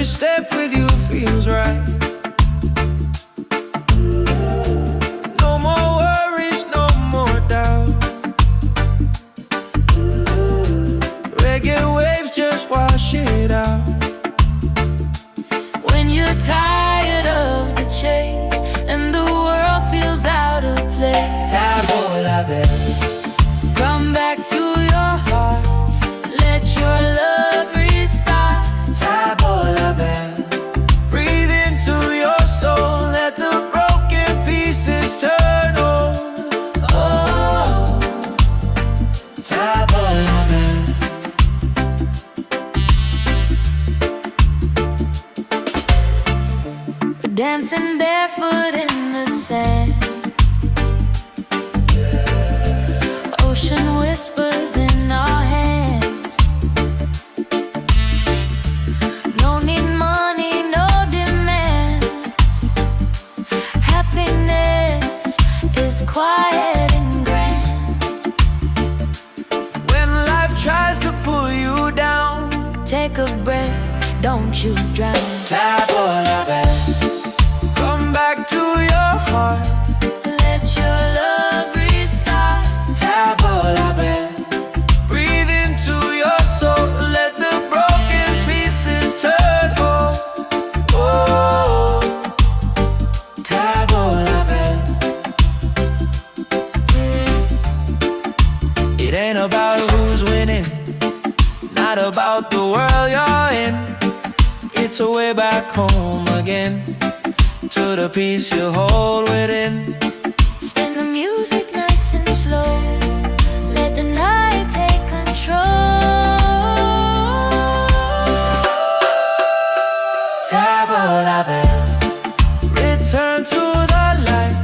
Every step with you feels right. No more worries, no more doubt. Reggae waves just wash it out. When you're tired of the chase and the world feels out of place, Tabola bell, come back to your heart. Let your love restart. Tabola bell, breathe into your soul. Let the broken pieces turn whole. Oh, Tabola bell. we're dancing barefoot in the sand. Ocean whispers in our hands. No need money, no demands. Happiness is quiet and grand. When life tries to pull you down, Take a breath, don't you drown. Tabola bell, come back to your heart. Let your love restart. Tabola bell, breathe into your soul. Let the broken pieces turn whole. Oh, Tabola bell. It ain't about who's winning, not about the world you're in. It's a way back home again, to the peace you hold within. Spin the music nice and slow. Let the night take control. Tabola bell, return to the light.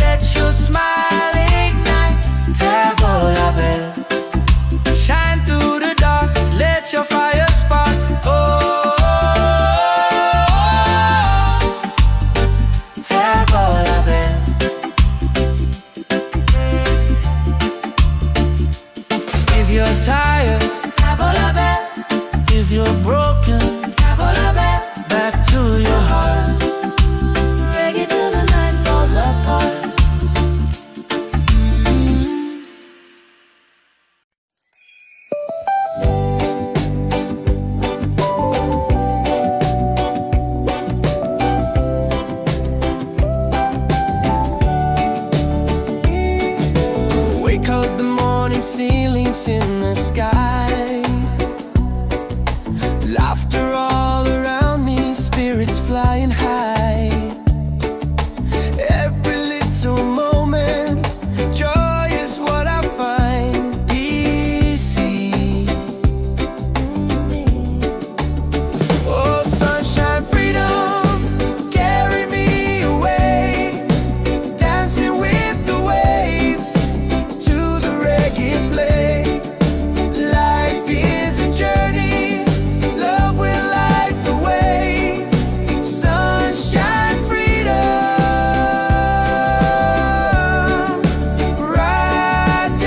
Let your smile ignite. Tabola bell, shine through the dark. Let your fire spark. Oh, Tabola bell. If you're tired, Tabola bell, if you're broken, tabola bell. back to your heart. Reggae till the night falls apart. Wake up the morning, ceilings in the sky. Laughter all around me, spirits flying high. Every little moment, joy is what I find. Easy. Oh, sunshine, freedom, carry me away. Dancing with the waves to the reggae play. Life is a journey, love will light the way. Sunshine, freedom, right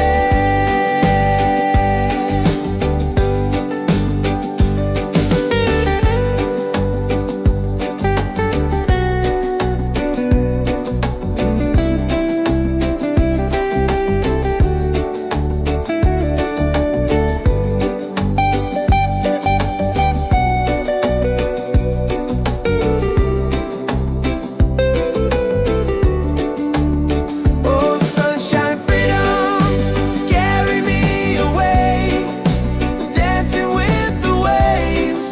Oh, sunshine, freedom, carry me away. Dancing with the waves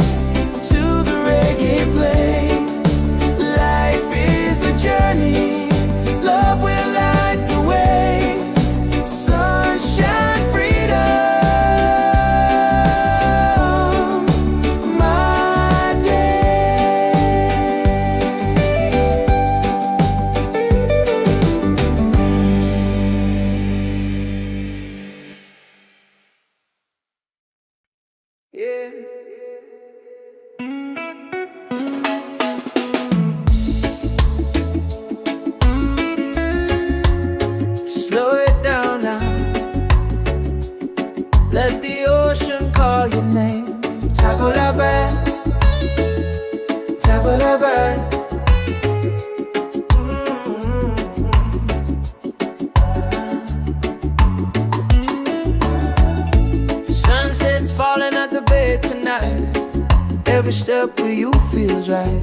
to the reggae play. Life is a journey, love will light the way. Sunshine, freedom, my day. Yeah. Slow it down now. Let the ocean call your name. Tabola bell, Every step with you feels right.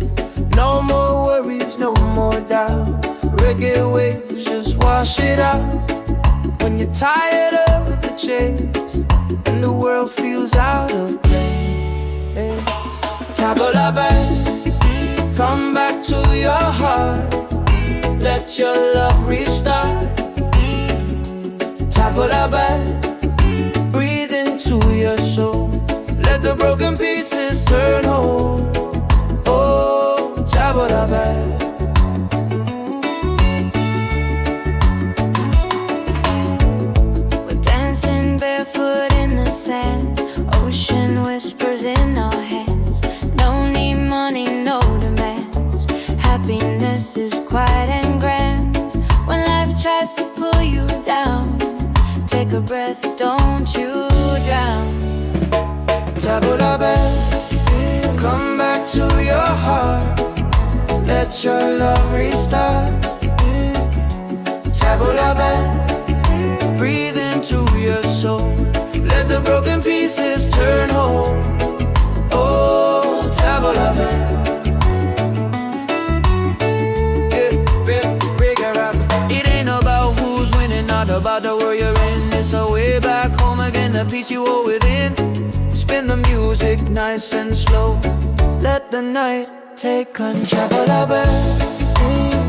No more worries, no more doubt. Reggae waves just wash it out. When you're tired of the chase and the world feels out of place, tabla back, come back to your heart. Let your love restart. Tabla back, breathe into your soul. Let the broken pieces turn whole. Oh, tabla back. Barefoot in the sand, ocean whispers in our hands. No need money, no demands. Happiness is quiet and grand. When life tries to pull you down, take a breath, don't you drown. Tabla back, come back to your heart. Let your love restart. Tabla back, breathe into your soul. Let the broken pieces turn whole. Oh, tabla back. It ain't about who's winning, not about the world you're in. It's a way back home again, the peace you hold within. Spin the music nice and slow. Let the night take control. Tabla back,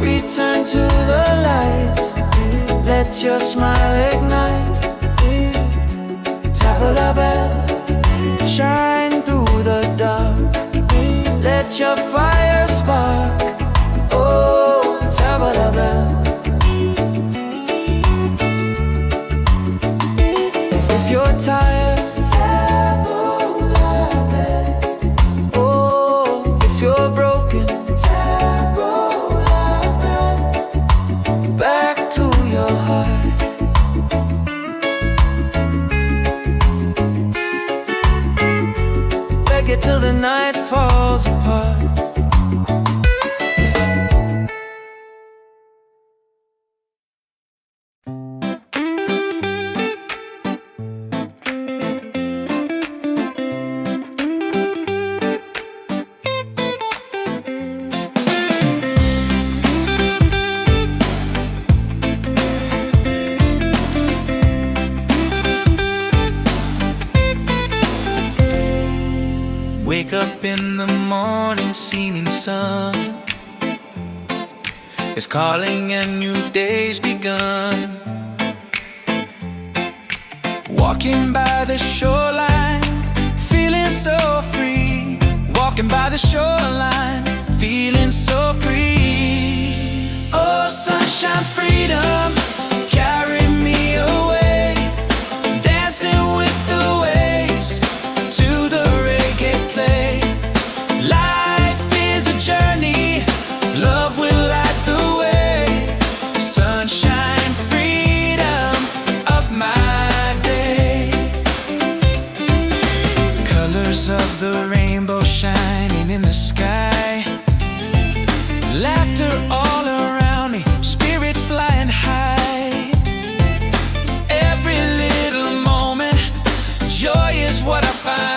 return to the light. Let your smile ignite. Tabla back, shine through the dark. Let your fire spark. Oh, tabla back. If you're tired, tabla back. Oh, if you're broken, tabla back. Back to your heart. Reggae till the night falls apart. Wake up in the morning, seeing sun is calling and new day's begun. Walking by the shoreline, feeling so free. Walking by the shoreline, feeling so free. Oh, sunshine, freedom, carry me away. Dancing with the waves to the reggae play. Life is a journey, love will light the way. Sunshine, freedom of my day. Colors of the rainbow shining in the sky. Laughter all around me, spirits flying high. Every little moment, joy is what I find.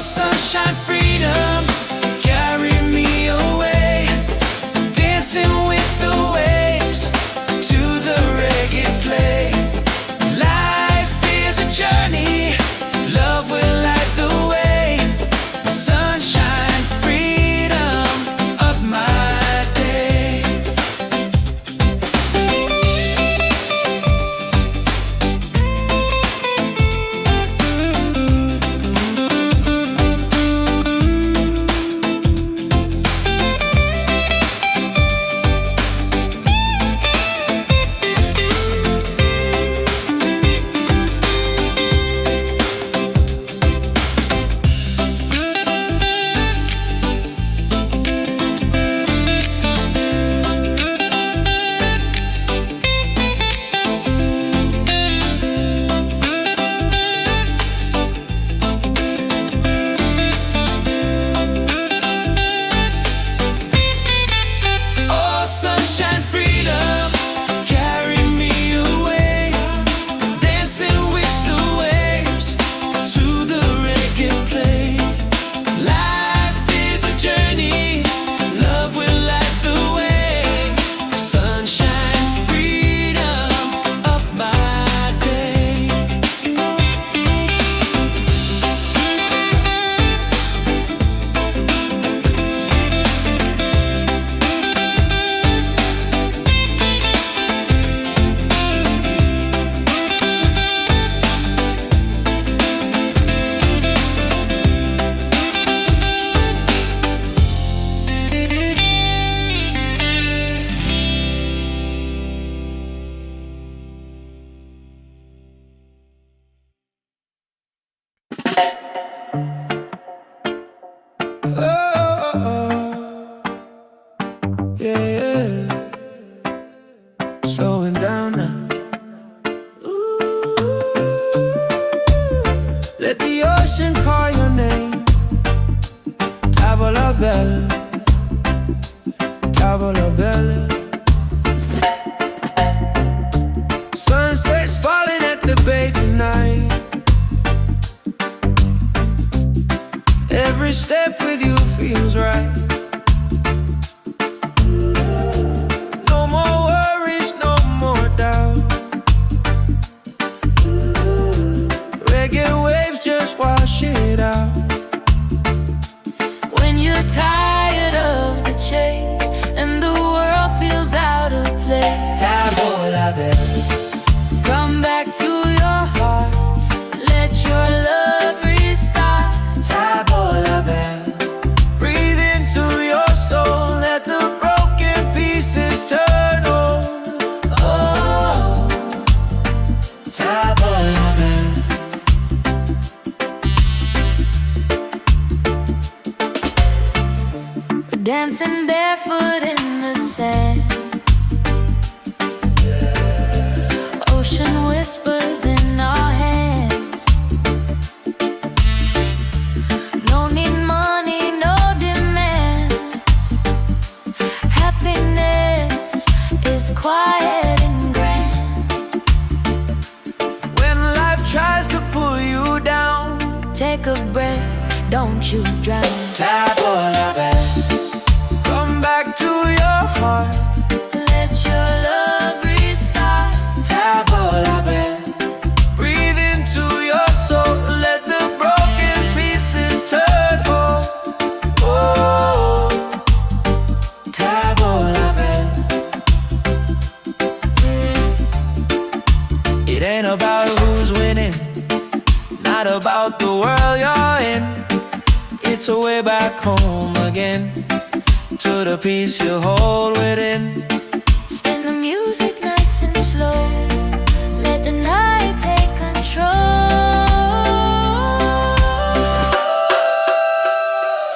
Sunshine, freedom, carry me away. Dancing with the waves to the reggae play. Life is a journey, love will light the way. dancing barefoot in the sand. Ocean whispers in our hands. No need money, no demands. Happiness is quiet and grand. When life tries to pull you down, Take a breath, don't you drown. Tabola bell, come back to your heart. Let your love restart. Tabola bell, breathe into your soul. Let the broken pieces turn whole. Oh, Tabola bell. It ain't about who's winning, not about the world you're in. It's a way back home again, to the peace you hold within. Spin the music nice and slow. Let the night take control.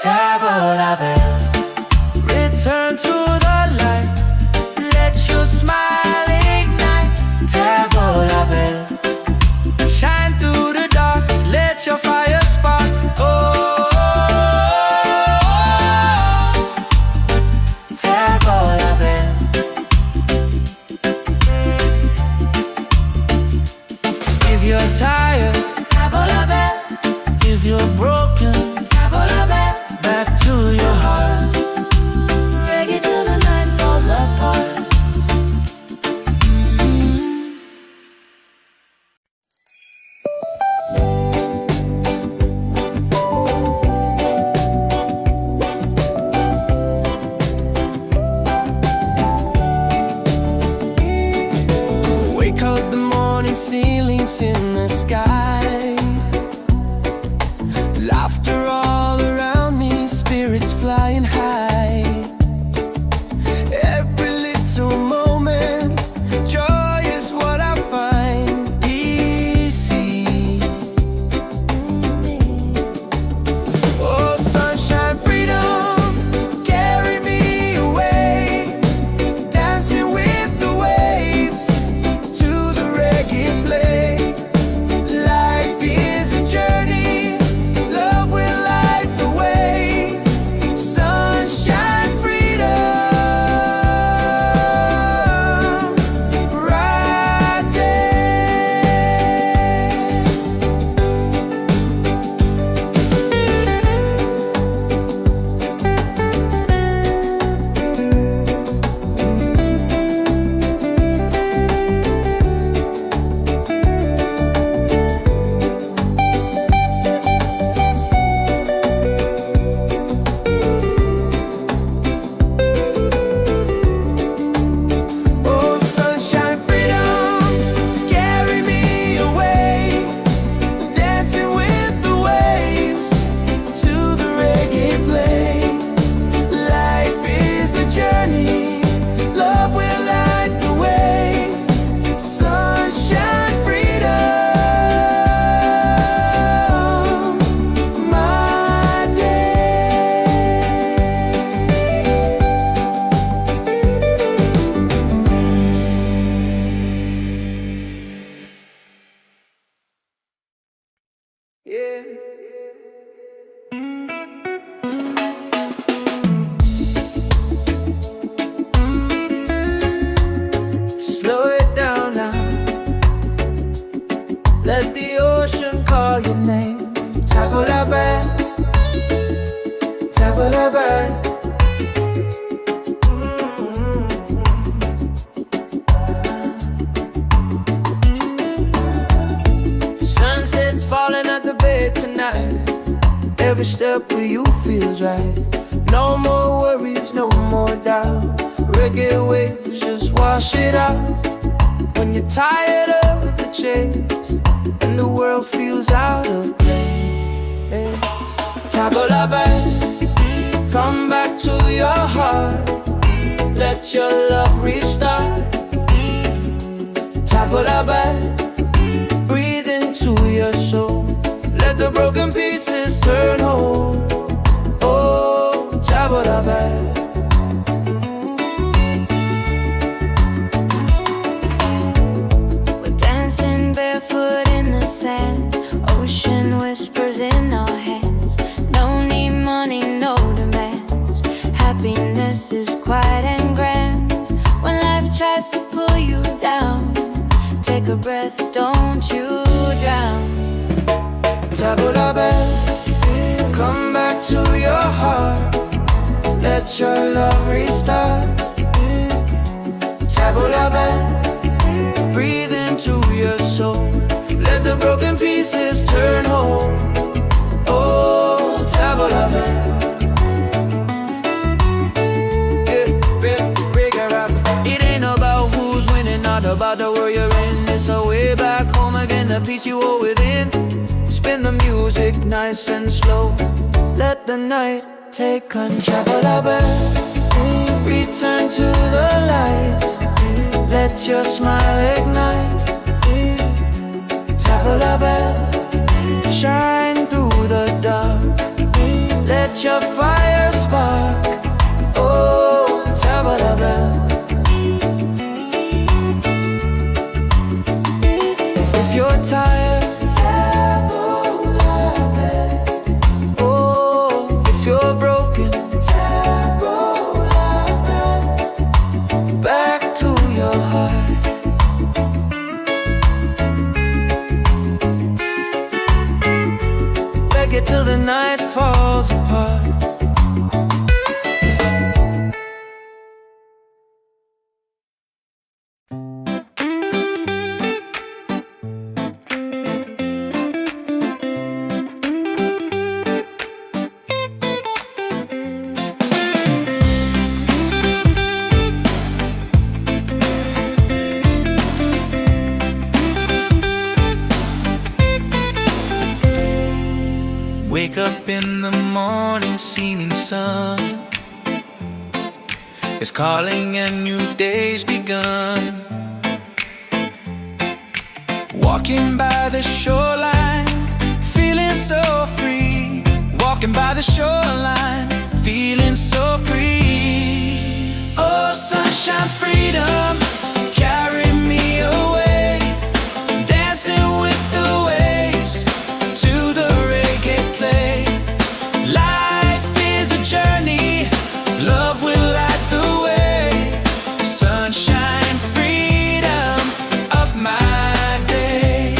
Tabola bell, return to the light. Let your smile ignite. Tabola bell, shine through the dark. Let your fire spark. Oh, Tabola bell. If you're tired, Tabola bell, if you're broken, tabola bell. back to your heart. Reggae till the night falls apart. Wake up the morning, ceilings in the sky. Laughter all around me, spirits flying high. Every little moment, joy is what I find. Easy. Oh, sunshine, freedom, carry me away. Dancing with the waves to the reggae play. Life is a journey, love will light the way. Sunshine, freedom, right Oh, sunshine, freedom, carry me away. Dancing with the waves to the reggae play. Life is a journey, love will light the way. Sunshine, freedom, my day. Yeah. Slow it down now. Let the ocean call your name. Tabola bell, tabola bell. Sunset's falling at the bay tonight. Every step with you feels right. No more worries, no more doubt. Reggae waves just wash it out. When you're tired of the chase and the world feels out of place. Tabola bell, come back to your heart. Let your love restart. Tabola bell, breathe into your soul. Let the broken pieces turn whole. Oh, Tabola bell. take a breath, don't you drown. Tabula bell, come back to your heart. Let your love restart. Tabula bell, breathe into your soul. Let the broken pieces turn whole. Oh, tabula bell. It ain't about who's winning, not about the world you're in. It's a way back home again, the peace you hold within. Spin the music nice and slow. Let the night take control. Return to the light. Let your smile ignite. Tabula bell, shine through the dark. Let your fire spark. Oh, tabula bell. If you're tired, tabula bell. Oh, if you're broken, tabula bell. Back to your heart. Reggae till the night falls apart. Wake up in the morning, seeing sun is calling and new day's begun. Walking by the shoreline, feeling so free. Walking by the shoreline, feeling so free. Oh, sunshine, freedom, carry me away. Dancing with the waves to the reggae play. Life is a journey, love will light the way. Sunshine, freedom of my day.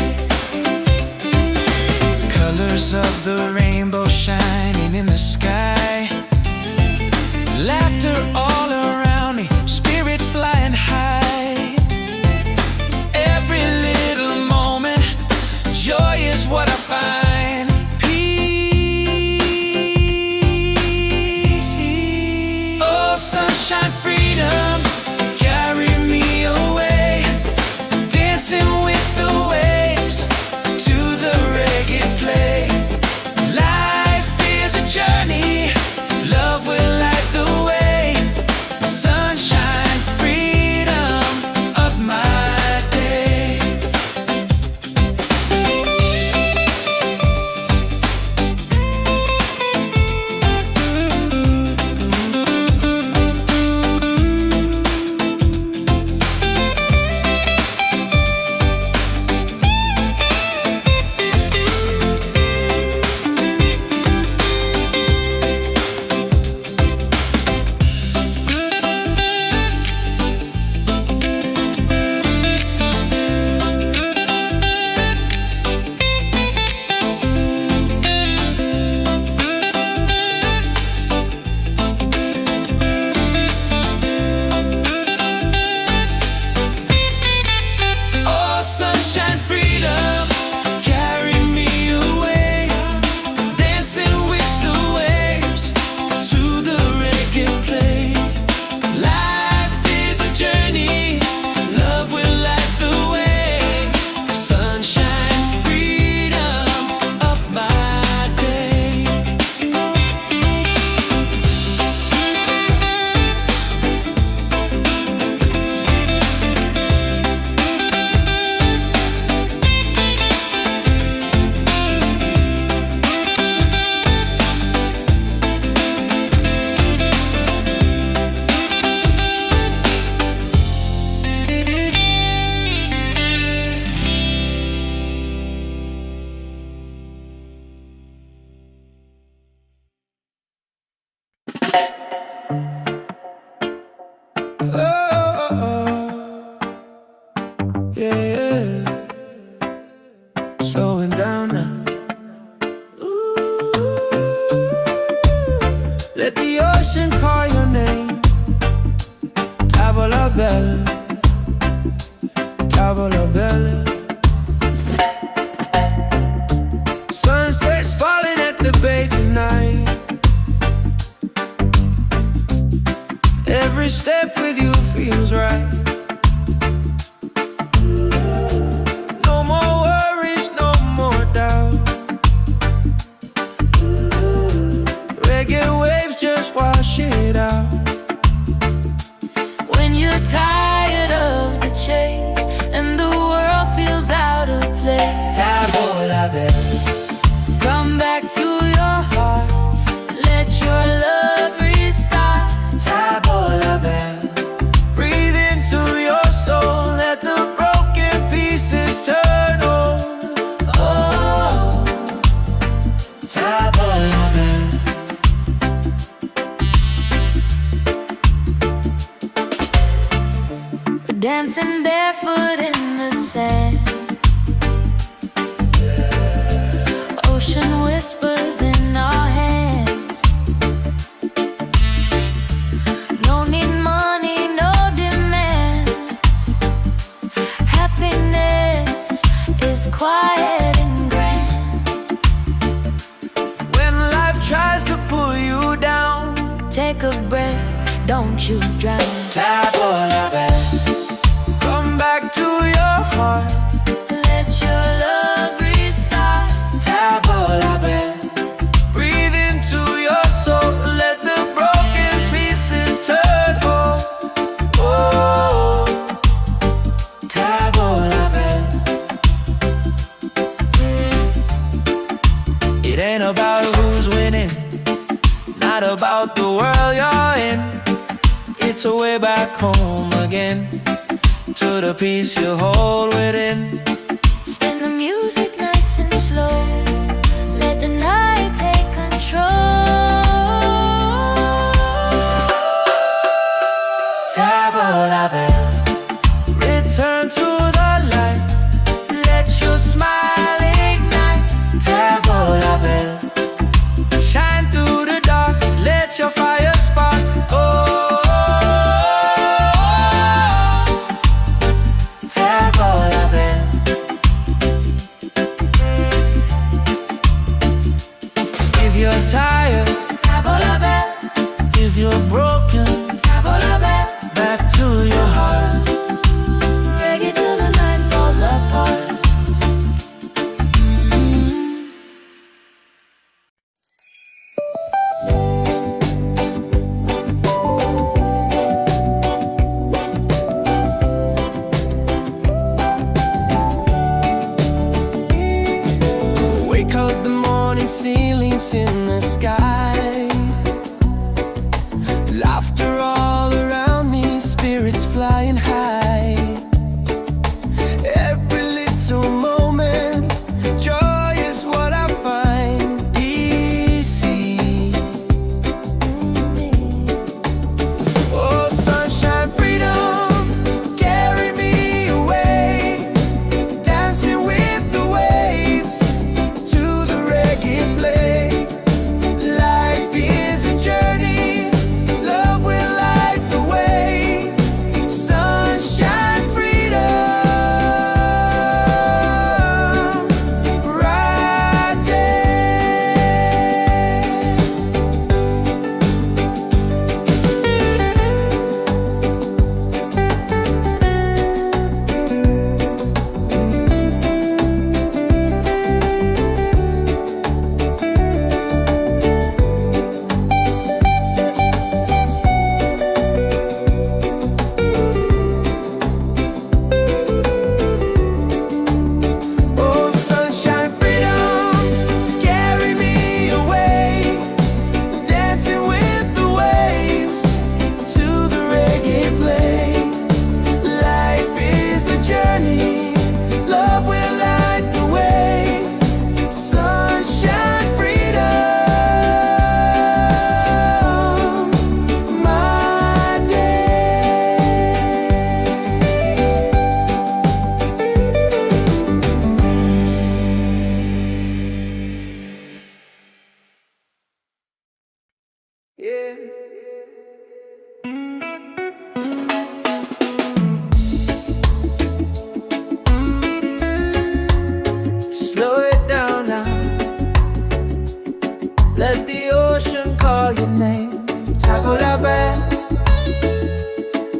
Colors of the rainbow shining in the sky. Laughter all around me, spirits flying high. la belle. Come back to your heart, let your love restart. Tabo la belle. Breathe into your soul, let the broken pieces turn whole. Oh, Tabo la belle. we're dancing barefoot in the sand. Ocean whispers in our hands. No need money, no demands. Happiness is quiet and grand. When life tries to pull you down, Take a breath, don't you drown. Tabo la belle. Come back to your heart. Let your love restart. Tabo la belle. Breathe into your soul, let the broken pieces turn whole. Oh, Tabo la belle. It ain't about who's winning, not about the world you're in. It's a way back home again, to the peace you hold within. Spin the music nice and slow. Let the night take control. Tabo la belle. Return to the light, let your smile ignite. Tabo la belle. Shine through the dark, let your fire spark. Oh, Tabo la belle. If you're tired, Tabo la belle, if you're broken, tabo la belle. back to your heart. Reggae till the night falls apart. Wake up the morning, ceilings in the sky. Laughter all around me, spirits flying high. Every little moment, joy is what I find easy. Oh, sunshine, freedom, carry me away. Dancing with the waves to the reggae play. Life is a journey, love will light the way. Sunshine, freedom, right there. Oh, sunshine, freedom, carry me away. Dancing with the waves to the reggae play. Life is a journey, love will light the way. Sunshine, freedom, my day. Yeah. Slow it down now. Let the ocean call your name. Tabo la belle,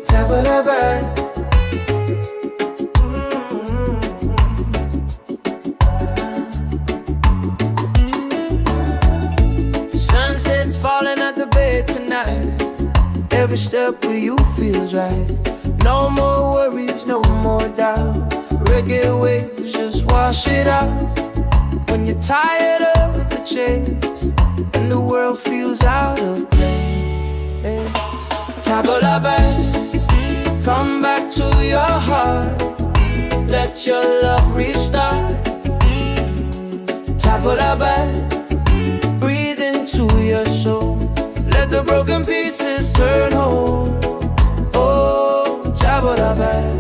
tabo la belle. Sunset's falling at the bay tonight. Every step with you feels right. No more worries, no more doubt. Reggae waves just wash it out. when you're tired of the chase and the world feels out of place. Tabula back, come back to your heart. Let your love restart. Tabula back, breathe into your soul. Let the broken pieces turn whole. Oh, tabula back.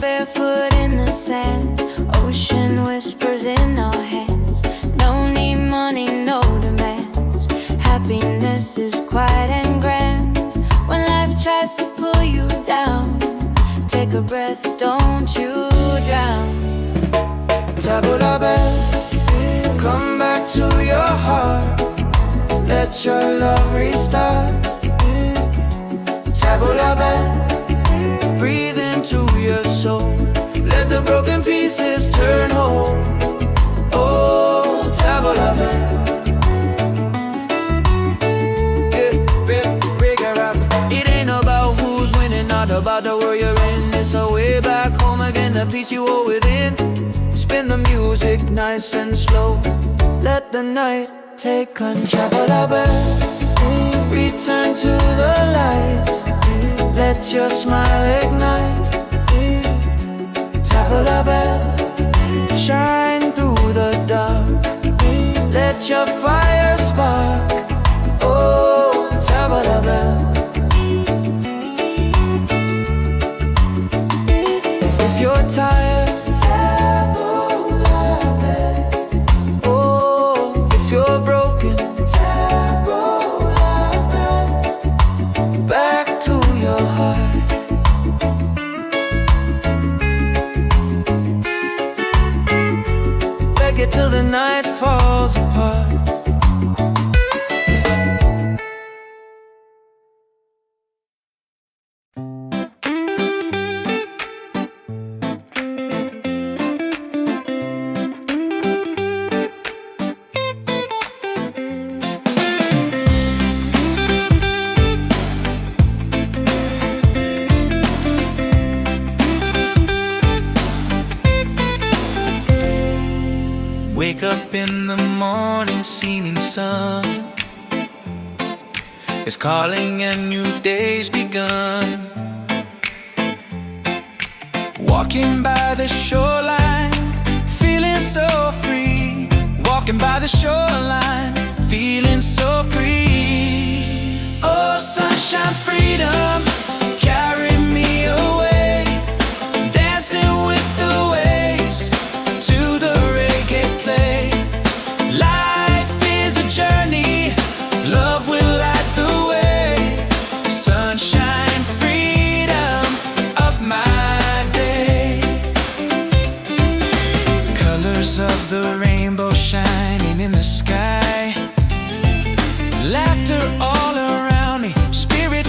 Barefoot in the sand, ocean whispers in our hands. Don't need money, no demands. Happiness is quiet and grand. When life tries to pull you down, take a breath, don't you drown. Tabula back, come back to your heart. Let your love restart. Tabula back, breathe into your soul. Let the broken pieces turn whole. Oh, tabula back. It ain't about who's winning, not about the world you're in. It's a way back home again, the peace you hold within. Spin the music nice and slow. Let the night take control. Tabula back, return to the light. Let your smile ignite. Tabula back, shine through the dark. Let your fire spark. Oh, tabula back. If you're tired, tabula back. Oh, if you're broken, tabula back. Back to your heart. Reggae till the night falls apart. Wake up in the morning, seeing sun is calling and new day's begun. Walking by the shoreline, feeling so free. Walking by the shoreline, feeling so free. Oh, sunshine, freedom, carry me away. Dancing with the waves to the reggae play. Life is a journey, love will light the way. Sunshine, freedom of my day. Colors of the rainbow shining in the sky. Laughter all around me, spirit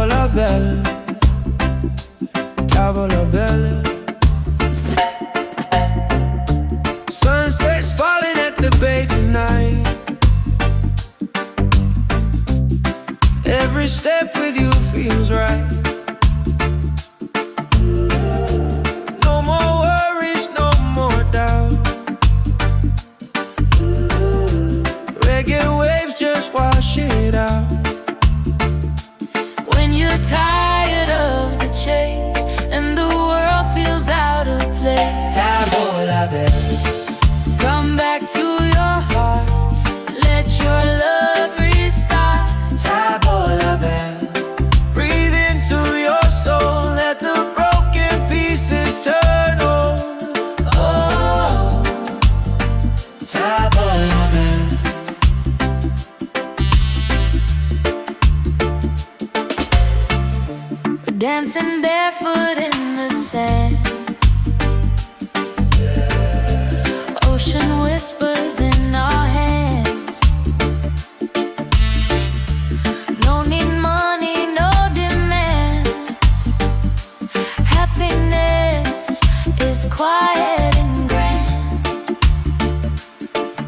Tavola bella, tavola bella. Sunset's falling at the bay tonight. Every step with you feels right. No more worries, no more doubt. Reggae waves just wash it out. When you're tired of the chase and the world feels out of place, Tavola bella, come back to your heart. Let your love restart. tavola bella. Breathe into your soul, let the broken pieces turn whole. Oh, Tavola bella. we're dancing barefoot in the sand. Ocean whispers in our hands. No need money, no demands. Happiness is quiet and grand.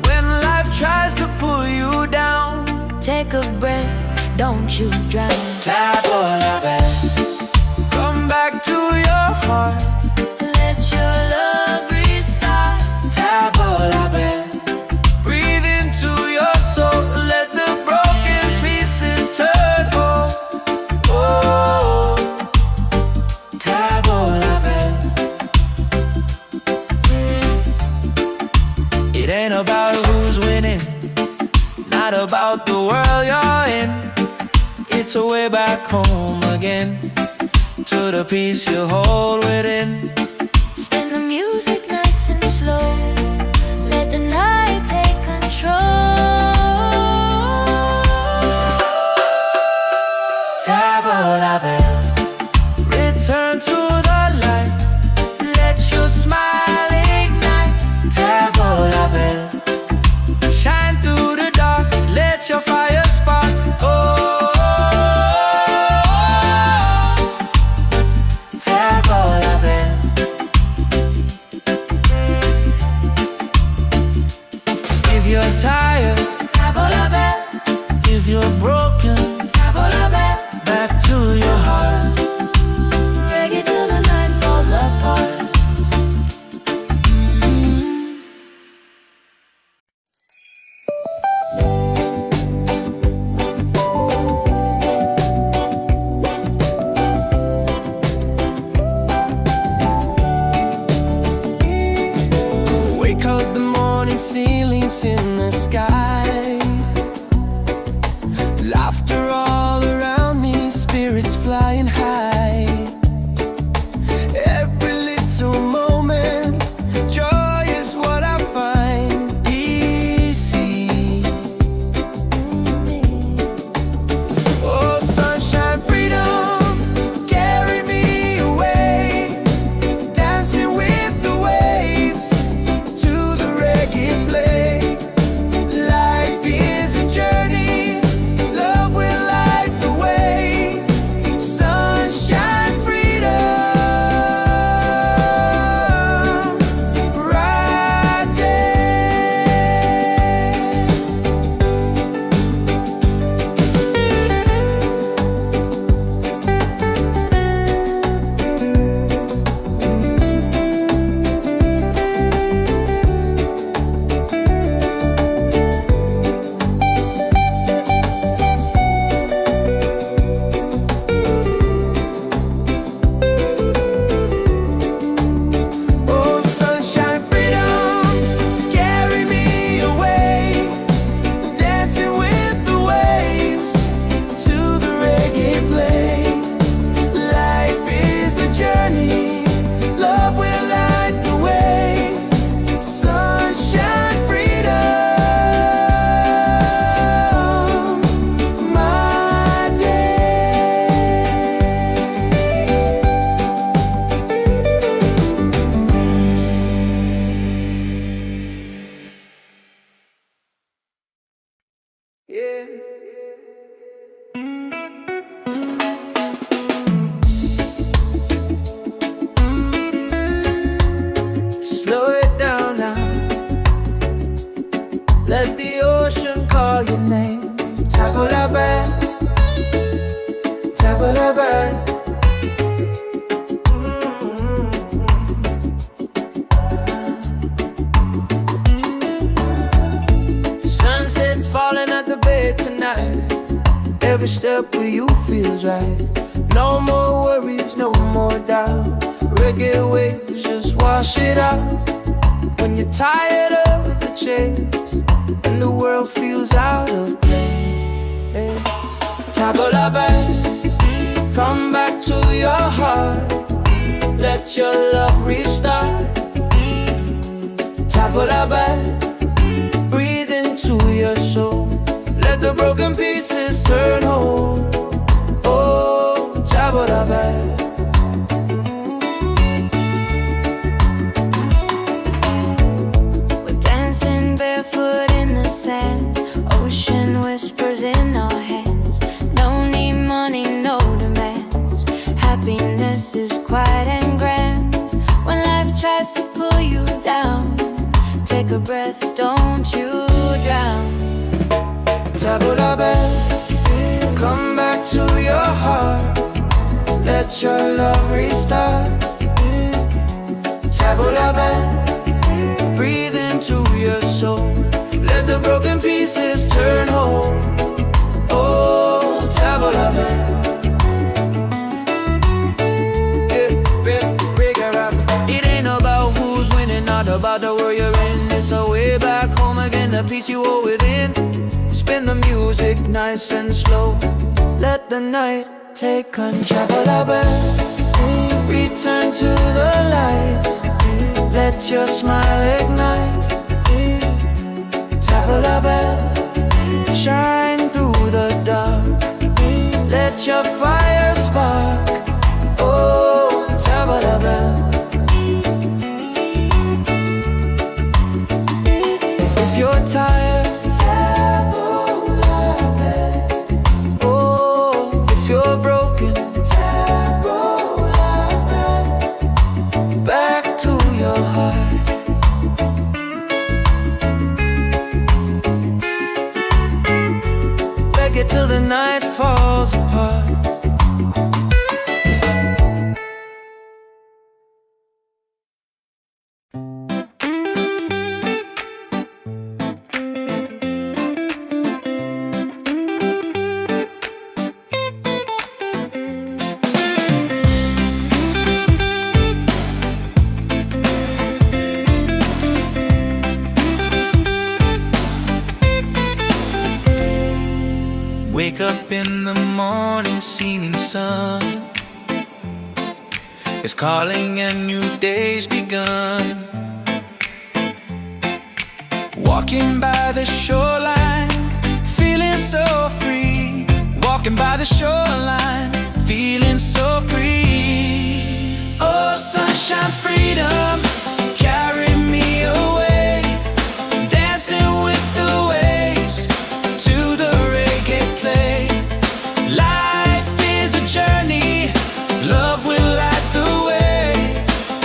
When life tries to pull you down, Take a breath, don't you drown. tavola bella. Come back to your heart, Let your love restart. tavola bella. Breathe into your soul, let the broken pieces turn whole. Oh, tavola bella. It ain't about who's winning, not about the world you're in. It's a way back home again, to the peace you hold within. Spin the music nice and slow. Let the night take control. Tavola bella, return to the light. Let your smile ignite. Tavola bella, shine through the dark. Let your fire spark. Oh, tavola bella. If you're tired, Tavola bella, if you're broken, tavola bella. back to your heart. Reggae till the night falls apart. Wake up the morning, ceilings in the sky. Laughter all around me, spirits flying high. Every little moment, joy is what I find. Easy. Oh, sunshine, freedom, carry me away. Dancing with the waves to the reggae play. Life is a journey, love will light the way. Sunshine. every step with you feels right. No more worries, no more doubt. Reggae waves just wash it out. When you're tired of the chase and the world feels out of place, tabla back, come back to your heart. Let your love restart. Tabla back, breathe into your soul. Let the broken pieces turn whole. Oh, tabla back. We're dancing barefoot in the sand. Ocean whispers in our hands. Don't need money, no demands. Happiness is quiet and grand. When life tries to pull you down, take a breath, don't you drown. Tabla back, come back to your heart. Let your love restart. Tabla back, breathe into your soul. Let the broken pieces turn whole. Oh, tabla back. It ain't about who's winning, not about the world you're in. It's a way back home again, the peace you hold within. Spin the music nice and slow. Let the night take control. Return to the light. Let your smile ignite. Tabla bell, shine through the dark. Let your fire spark. Oh, tabla bell. If you're tired, oh, if you're broken, back to your heart. Reggae till the night falls apart. Wake up in the morning, seeing sun is calling and new day's begun. Walking by the shoreline, feeling so free. Walking by the shoreline, feeling so free. Oh, sunshine, freedom, carry me away. Dancing with the waves to the reggae play. Life is a journey, love will light the way.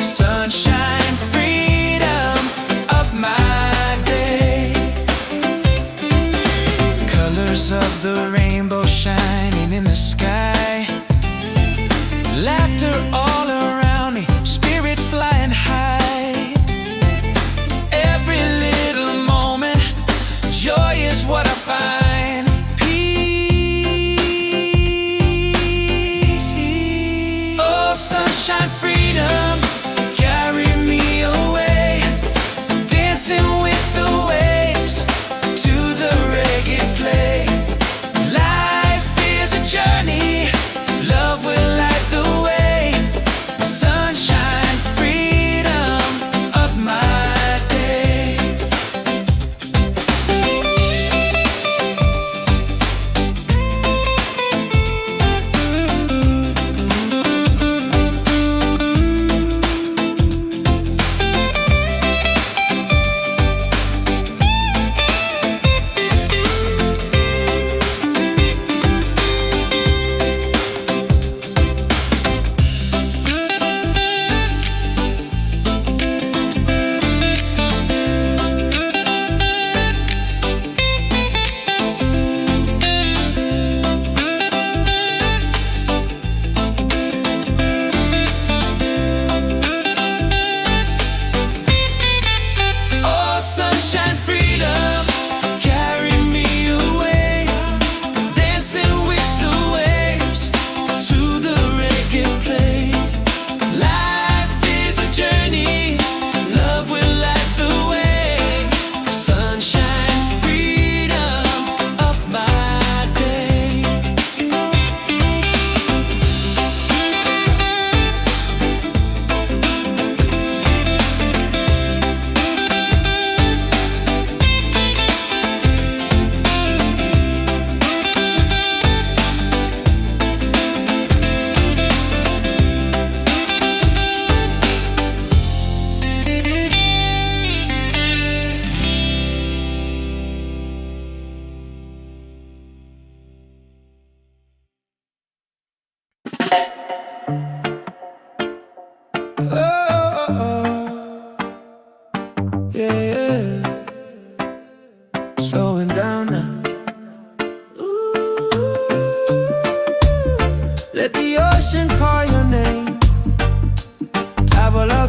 Sunshine, freedom of my day. Colors of the rainbow shining in the sky. Laughter all around me, spirits flying high.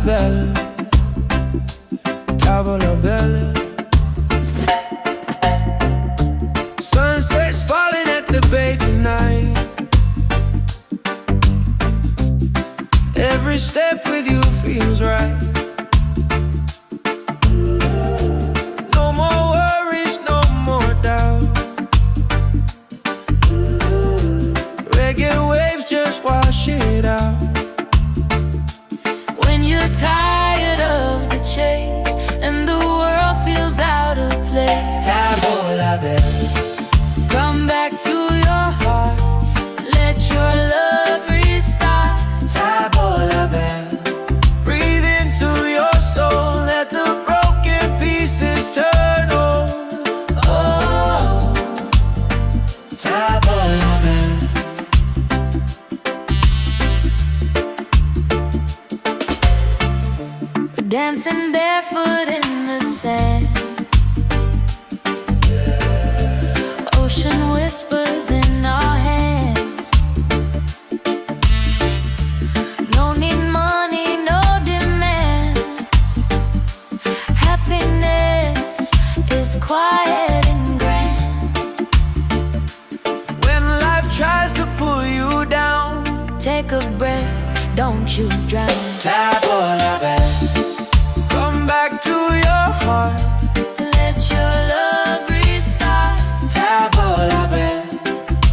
belle, table la belle. Sunset's falling at the bay tonight. Every step with you feels right. No more worries, no more doubt. Reggae waves just wash it out. When you're tired of the chase and the world feels out of place, Table la belle, come back to your heart. Let your love restart. table la belle. Breathe into your soul, let the broken pieces turn whole. Oh, Table la belle. we're dancing barefoot in the sand. Ocean whispers in our hands. No need money, no demands. Happiness is quiet and grand. When life tries to pull you down, Take a breath, don't you drown. table la belle. Come back to your heart, Let your love restart. table la belle.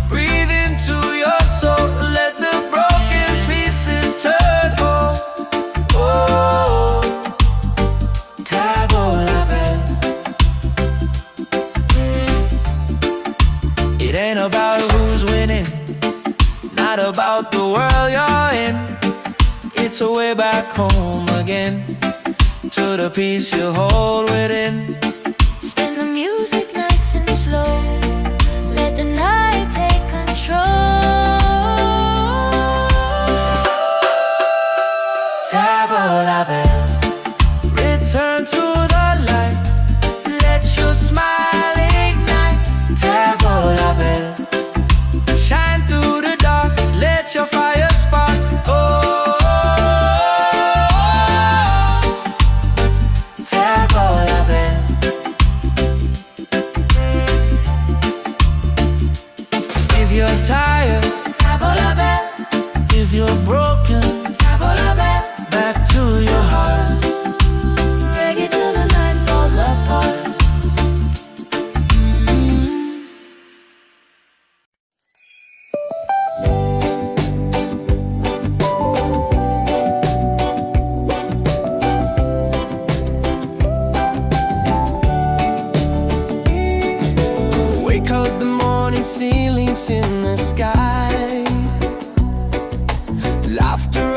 Breathe into your soul, let the broken pieces turn whole. Oh, table la belle. It ain't about who's winning, not about the world you're in. It's a way back home again, to the peace you hold within. Spin the music nice and slow. Let the night take control. Table la belle, return to the light. Let your smile ignite. Table la belle, shine through the dark. Let your fire spark. Oh, table la belle. If you're tired, Table la belle, if you're broken, table la belle. back to your heart. Reggae till the night falls apart. Wake up the morning, ceilings in the sky. Laughter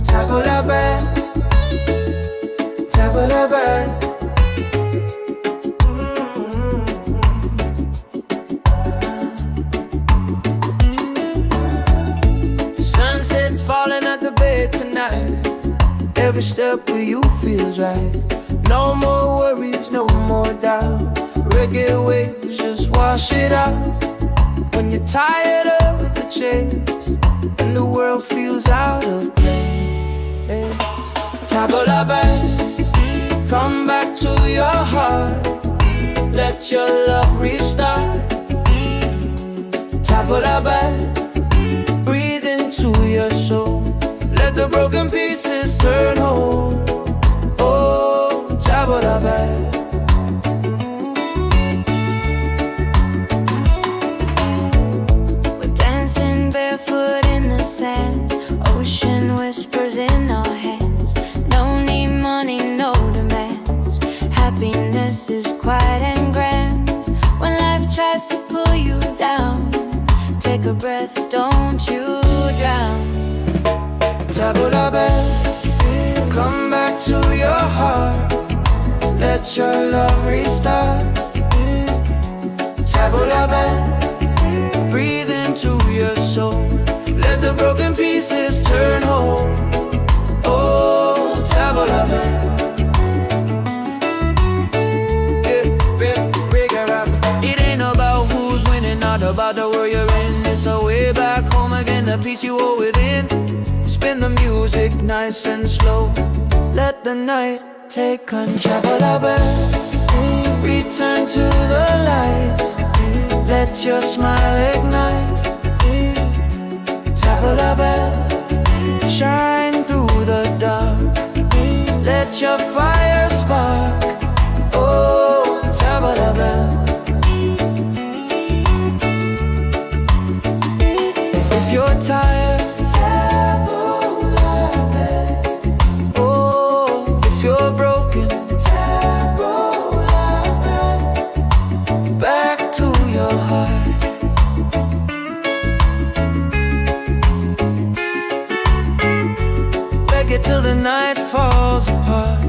Tabula band, tabula band. Sunset's falling at the bed tonight. Every step with you feels right. No more worries, no more doubt. Reggae waves just wash it out. When you're tired of the chase and the world feels out of place, tabula band, come back to your heart. Let your love restart. Tabula band, breathe into your soul. Let the broken pieces turn whole. Oh, tabula band. Barefoot in the sand, ocean whispers in our hands. No need money, no demands. Happiness is quiet and grand. When life tries to pull you down, take a breath, don't you drown. Tabula band, come back to your heart. Let your love restart. Tabula band, breathe into your soul. Let the broken pieces turn whole. Oh, tabula band. It ain't about who's winning, not about the world you're in. It's a way back home again, the peace you hold within. Spin the music nice and slow. Let the night take control. Tabula band, return to the light. Let your smile ignite. Tabula band, shine through the dark. Let your fire spark. Oh, tabula band. If you're tired, tabula band. Oh, if you're broken, tabula band. Back to your heart. Reggae till the night falls apart.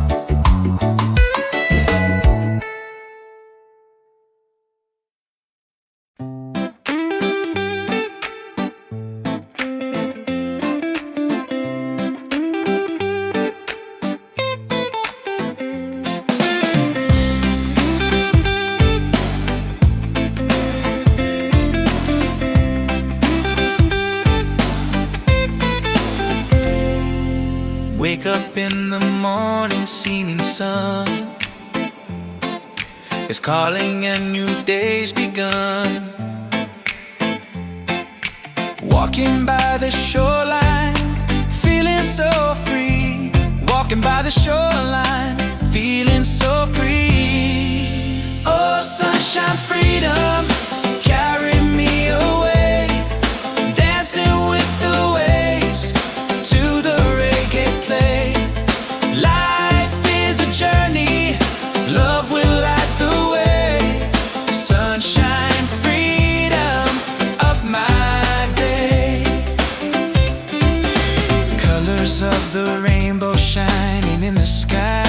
Wake up in the morning, seeing sun is calling and new day's begun. Walking by the shoreline, feeling so free. Walking by the shoreline, feeling so free. Oh, sunshine, freedom, carry me away. Dancing with the waves to the reggae play. Life is a journey, love will light the way. Sunshine, freedom of my day. Colors of the rainbow shining in the sky.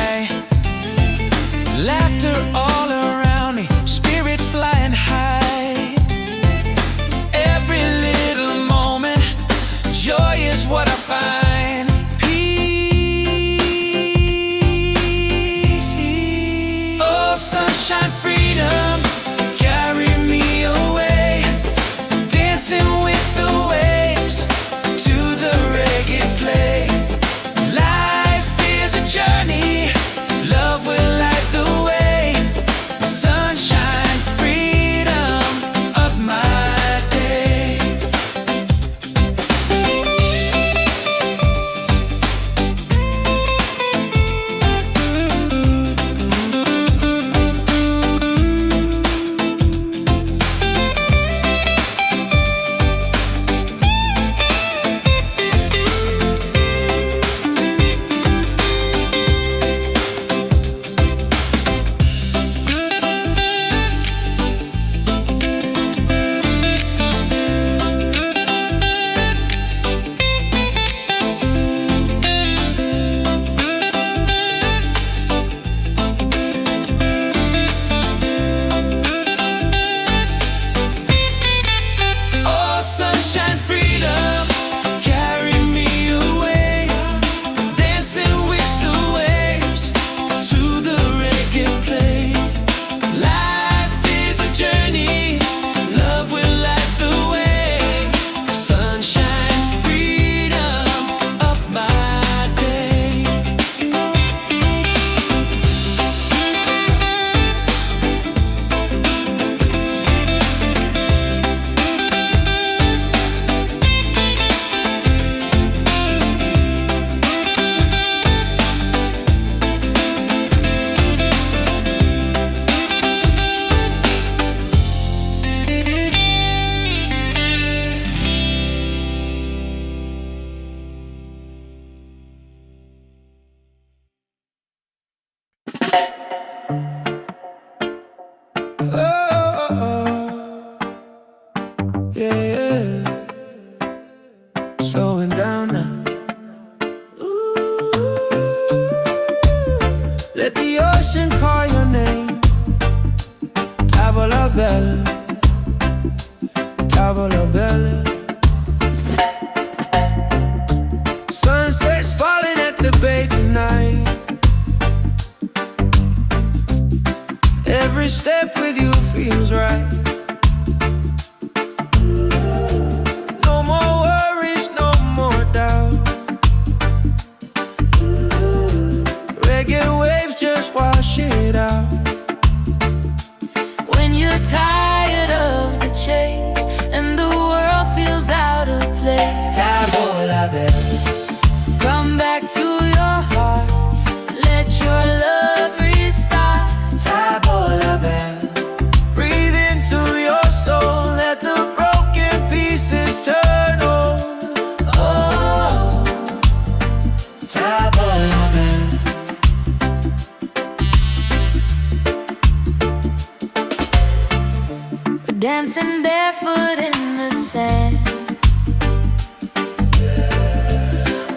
dancing barefoot in the sand.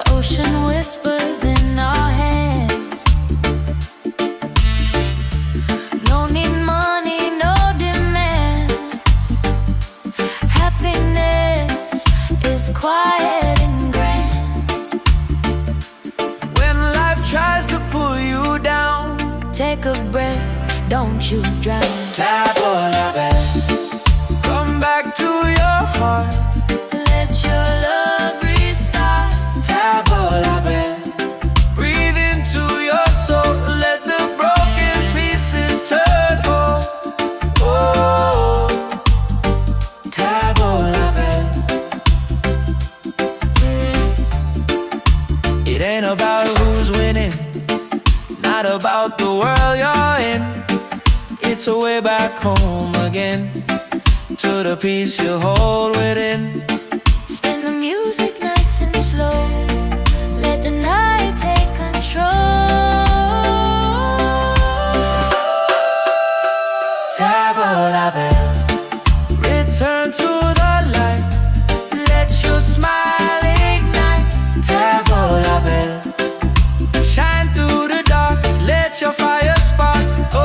Ocean whispers in our hands. No need money, no demands. Happiness is quiet and grand. When life tries to pull you down, Take a breath, don't you drown. Tabola bell, come back to your heart. Let your love restart. Tabola bell, breathe into your soul. Let the broken pieces turn whole. Oh, Tabola bell. It ain't about who's winning, not about the world you're in. It's a way back home again, to the peace you hold within. Spin the music nice and slow. Let the night take control. Tabola bell, return to the light. Let your smile ignite. Tabola bell, shine through the dark. Let your fire spark. Oh,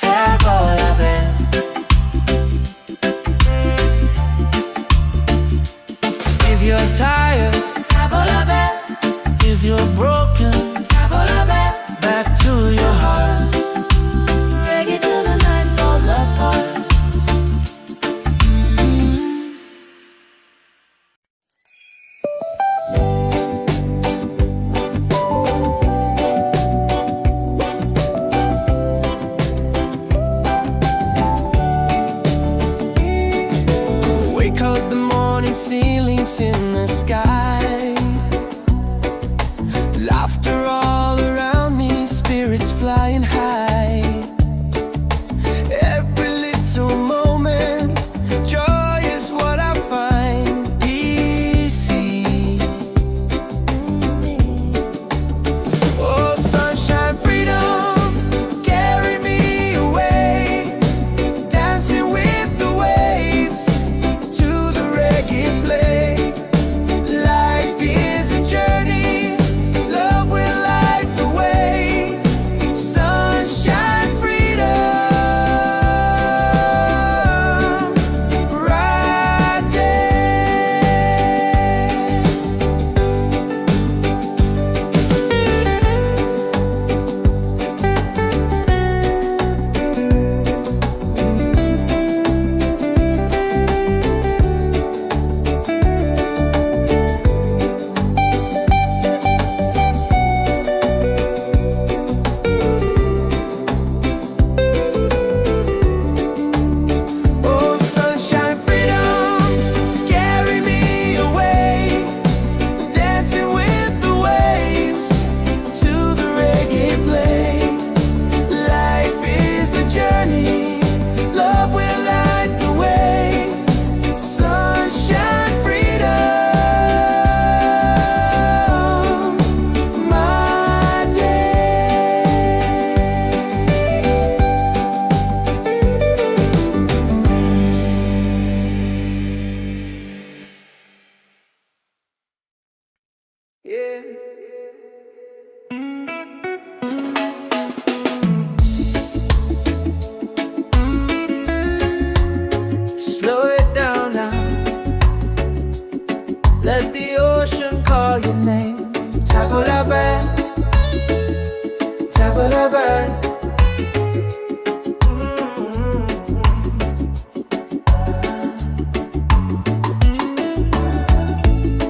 Tabola bell. If you're tired, Tabola bell, if you're broken, tabola bell. back to your heart. Reggae till the night falls apart. Wake up the morning, ceilings in the sky. Laughter all around me, spirits flying high. Every little moment, joy is what I find. Easy. Oh, sunshine, freedom, carry me away. Dancing with the waves to the reggae play. Life is a journey, love will light the way. Sunshine, freedom, right Oh, sunshine, freedom, carry me away. Dancing with the waves to the reggae play. Life is a journey, love will light the way. Sunshine, freedom, my day. Yeah. Slow it down now. Let the ocean call your name. Tabola bell, tabola bell.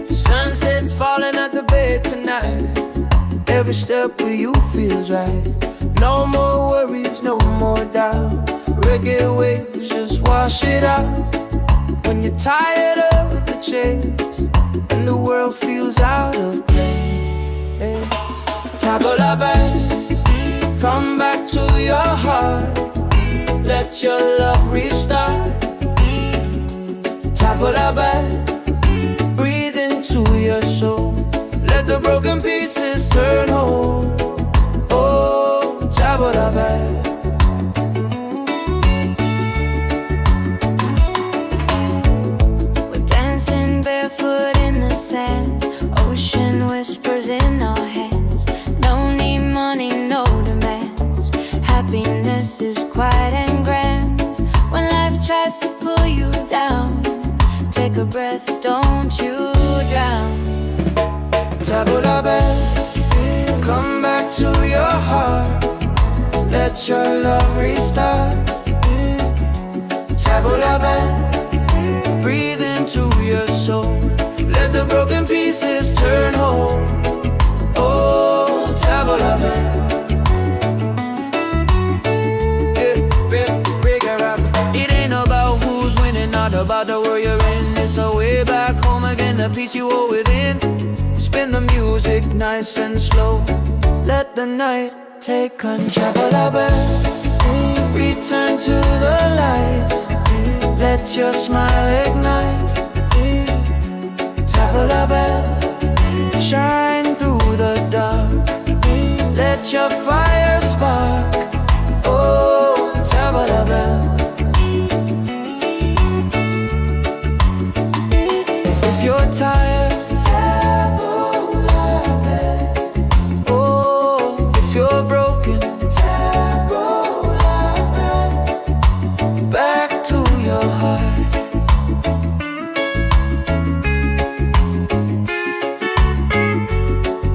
Sunset's falling at the bay tonight. Every step with you feels right. No more worries, no more doubt. Reggae waves just wash it out. When you're tired of the chase and the world feels out of place, Tabola bell, come back to your heart. Let your love restart. Tabola bell, breathe into your soul. Let the broken pieces turn whole. Oh, Tabola bell. is quiet and grand. When life tries to pull you down, take a breath, don't you drown. Tabula bell, come back to your heart. Let your love restart. Tabula bell, breathe into your soul. Let the broken pieces turn whole. Oh, tabula bell. It ain't about who's winning, not about the world you're in. It's a way back home again, the peace you hold within. Spin the music nice and slow. Let the night take control. Return to the light. Let your smile ignite. Tabula bell, shine through the dark. Let your fire spark. Oh, tabula bell. If you're tired, tabula bell. Oh, if you're broken, tabula bell. Back to your heart.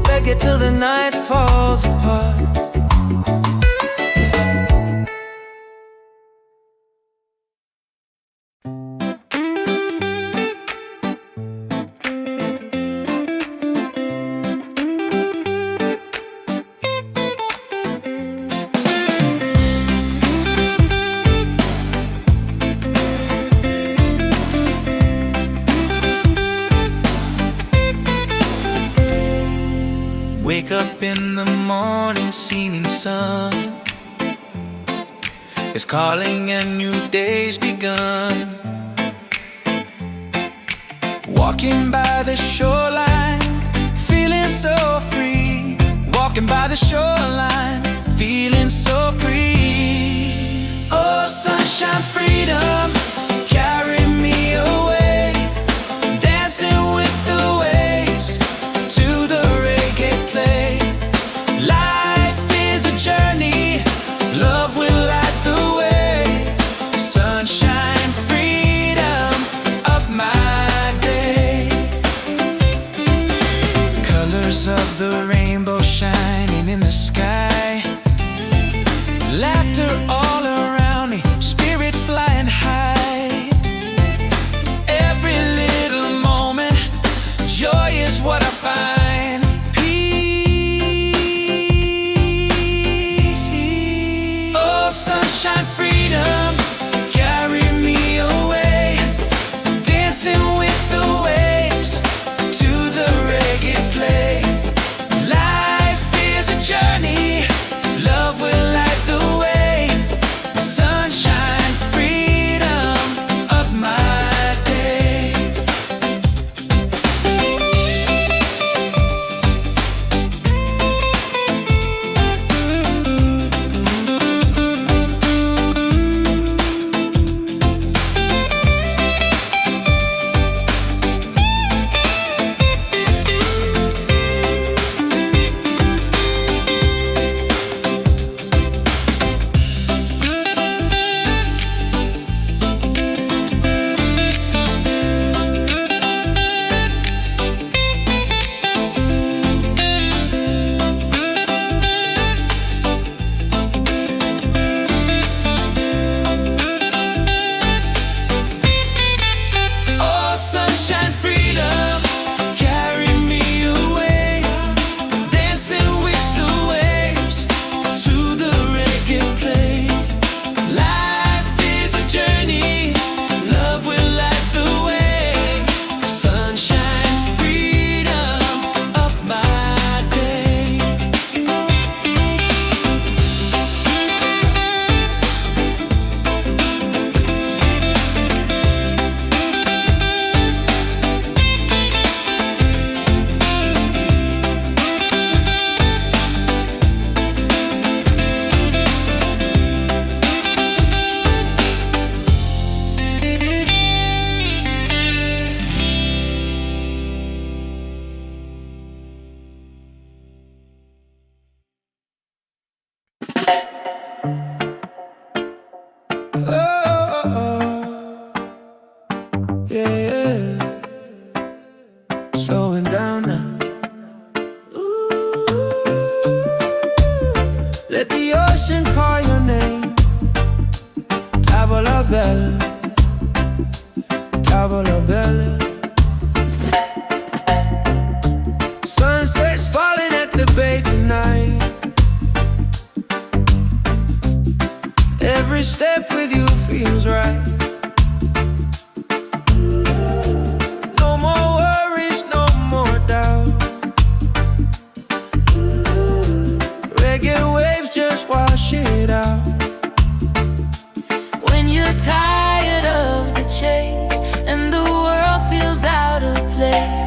Reggae till the night falls apart. Wake up in the morning, seeing sun is calling and new day's begun. Walking by the shoreline, feeling so free. Walking by the shoreline, feeling so free. Oh, sunshine, freedom, carry me away. Dancing with the waves to the reggae play. Life is a journey, love will light the way. Sunshine, freedom of my day. Colors of the rainbow shining in the sky. Laughter all around me, spirits flying high. Every little moment, joy is what I find. Oh, sunshine, freedom, carry me away. Dancing with the waves to the reggae play.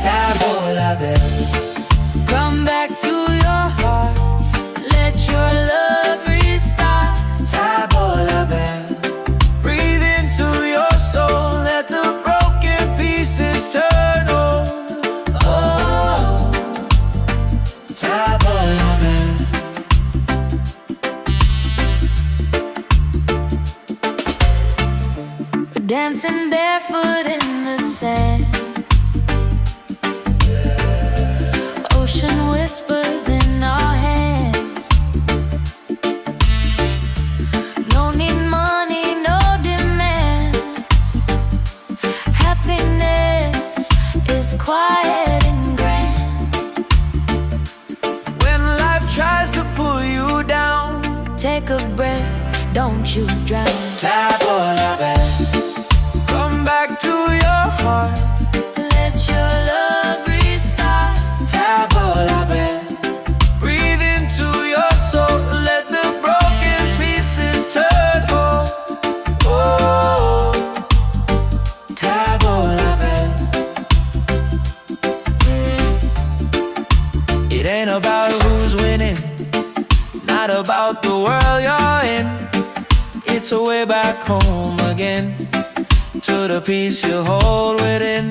Table la belle. Come back to your heart, let your love restart. Table la belle. Breathe into your soul, let the broken pieces turn whole. Oh, Table la belle. we're dancing barefoot in the sand. Ocean whispers in our hands. No need money, no demands. Happiness is quiet and grand. When life tries to pull you down, Take a breath, don't you drown. table la belle. Come back to your heart, Let your love restart. table la belle. Breathe into your soul, let the broken pieces turn whole. Oh, table la belle. It ain't about who's winning, not about the world you're in. It's a way back home again, to the peace you hold within.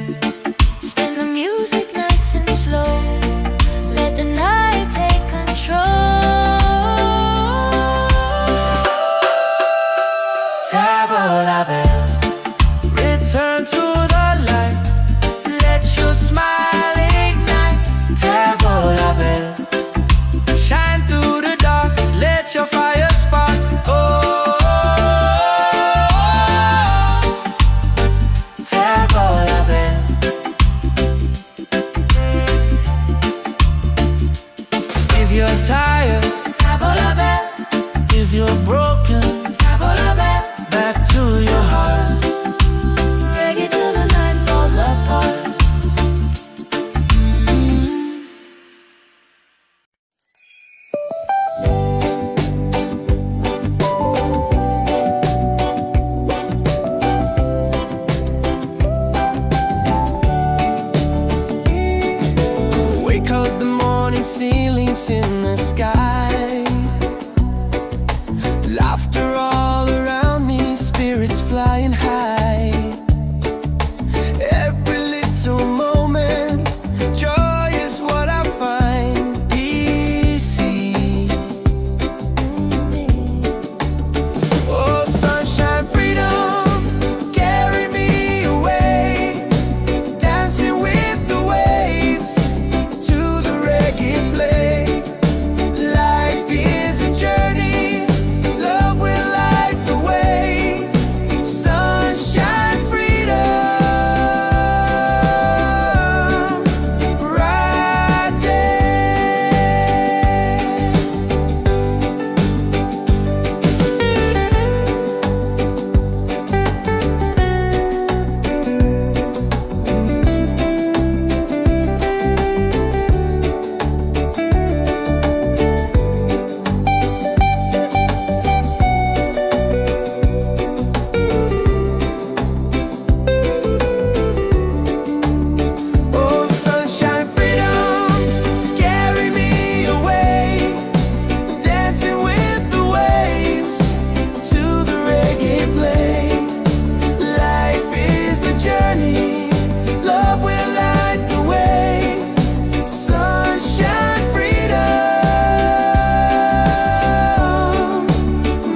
Spin the music nice and slow. Let the night take control. Table la belle. Return to the light, let your smile ignite. Table la belle. Shine through the dark, let your fire spark. Oh, table la belle. If you're tired, Table la belle, if you're broken, table la belle. back to your heart. Reggae till the night falls apart. Wake up the morning, ceilings in the sky. Laughter all around me, spirits flying high. Every little moment, joy is what I find. Easy. Oh, sunshine, freedom, carry me away. Dancing with the waves to the reggae play. Life is a journey, love will light the way. Sunshine, freedom, right Oh, sunshine, freedom, carry me away. Dancing with the waves to the reggae play. Life is a journey, love will light the way. Sunshine, freedom,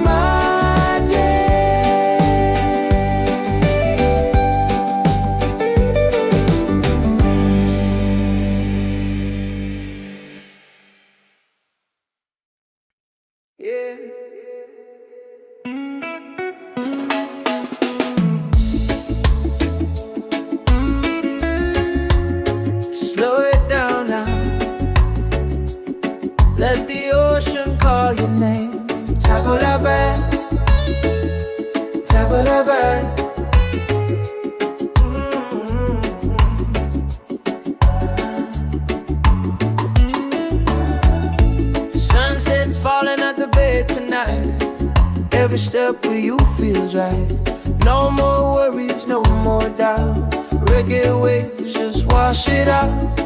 my day. Yeah. Slow it down now. Let the ocean call your name. Table la belle, table la belle. Sunset's falling at the bay tonight. Every step with you feels right. No more worries, no more doubt. reggae waves just wash it out.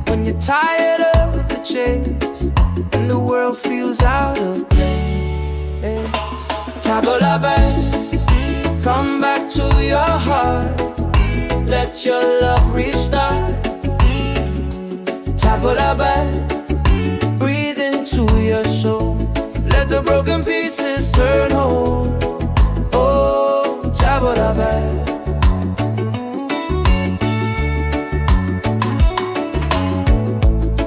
When you're tired of the chase and the world feels out of place, tabla back, come back to your heart. Let your love restart. Tabla back, breathe into your soul. Let the broken pieces turn whole. Oh, tabla back.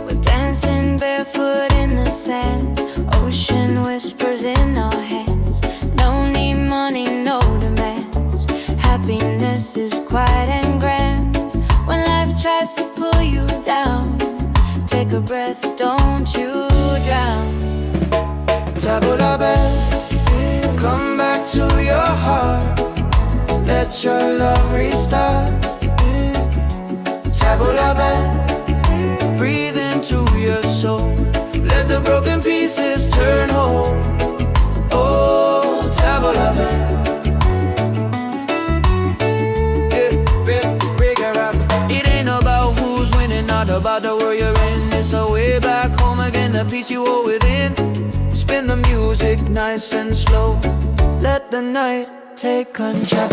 We're dancing barefoot in the sand. Ocean whispers in our hands. No need money, no demands. Happiness is quiet and grand. When life tries to pull you down, take a breath, don't you drown. Tabla back, come back to your heart. Let your love restart. Tabla back, breathe into your soul. Let the broken pieces turn whole. Oh, tabla back. It ain't about who's winning, not about the world you're in. It's a way back home again, the peace you hold within. Spin the music nice and slow. Let the night take control.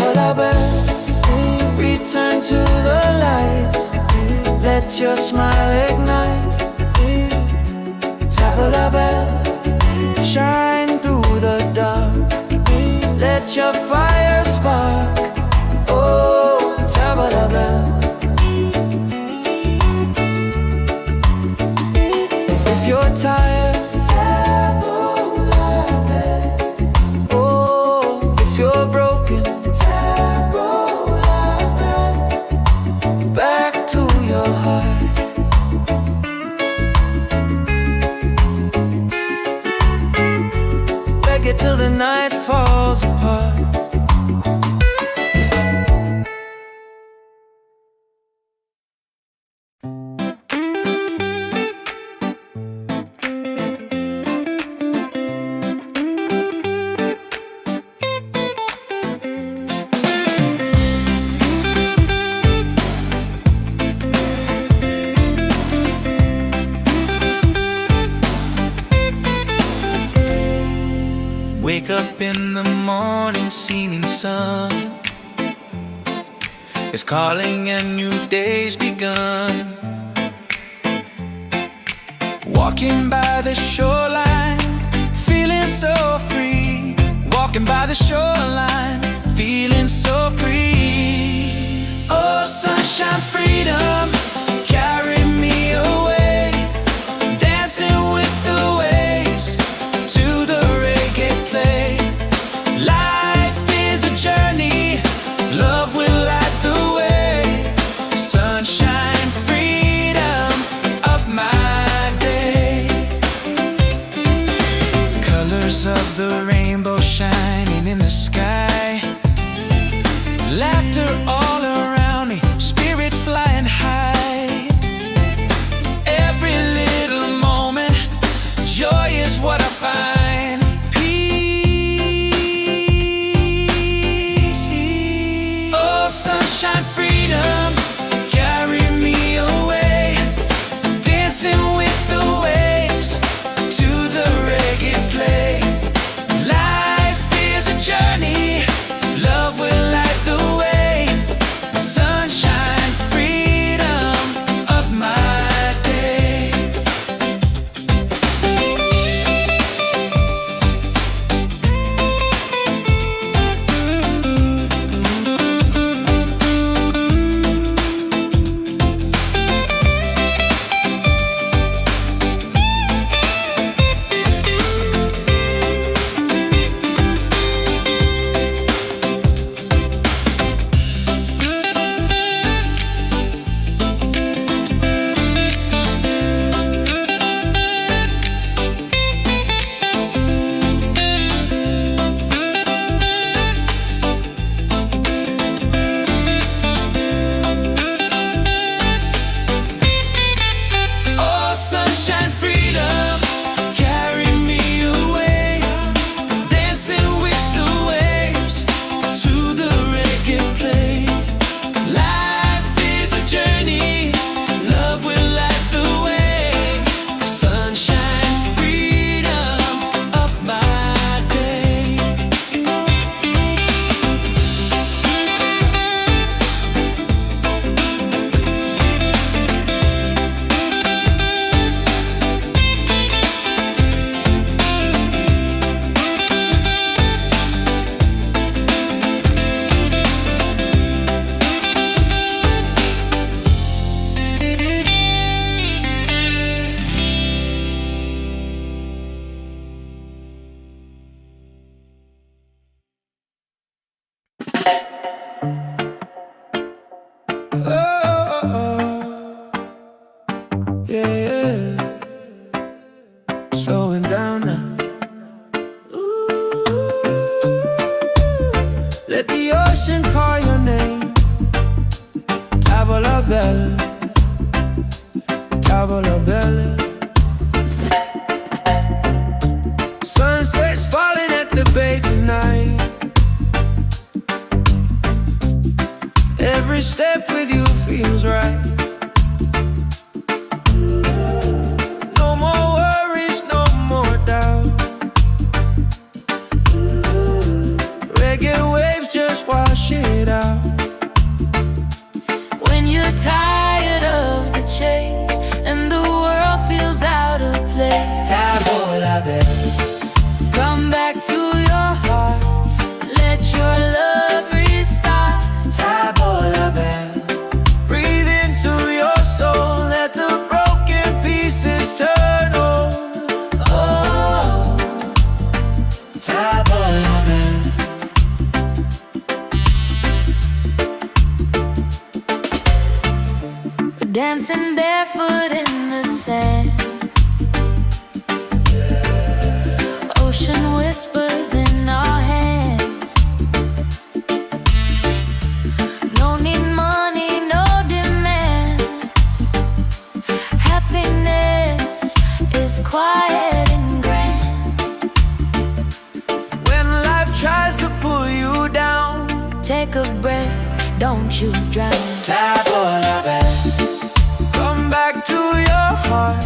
Return to the light. Let your smile ignite. Tabla bell, shine through the dark. Let your fire spark. Oh, tabla bell. If you're tired, oh, if you're broken, back to your heart. Reggae till the night falls apart. Wake up in the morning, seeing sun is calling and new day's begun. Walking by the shoreline, feeling so free. Walking by the shoreline, feeling so free. Oh, sunshine, freedom, carry me away. Dancing with the waves to the reggae play. Life is a journey, love will light the way. Sunshine, freedom, up my day. Colors of the rainbow shining in the sky. Laughter all around me, spirits flying high. yeah. Slowing down now. Let the ocean call your name. Tavola bella, tavola bella. Sunset's falling at the bay tonight. Every step with you feels right. No more worries, no more doubt. Reggae waves just wash it out. When you're tired of the chase and the world feels out of place, Tavola bella, come back to your heart. Let your love restart. tavola bella. Breathe into your soul. Let the broken pieces turn whole. Oh, Tavola bella. we're dancing barefoot in the sand. Ocean whispers in our hands. No need money, no demands. Happiness is quiet and grand. When life tries to pull you down, Take a breath, don't you drown. tavola bella. Come back to your heart.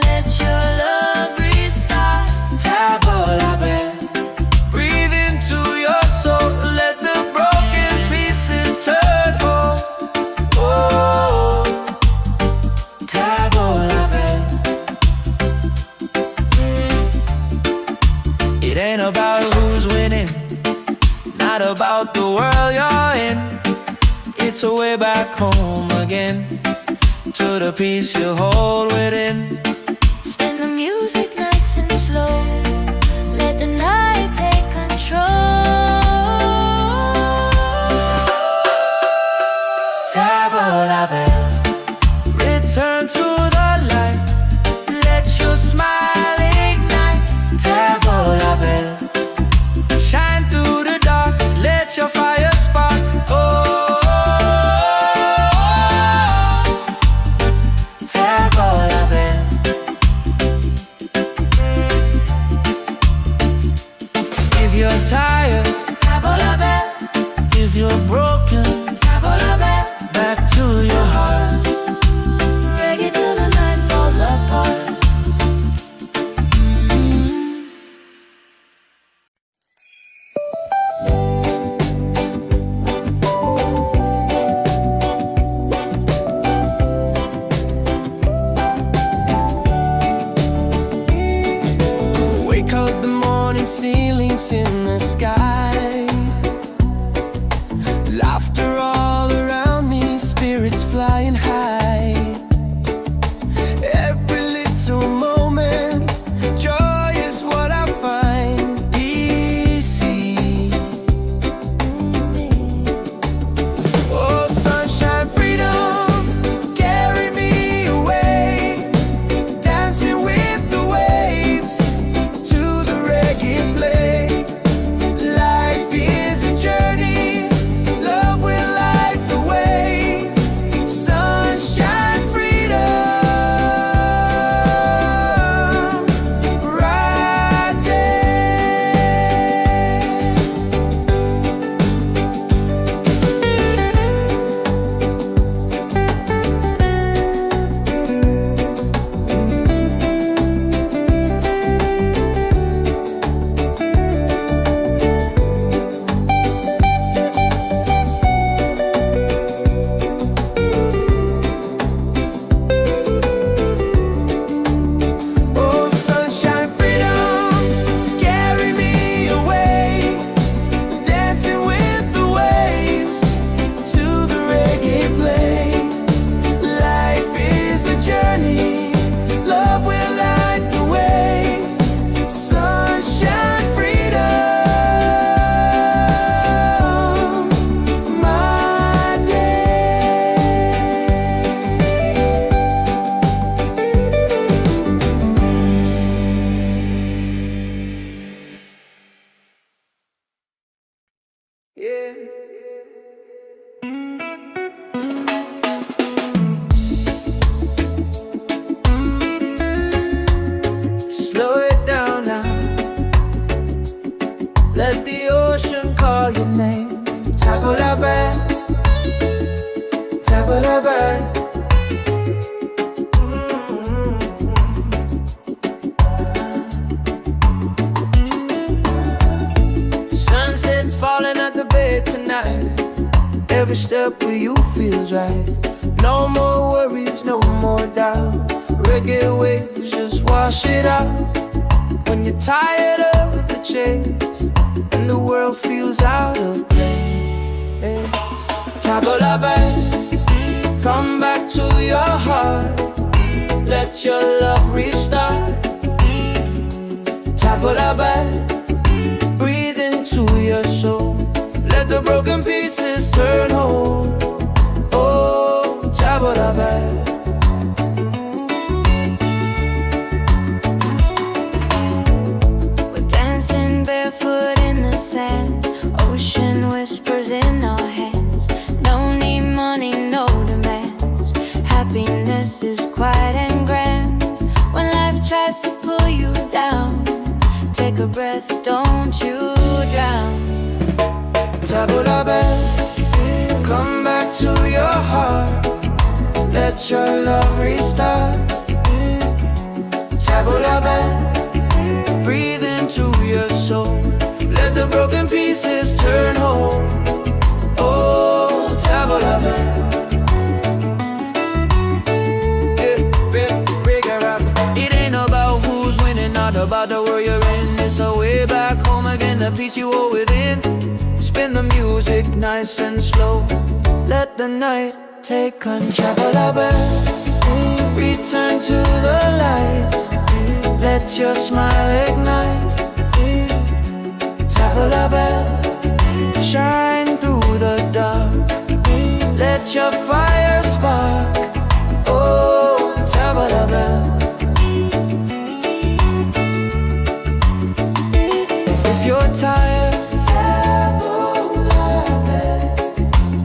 Let your love restart. Tavola bella. Breathe into your soul. Let the broken pieces turn whole. Oh, tavola bella. It ain't about who's winning, not about the world you're in. It's a way back home again, to the peace you hold within. Spin the music nice and slow. Let the night take control. Tavola bella. Return to the light. Let your smile ignite. Tavola bella. Shine through the dark. Let your fire spark. Oh, tavola bella. If you're tired, Tavola bella, if you're broken, tavola bella. back to your heart. Reggae till the night falls apart. Wake up the morning, ceilings in the sky. Laughter all around me, spirits flying high. Every little moment, joy is what I find. Easy. Oh, sunshine, freedom, carry me away. Dancing with the waves to the reggae play. Every step with you feels right. No more worries, no more doubt. Reggae waves just wash it out. When you're tired of the chase and the world feels out of place, table la belle, come back to your heart. Let your love restart. Table la belle, breathe into your soul. Let the broken pieces turn whole. Oh, table la belle. We're dancing barefoot in the sand. Ocean whispers in our hands. No need money, no demands. Happiness is quiet and grand. When life tries to pull you down, take a breath, don't you drown. Table la belle, come back to your heart. Let your love restart. Table la belle, breathe into your soul. Let the broken pieces turn whole. Oh, table la belle. It ain't about who's winning, not about the world you're in. It's a way back home again, the peace you hold within. Spin the music nice and slow. Let the night take control. Table la belle, return to the light. Let your smile ignite. Table la belle, shine through the dark. Let your fire spark. Oh, table la belle. If you're tired, table la belle.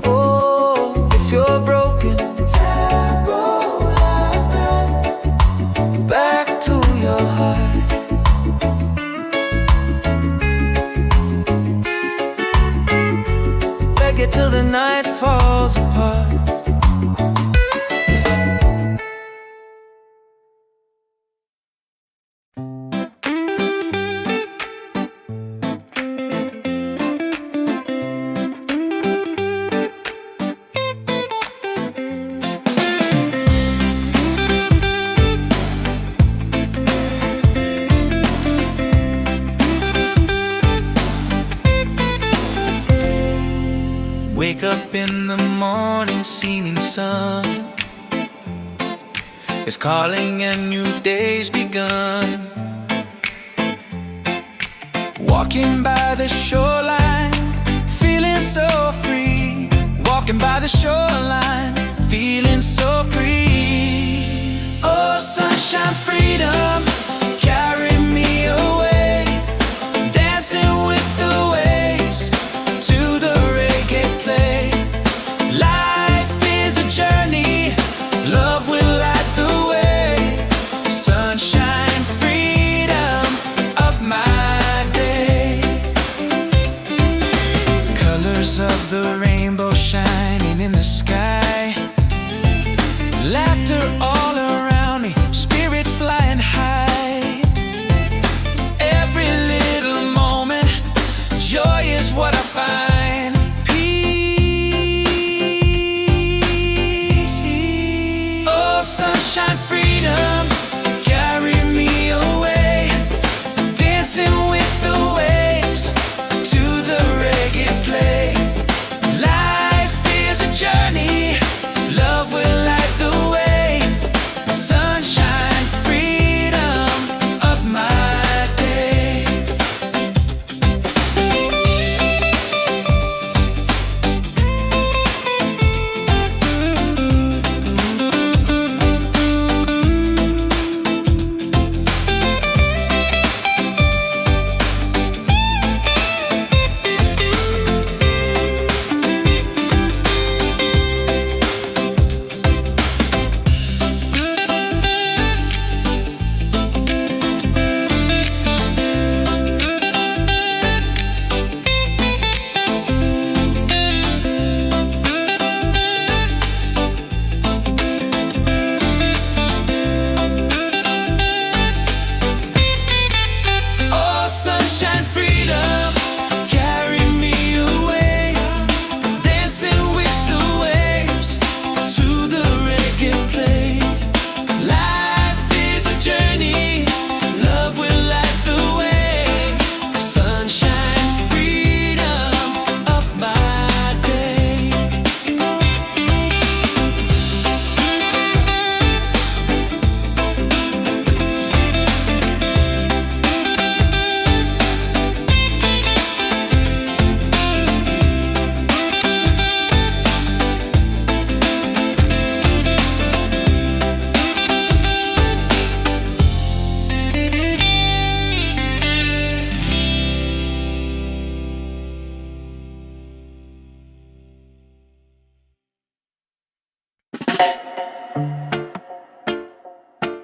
Oh, if you're broken, table la belle. Back to your heart. Reggae till the night falls apart. Wake up in the morning, seeing sun is calling and new day's begun. Walking by the shoreline, feeling so free. Walking by the shoreline, feeling so free. Oh, sunshine, freedom, carry me away. Dancing with the waves to the reggae play. Life is a journey, love will light the way. Sunshine, freedom of my day. Colors of the rainbow shining in the sky.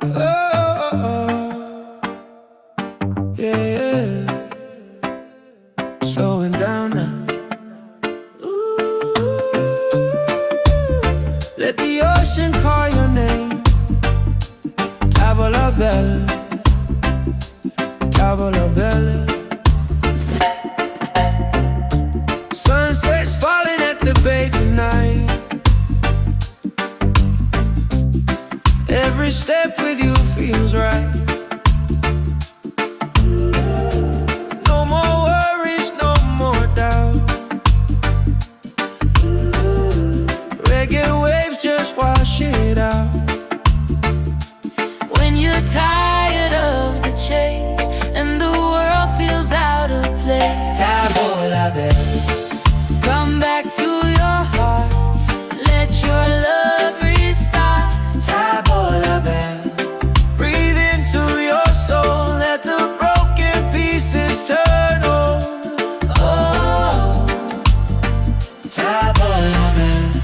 Oh, yeah. Slowing down now. Let the ocean call your name. Tavola bella, tavola bella. Sunset's falling at the bay tonight. Every step with you feels right. No more worries, no more doubt. Reggae waves just wash it out. When you're tired of the chase and the world feels out of place, Tavola bella, come back to your heart. Let your love restart. tavola bella. Breathe into your soul, let the broken pieces turn whole. Oh, Tavola bella.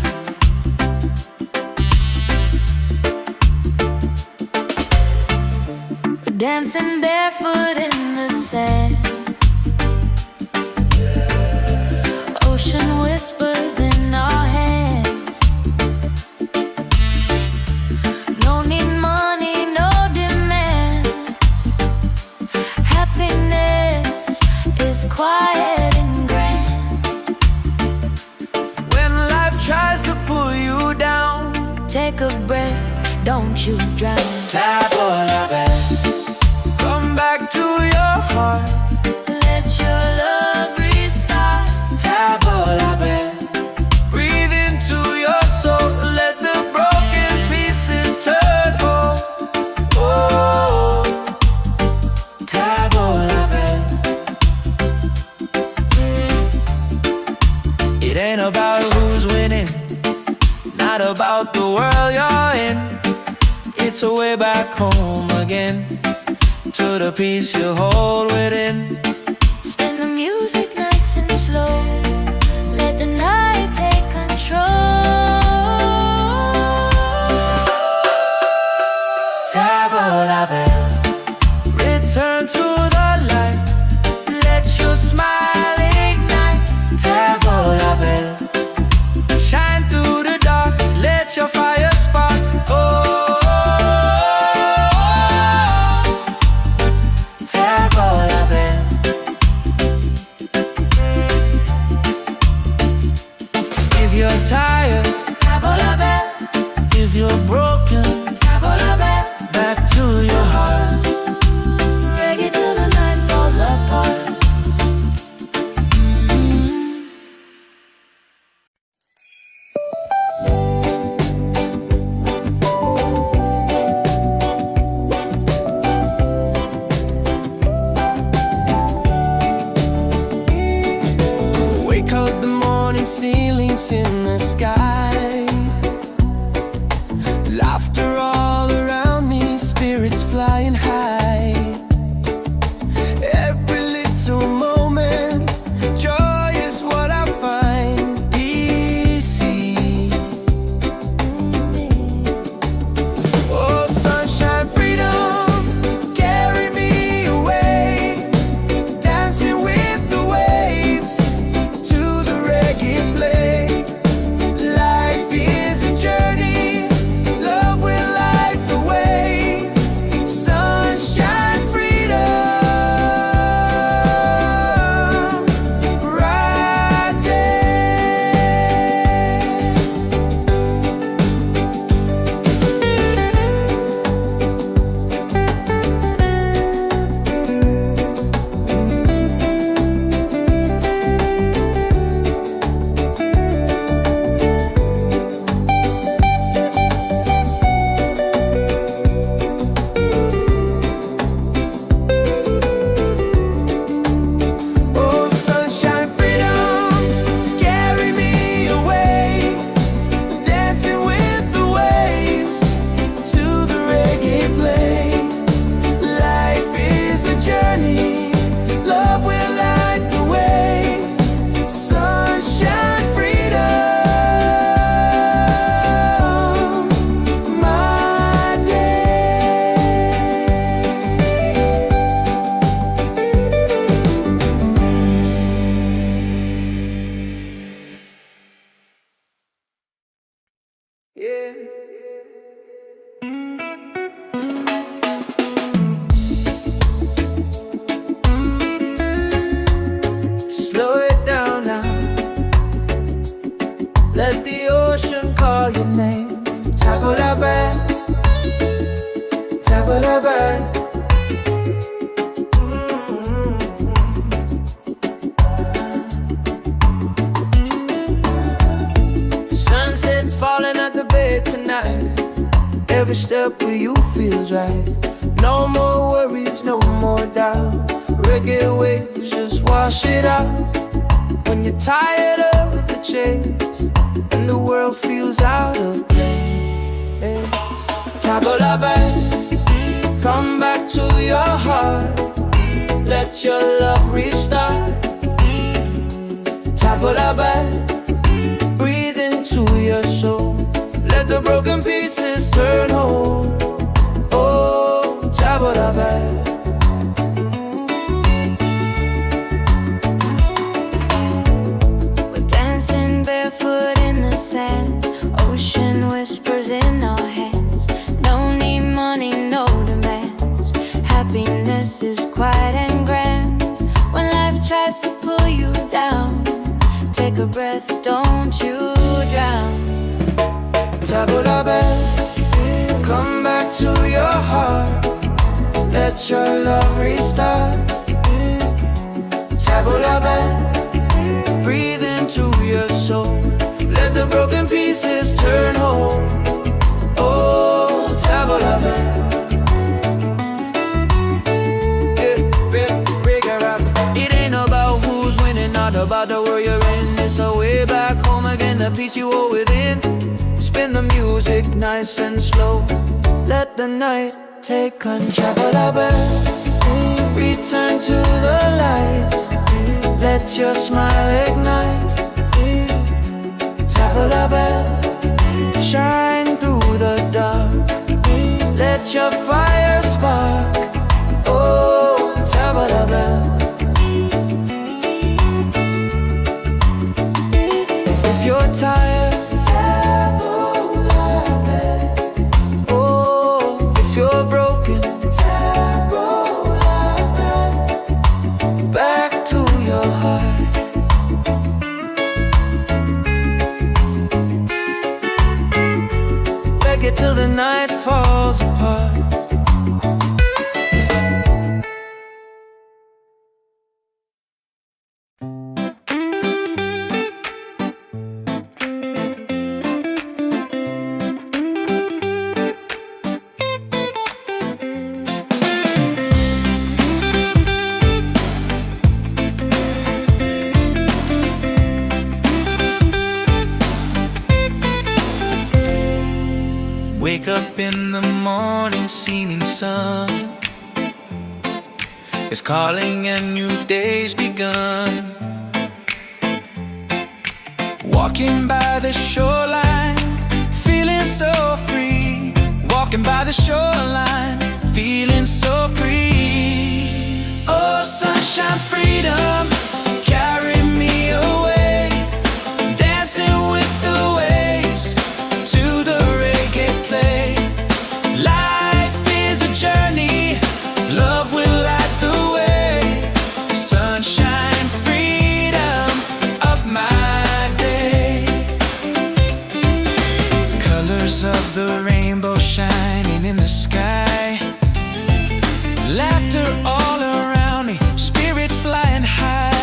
we're dancing barefoot in the sand. Ocean whispers in our hands. No need money, no demands. Happiness is quiet and grand. When life tries to pull you down, Take a breath, don't you drown. tavola bella. Come back to your heart. Let your love restart. Tavola bella. Breathe into your soul, let the broken pieces turn whole. Oh, tavola bella. It ain't about who's winning, not about the world you're in. It's a way back home again, to the peace you hold within. Spin the music nice and slow. Let the night take control. Tavola bella, return to the light. Let your smile ignite. Tavola bella, shine through the dark. Let your fire spark. Oh, tavola bella. If you're tired, Tavola bella, if you're broken, tavola bella. back to your heart. Tabalabai. Sunset's falling at the bay tonight. Every step with you feels right. No more worries, no more doubt. Reggae waves just wash it out. When you're tired of the chase and the world feels out of place, Tabalabai, come back to your heart. Let your love restart. Tabalabai, breathe into your soul. Let the broken pieces turn whole. Oh, Tabalabai. Barefoot in the sand, ocean whispers in our hands. No need money, no demands. Happiness is quiet and grand. When life tries to pull you down, take a breath, don't you drown. Tabalabai, come back to your heart. Let your love restart. Tabalabai, breathe into your soul. Let the broken pieces turn whole. Oh, Tabalabai. It ain't about who's winning, not about the world you're in. It's a way back home again, the peace you hold within. Spin the music nice and slow. Let the night take control. Return to the light. Let your smile ignite. Tabalabai, shine through the dark. Let your fire spark. Oh, Tabalabai. If you're tired, Tabalabai. Oh, if you're broken, Tabalabai. Back to your heart. Reggae till the night falls apart. Wake up in the morning, seeing sun is calling and new day's begun. Walking by the shoreline, feeling so free. Walking by the shoreline, feeling so free. Oh, sunshine, freedom, carry me away. Dancing with the waves to the reggae play. Life is a journey, love will light the way. Sunshine, freedom, up my day. Colors of the rainbow shining in the sky. Laughter all around me, spirits flying high.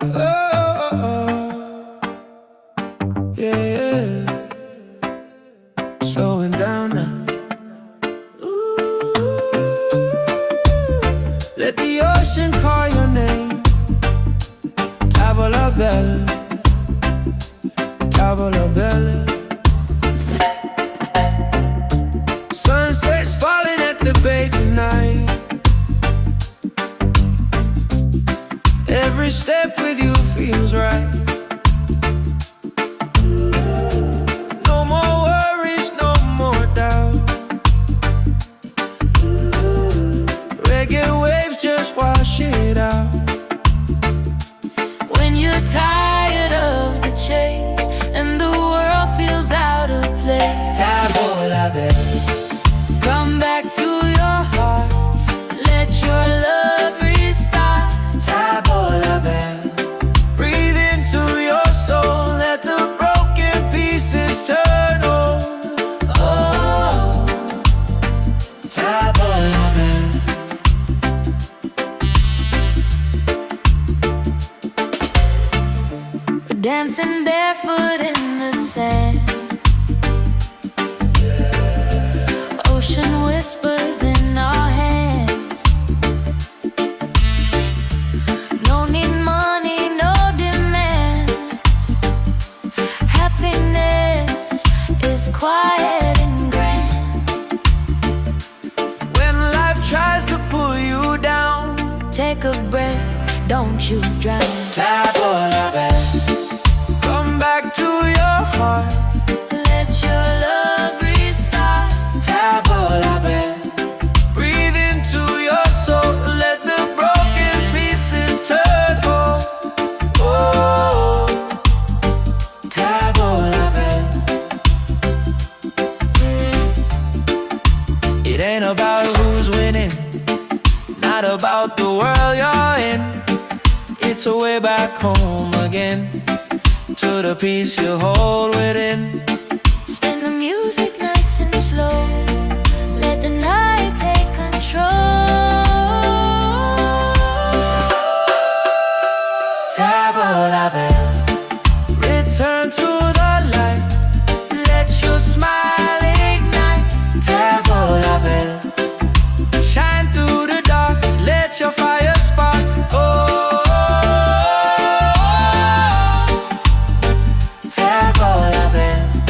Oh, oh, oh. Yeah, yeah. Slowing down now. Ooh. Let the ocean call your name. Tavola bella, tavola bella. Sunset's falling at the bay tonight. Every step with you feels right. No more worries, no more doubt. Reggae waves just wash it out. When you're tired of the chase and the world feels out of place, Tavola bella, come back to your heart. Let your love restart. tavola bella. Breathe into your soul, let the broken pieces turn whole. Oh, Tavola bella. we're dancing barefoot in the sand. Ocean whispers in our hands. No need money, no demands. Happiness is quiet and grand. When life tries to pull you down, Take a breath, don't you drown. tavola bella. Come back to your heart, Let your love restart. tavola bella. Breathe into your soul, let the broken pieces turn whole. Oh, tavola bella. It ain't about who's winning, not about the world you're in. It's a way back home again, to the peace you hold within. Spin the music nice and slow. Let the night take control. Tavola bella, return to the light. Let your smile ignite. Tavola bella, shine through the dark. Let your fire spark. Oh, tavola bella.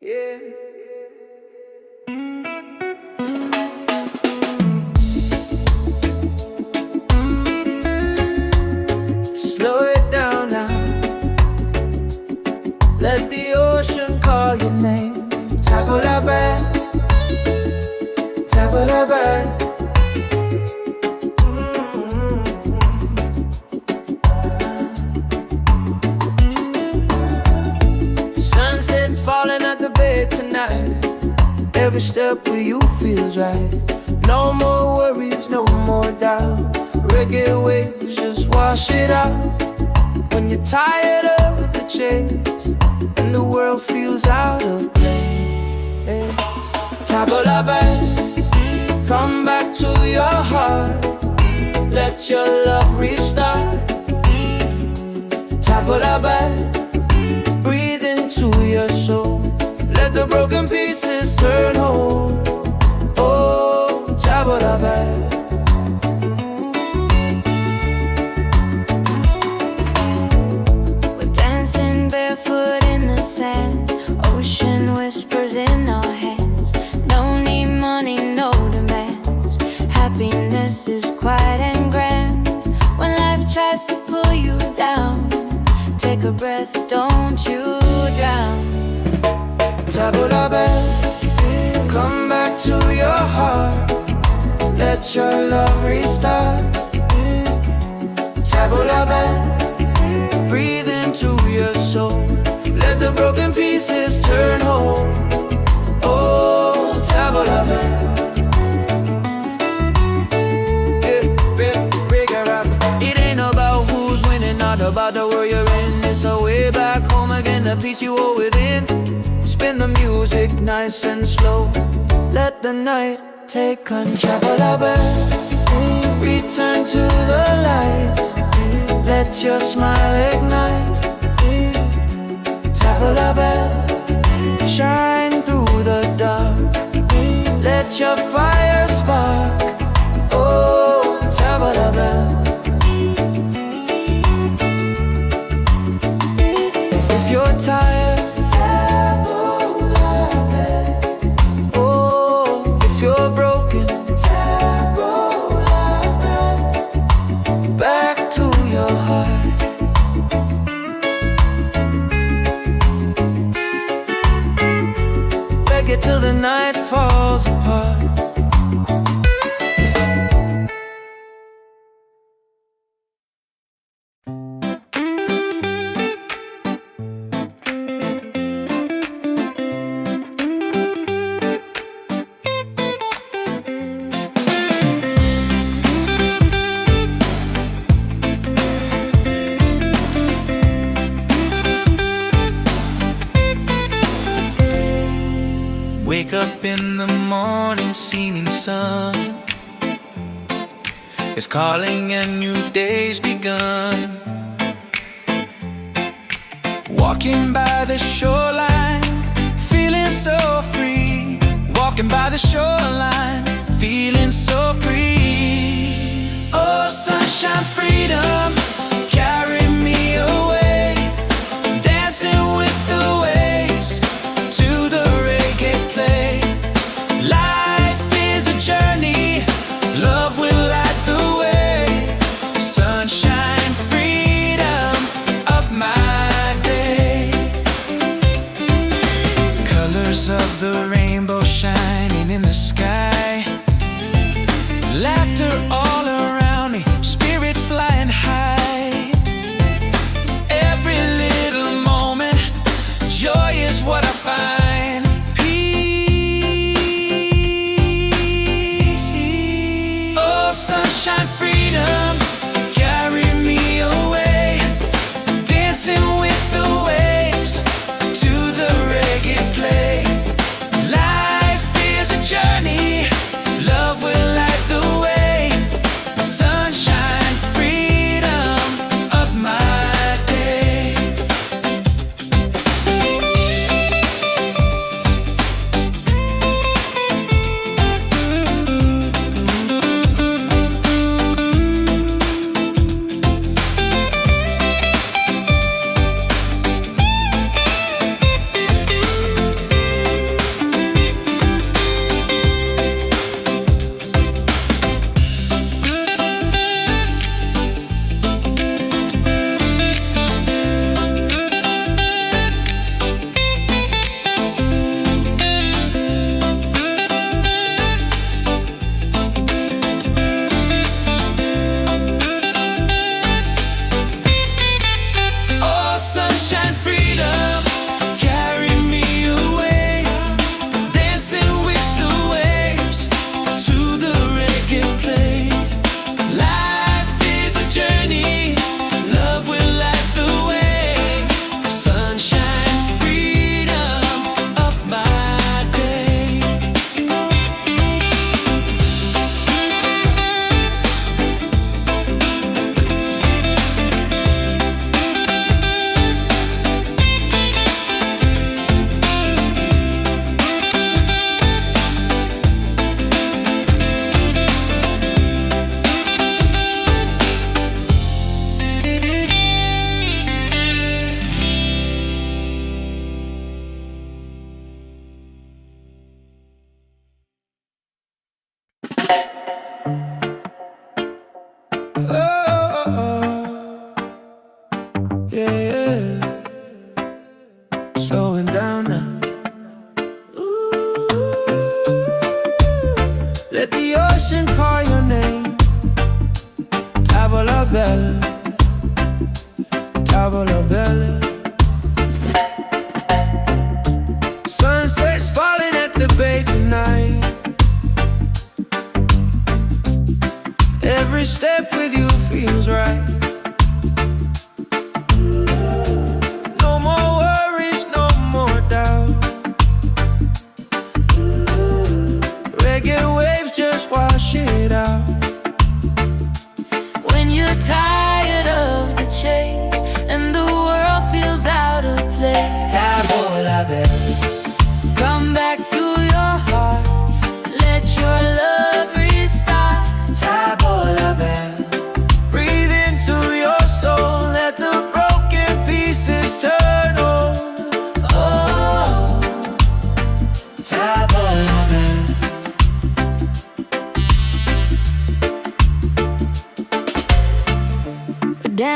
Yeah. Slow it down now. Let the ocean call your name. Tabula bad, tabula bad. Sunset's falling at the bed tonight. Every step with you feels right. No more worries, no more doubt. Reggae waves just wash it out. When you're tired of the chase and the world feels out of place, tabula bad, come back to your heart. Let your love restart. Tabula bad, breathe into your soul. Let the broken pieces turn whole. Oh, tabula bad. We're dancing barefoot in the sand. Ocean whispers in our hands. No need money, no demands. Happiness is quiet and grand. When life tries to pull you down, take a breath, don't you drown. Tabula bad, come back to your heart. Let your love restart. Tabula bad, breathe into your soul. Let the broken pieces turn whole. Oh, tabula bad. It ain't about who's winning, not about the world you're in. It's a way back home again, the peace you hold within. Spin the music nice and slow. Let the night take control. Return to the light. Let your smile ignite. Tabula bell, shine through the dark. Let your fire spark. Oh, tabula bell. If you're tired, tabula bell. Oh, if you're broken, tabula bell. Back to your heart. Reggae till the night falls apart. Wake up in the morning, seeing sun is calling and new day's begun. Walking by the shoreline, feeling so free. Walking by the shoreline, feeling so free. Oh, sunshine, freedom, carry me away. Dancing with the waves to the reggae play. Life is a journey, love will light the way. Sunshine, freedom of my day. Colors of the rainbow shining in the sky. Laughter all around me, spirits flying high. Every little moment, joy is what I find. Peace. Oh, sunshine, freedom, carry me away. Dancing with the waves to the reggae play. Life is a journey, love will light the way.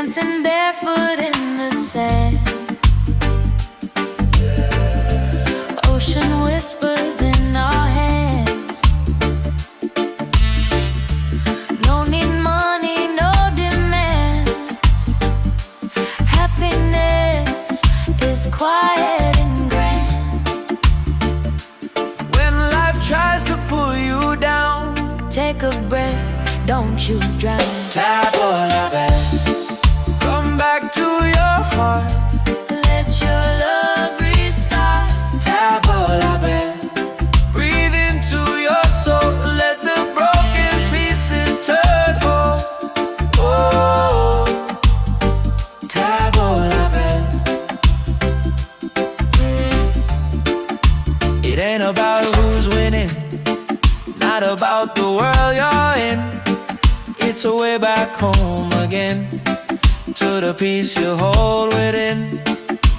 dancing barefoot in the sand. Ocean whispers in our hands. No need money, no demands. Happiness is quiet and grand. When life tries to pull you down, take a breath, don't you drown. Tabola bell, come back to your heart. Let your love restart. Tabola bell, breathe into your soul. Let the broken pieces turn whole. Oh, Tabola bell. It ain't about who's winning, not about the world you're in. It's a way back home again, to the peace you hold within.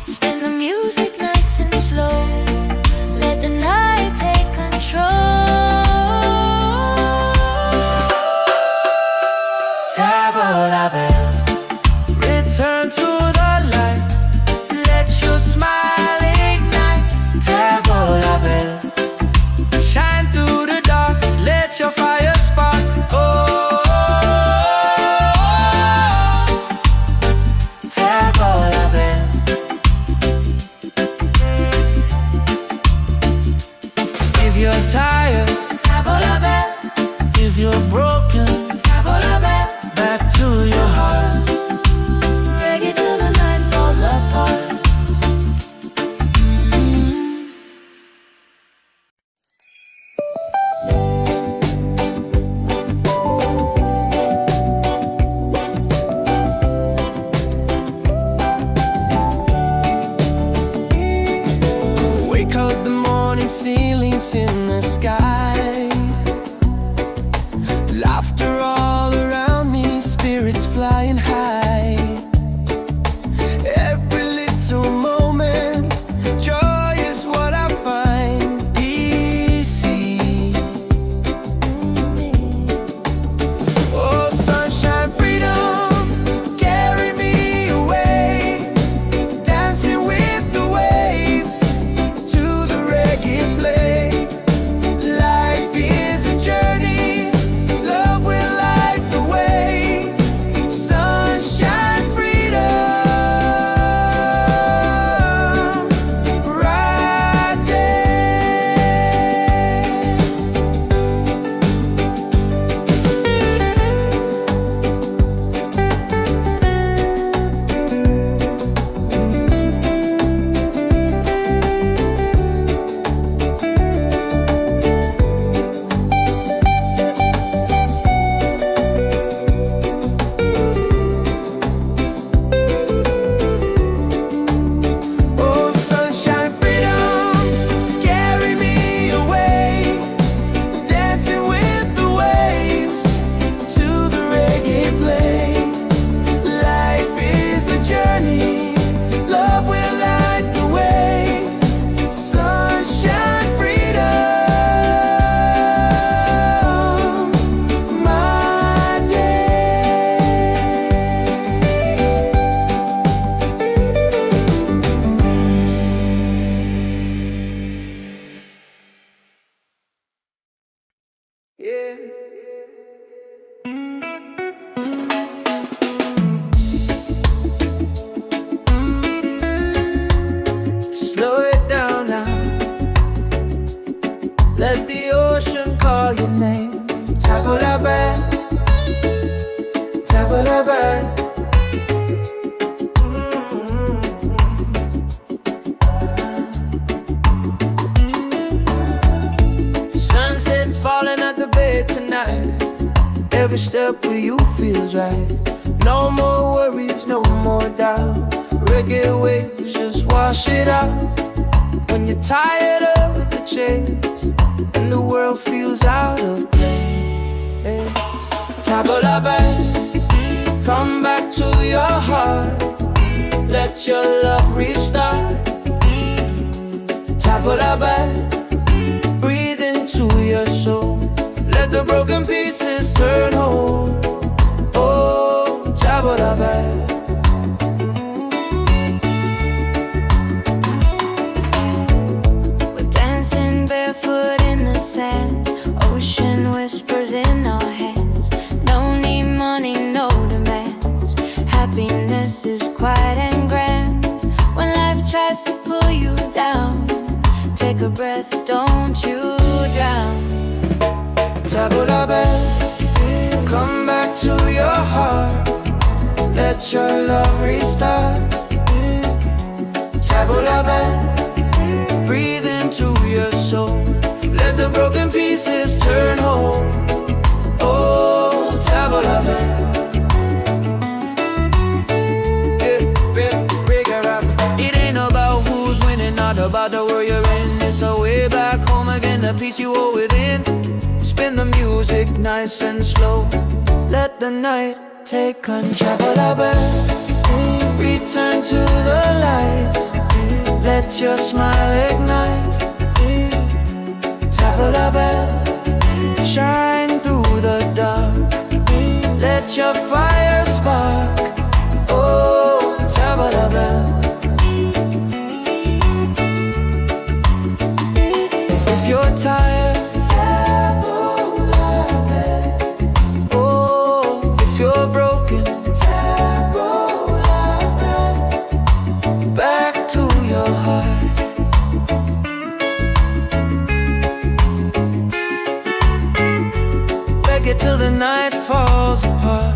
Spin the music nice and slow. Let the night take control. Tabola bell, return to the light. Let your smile ignite. Tabola bell, shine through the dark. Let your fire spark. Oh, Tabola bell. If you're tired, Tabola bell, if you're broken, tabola bell. back to your heart. Reggae till the night falls apart. Wake up the morning, ceilings in the sky. Laughter all around me, spirits flying high. Every little moment, joy is what I find easy. Oh, sunshine, freedom, carry me away. Dancing with the waves to the reggae play. Life is a journey, love will light the way. Sunshine, freedom, right there. Oh, sunshine, freedom, carry me away. Dancing with the waves to the reggae play. Life is a journey, love will light the way. Sunshine, freedom, my day. Yeah. Slow it down now. Let the ocean call your name. Tabola bell, tabola bell. Sunset's falling at the bay tonight. Every step with you feels right. No more worries, no more doubt. Reggae waves just wash it out. When you're tired of the chase and the world feels out of place. Tabola bell, come back to your heart. Let your love restart. Tabola bell, breathe into your soul. Let the broken pieces turn whole. Oh, Tabola bell. barefoot in the sand. Ocean whispers in our hands. Don't need money, no demands. Happiness is quiet and grand. When life tries to pull you down, take a breath, don't you drown. Tabula bell, come back to your heart. Let your love restart. Tabula bell, breathe into your soul. Let the broken pieces turn whole. Oh, tabula bell. It ain't about who's winning, not about the world you're in. It's a way back home again, the peace you hold within. Spin the music nice and slow. Let the night take control. Return to the light. Let your smile ignite. Tabula bell, shine through the dark. Let your fire spark. Oh, tabula bell. If you're tired, tabula bell. Oh, if you're broken, tabula bell. Back to your heart. Reggae till the night falls apart.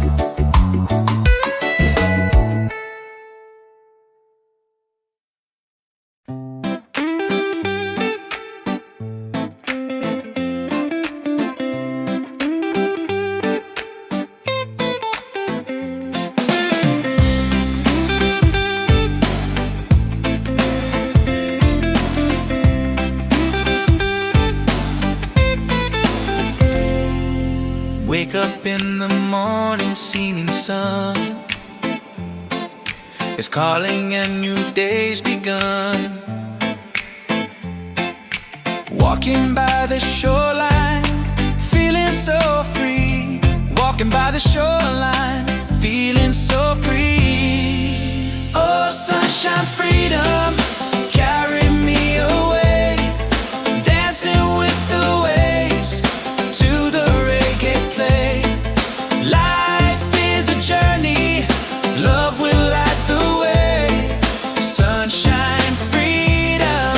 Wake up in the morning, seeing sun is calling and new day's begun. Walking by the shoreline, feeling so free. Walking by the shoreline, feeling so free. Oh, sunshine, freedom, carry me away. Dancing with the waves to the reggae play. Life is a journey, love will light the way. Sunshine, freedom,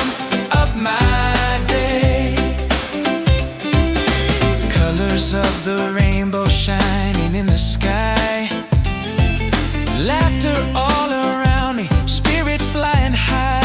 up my day. Colors of the rainbow shining in the sky. Laughter all around me, spirits flying high.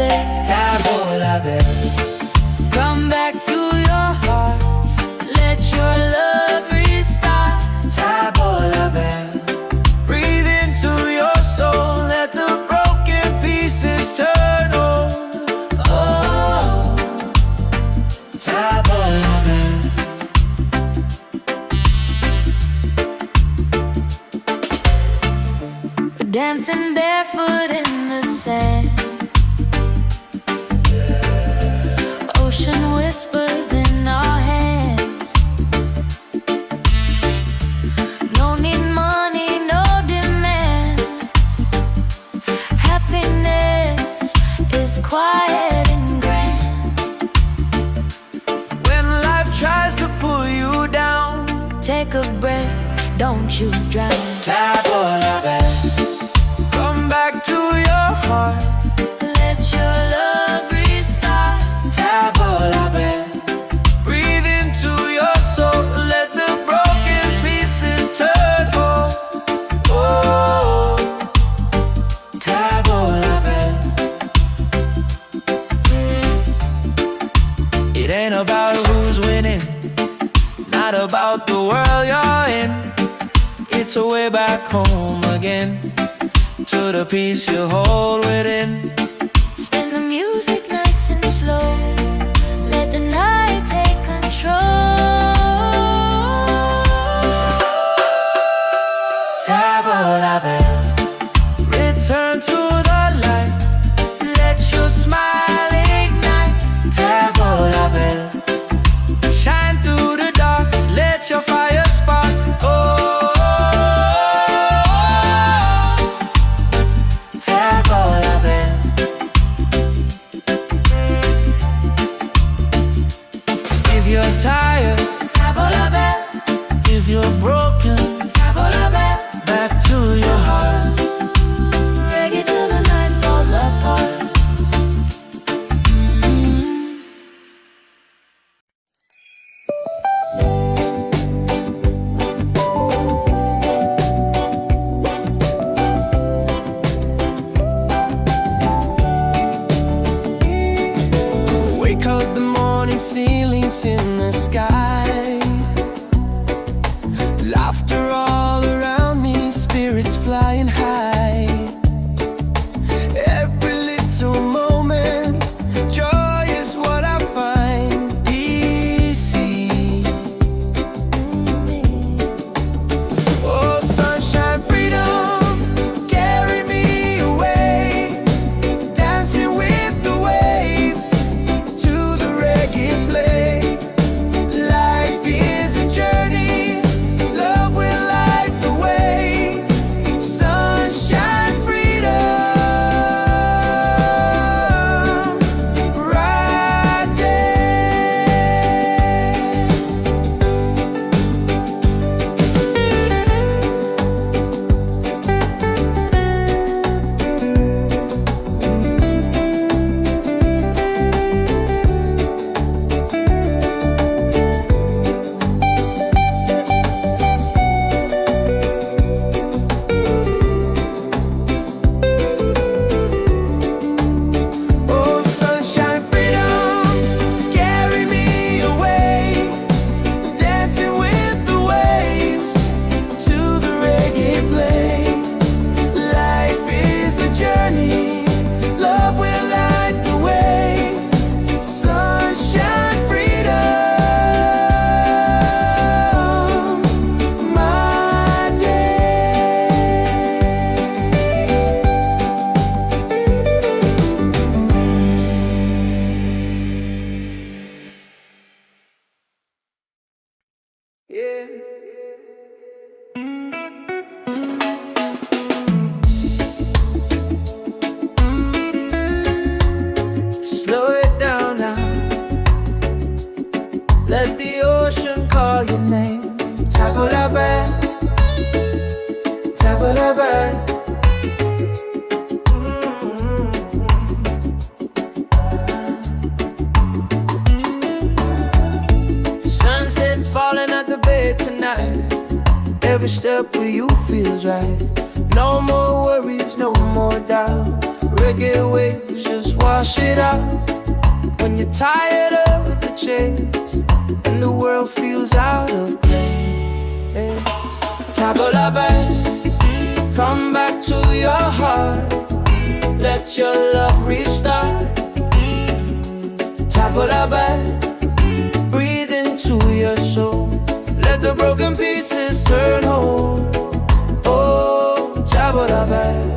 place. Table la belle. Come back to your heart, let your love restart. Table la belle. Breathe into your soul, let the broken pieces turn whole. Oh, Table la belle. we're dancing barefoot in the sand. Ocean whispers in our hands. No need money, no demands. Happiness is quiet and grand. When life tries to pull you down, Take a breath, don't you drown. table la belle. Come back to your heart, Let your love restart. table la belle. Breathe into your soul, let the broken pieces turn whole. Oh, table la belle. It ain't about who's winning, not about the world you're in. It's a way back home again, to the peace you hold within. Spin the music nice and slow. Let the night take control. Table la belle. Return to the light, let your smile ignite. Table la belle. Shine through the dark, let your fire spark. Oh, table la belle. If you're tired, Table la belle, if you're broken, table la belle. back to your heart. Reggae till the night falls apart. Wake up the morning, ceilings in the sky. Laughter all around me, spirits flying high. Every little moment, joy is what I find. Easy. Oh, sunshine, freedom, carry me away. Dancing with the waves to the reggae play. Life is a journey, love will light the way. Sunshine, freedom, right Oh, sunshine, freedom, carry me away. Dancing with the waves to the reggae play. Life is a journey, love will light the way. Sunshine, freedom, my day. Yeah. Slow it down now. Let the ocean call your name. Table la belle, table la belle. Sunset's falling at the bay tonight. Every step with you feels right. No more worries, no more doubt. Reggae waves just wash it out when you're tired of the chase and the world feels out of place. Tabula band, come back to your heart. Let your love restart. Tabula band, breathe into your soul. Let the broken pieces turn whole. Oh, tabula band.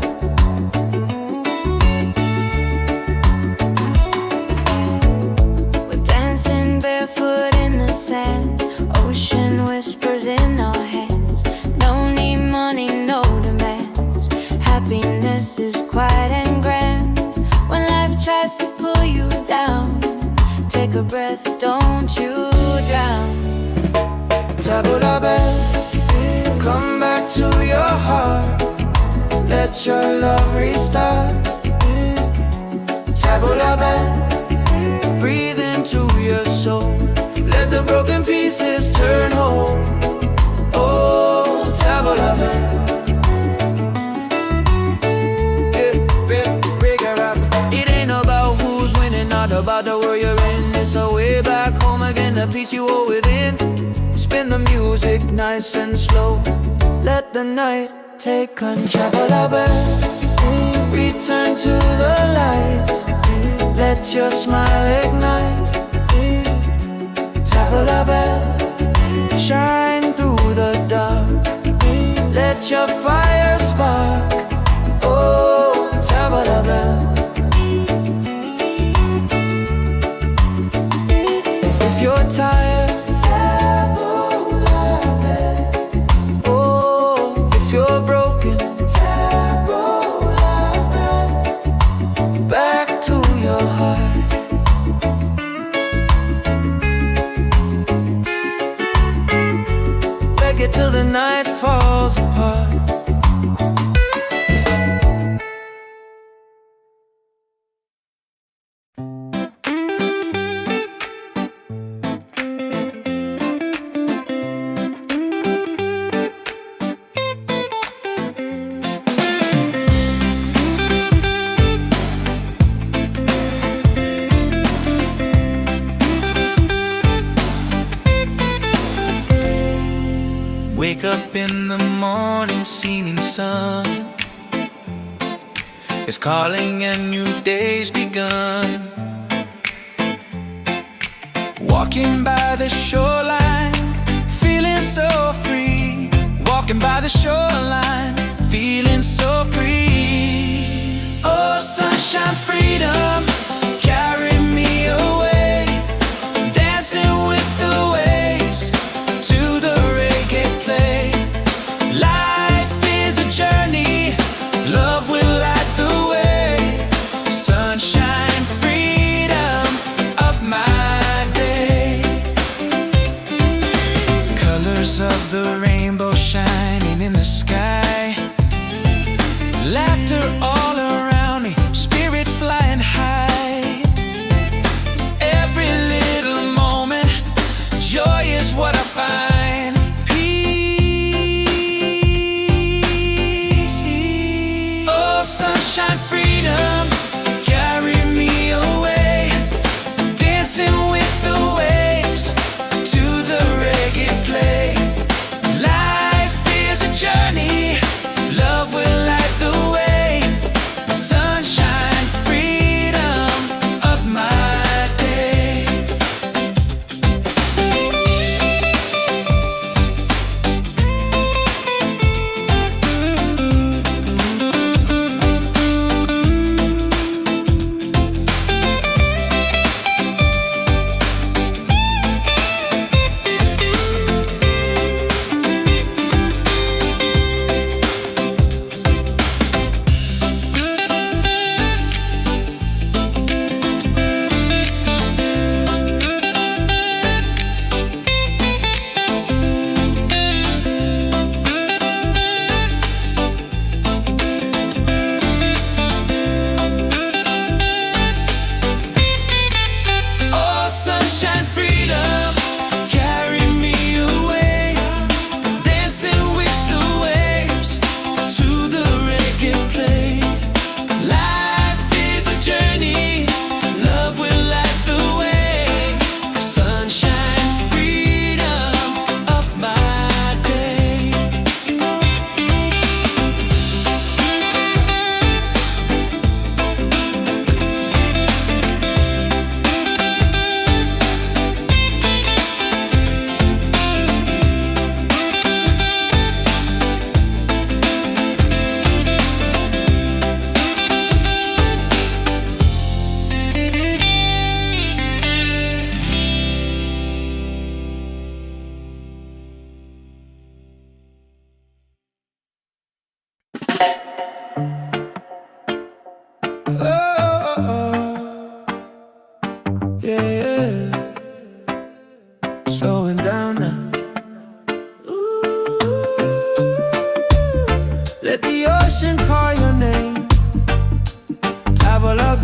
Barefoot in the sand, ocean whispers in our hands. No need money, no demands. Happiness is quiet and grand. When life tries to pull you down, take a breath, don't you drown. Tabula band, come back to your heart. Let your love restart. Tabula band, breathe into your soul. Let the broken pieces turn whole. Oh, tabula band. It ain't about who's winning, not about the world you're in. It's a way back home again, the peace you hold within. Spin the music nice and slow. Let the night take control. Tabula band, return to the light. Let your smile ignite. Tabula band, shine through the dark. Let your fire spark. Oh, tabula band. If you're tired, tabula band. Oh, if you're broken, tabula band. Back to your heart. Reggae till the night falls apart. Wake up in the morning, seeing sun is calling and new day's begun. Walking by the shoreline, feeling so free. Walking by the shoreline, feeling so free. Oh, sunshine, freedom, carry me away. Dancing with the waves to the reggae play. Life is a journey, love will light the way. Sunshine, freedom of my day. Colors of the rainbow shining in the sky. Laughter all around me, spirits fly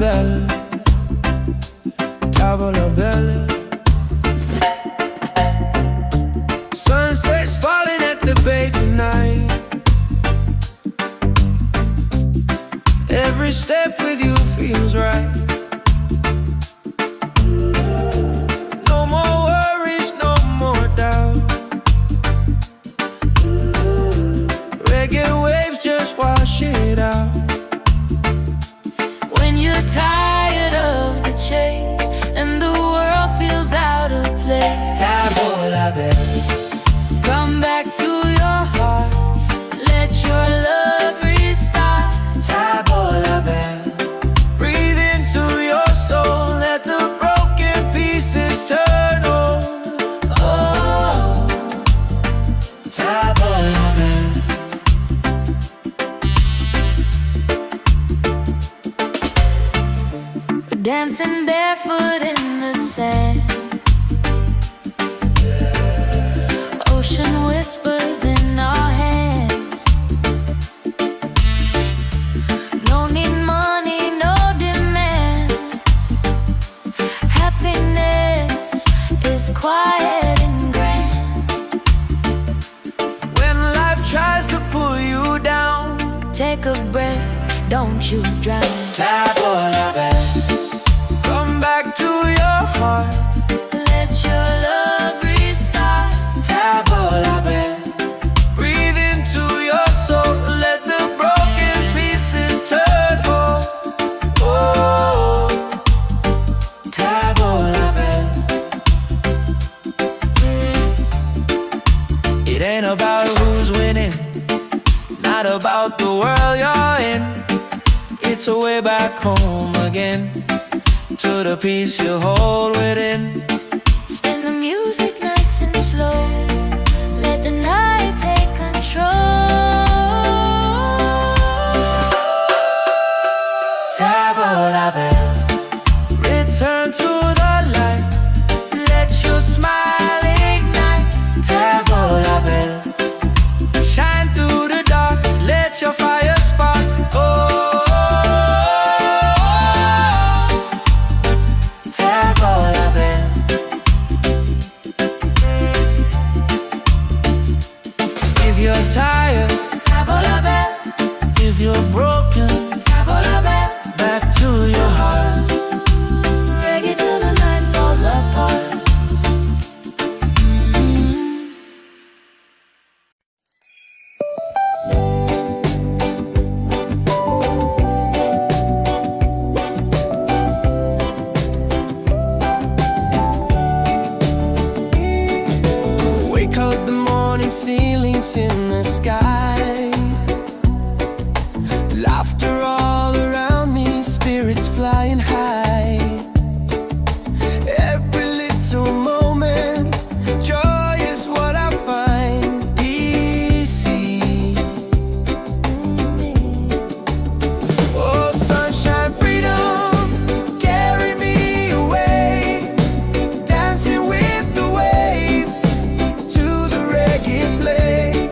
belle, table la belle. Sunset's falling at the bay tonight. Every step with you feels right. No more worries, no more doubt. Reggae waves just wash it out. When you're tired of the chase and the world feels out of place, Table la belle, come back to your heart. Let your love restart. table la belle. Breathe into your soul, let the broken pieces turn whole. Oh, Table la belle. we're dancing barefoot in the sand. Ocean whispers in our hands. No need money, no demands. Happiness is quiet and grand. When life tries to pull you down, Take a breath, don't you drown. table la belle. Come back to your heart, Let your love restart. table la belle. Breathe into your soul, let the broken pieces turn whole. Oh, table la belle. It ain't about who's winning, not about the world you're in. It's a way back home again, to the peace you hold within. Spin the music nice and slow. Let the night take control. Table la belle, return to the light. Let your smile ignite. Table la belle, shine through the dark. Let your fire spark. Oh, table la belle. If you're tired, Table la belle, if you're broken, table la belle. back to your heart. Reggae till the night falls apart. Wake up the morning, ceilings in the sky. Laughter all around me, spirits flying high. Every little moment, joy is what I find. Easy. Oh, sunshine, freedom, carry me away. Dancing with the waves to the reggae play.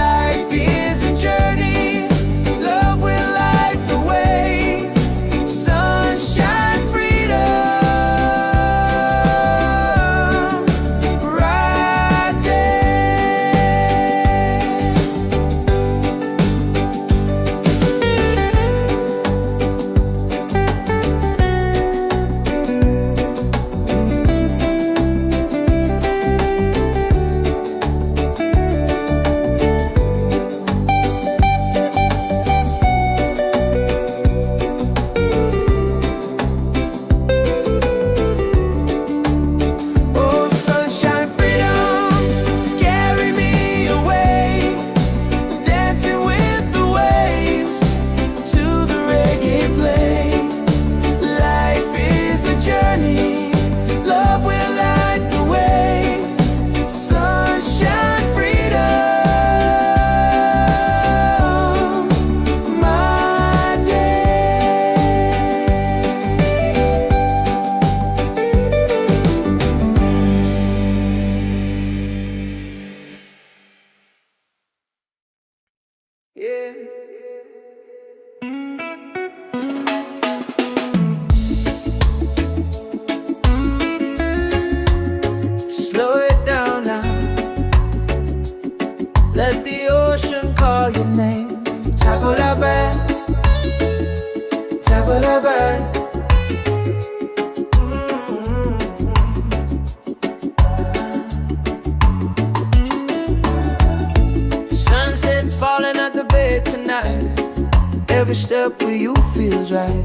Life is a journey, love will light the way. Sunshine, freedom. every step with you feels right.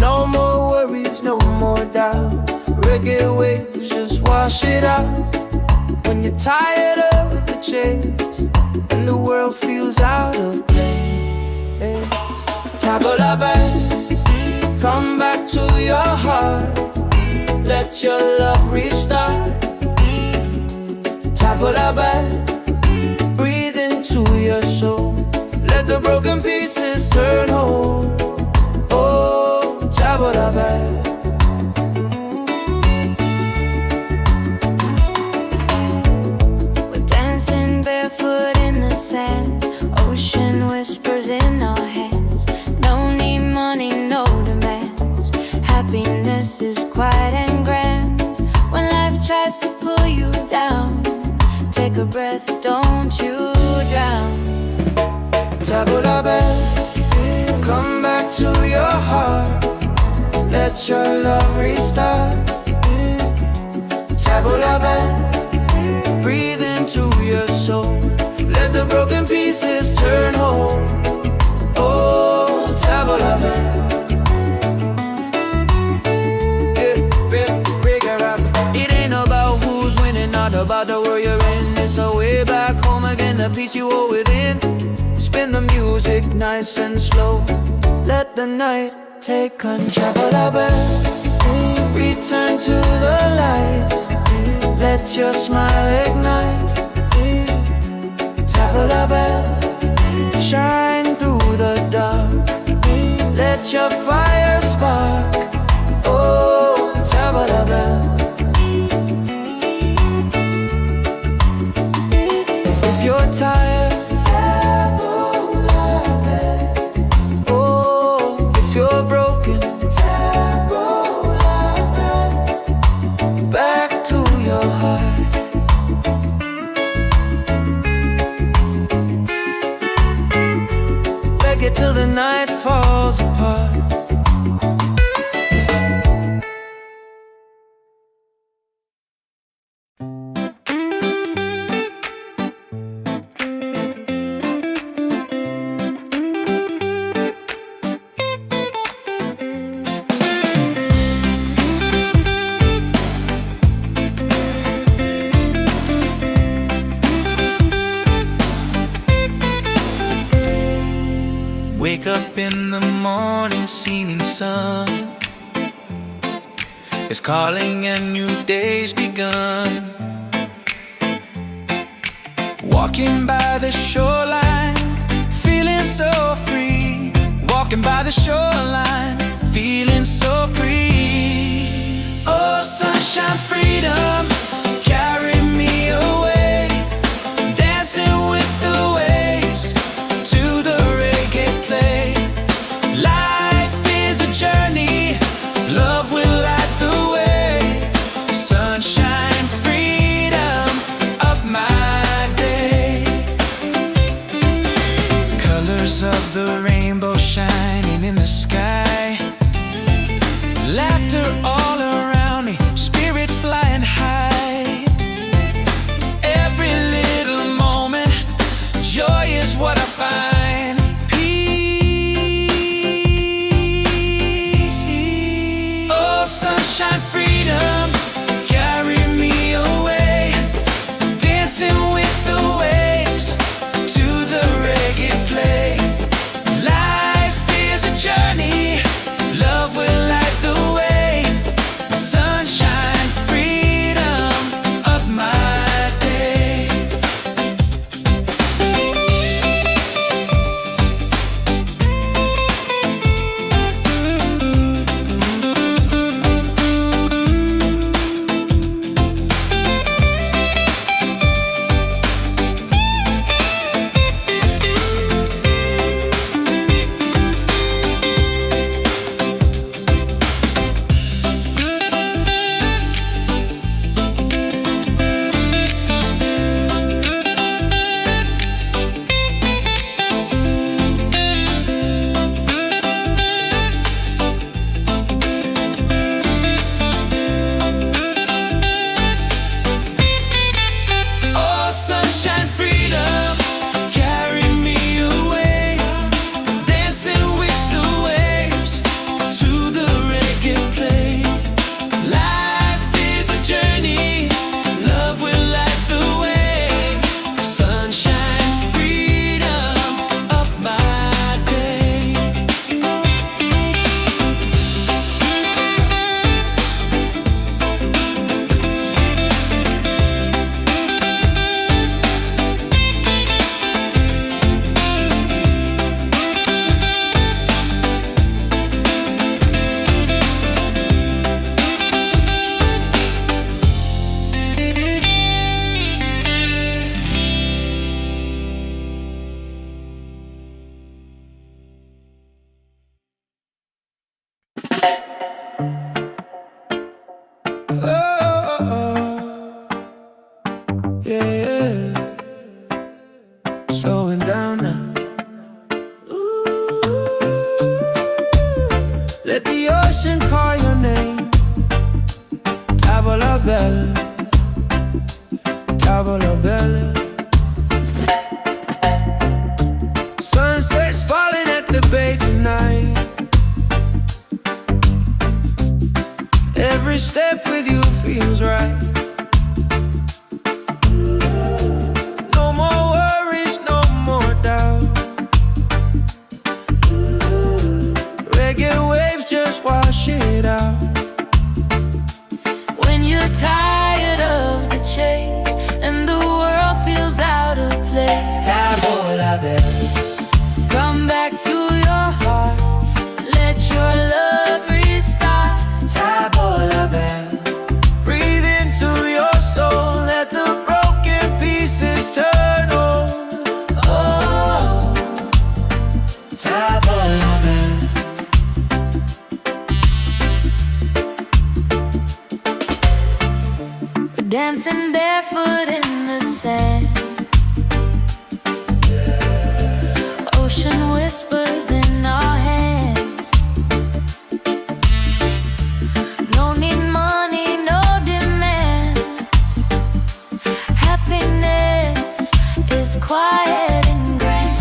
No more worries, no more doubt. Reggae waves just wash it out. When you're tired of the chase and the world feels out of place, tabla back, come back to your heart. Let your love restart. Tabla back, breathe into your soul. Let the broken pieces turn whole. Oh, tabla back. We're dancing barefoot in the sand. Ocean whispers in our hands. No need money, no demands. Happiness is quiet and grand. When life tries to pull you down, take a breath, don't you drown. Tabla back, come back to your heart. Let your love restart. Tabla back, breathe into your soul. Let the broken pieces turn whole. Oh, tabla back. It ain't about who's winning, not about the world you're in. It's a way back home again, the peace you hold within. Spin the music nice and slow. Let the night take control. Return to the light. Let your smile ignite. Tabla back, shine through the dark. Let your fire spark. Oh, tabla back. If you're tired, oh, if you're broken, back to your heart. Reggae till the night falls apart. Wake up in the morning, seeing sun is calling and new day's begun. Walking by the shoreline, feeling so free. Walking by the shoreline, feeling so free. Oh, sunshine, freedom, carry me away. Dancing with the waves to the reggae play. Life is a journey, love will light the way. Sunshine, freedom of my day. Colors of the rainbow shining in the sky. Laughter all around me, spirits flying high. Every little moment, joy is what I find. Sunshine, freedom, carry me away. Dancing with the waves to the reggae play. Life is a journey, love will light the way. Sunshine, freedom of my day. Every step with you feels right. No more worries, no more doubt. Reggae waves just wash it out. When you're tired of the chase and the world feels out of place, Tabola bell, come back to your heart. Let your love restart. Tabola bell. Breathe into your soul, let the broken pieces turn whole. Oh, Tabola bell. we're dancing barefoot in the sand. Ocean whispers in our hands. No need money, no demands. Happiness is quiet and grand.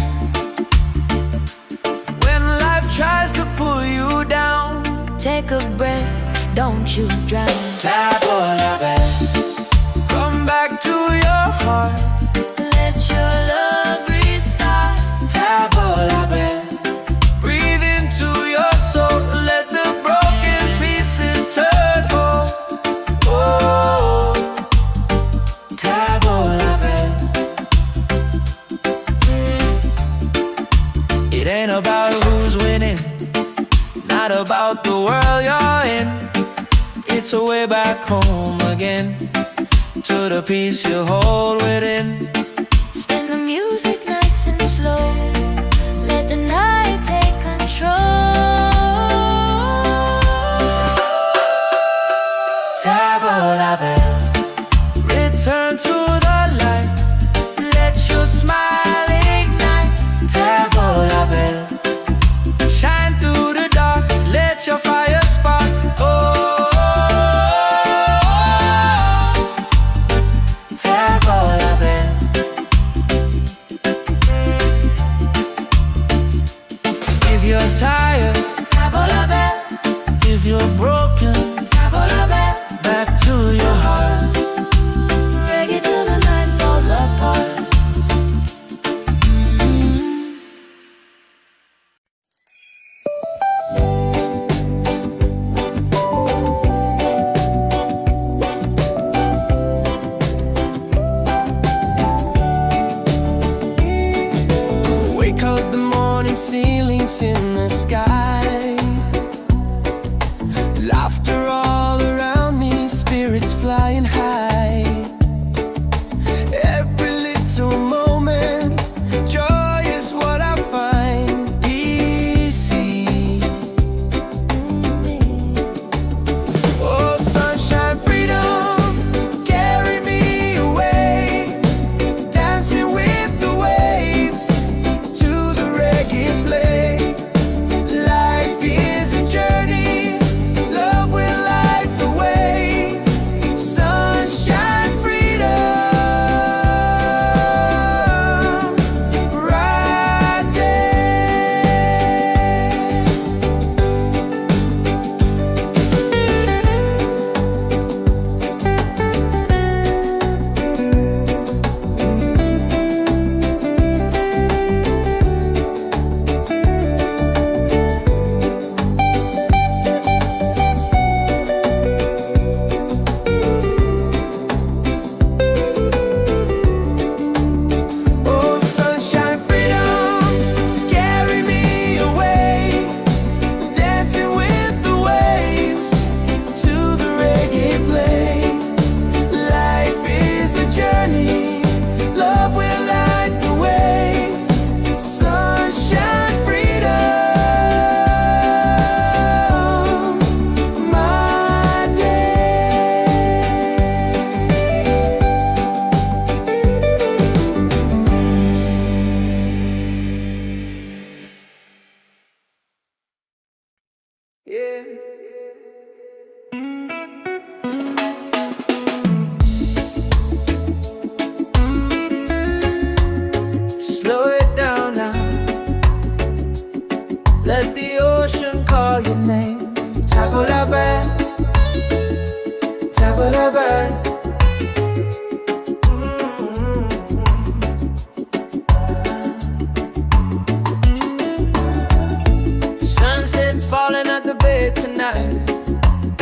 When life tries to pull you down, Take a breath, don't you drown. Tabola bell. Come back to your heart. Let your love restart. Tabola bell. Breathe into your soul, let the broken pieces turn whole. Oh, Tabola bell. It ain't about who's winning, not about the world you're in. It's a way back home again, to the peace you hold within. Spin the music nice and slow. Let the night take control. Tabola bell, return to the light. Let your smile ignite. Tabola bell, shine through the dark. Let your fire spark. Oh, Tabola bell. If you're tired, Tabola bell, if you're broken, tabola bell. back to your heart. Reggae till the night falls apart. Wake up the morning ceilings in the sky.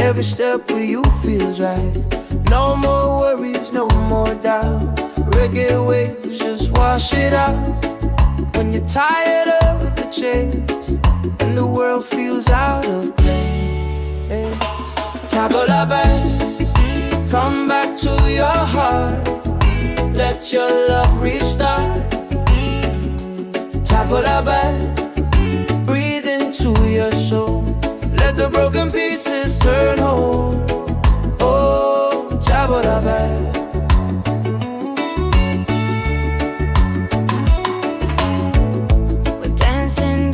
Every step with you feels right. No more worries, no more doubt. Reggae waves just wash it out. When you're tired of the chase and the world feels out of place, tabla back, come back to your heart. Let your love restart. Tabla back, breathe into your soul. Let the broken pieces turn whole. Oh, tabla back.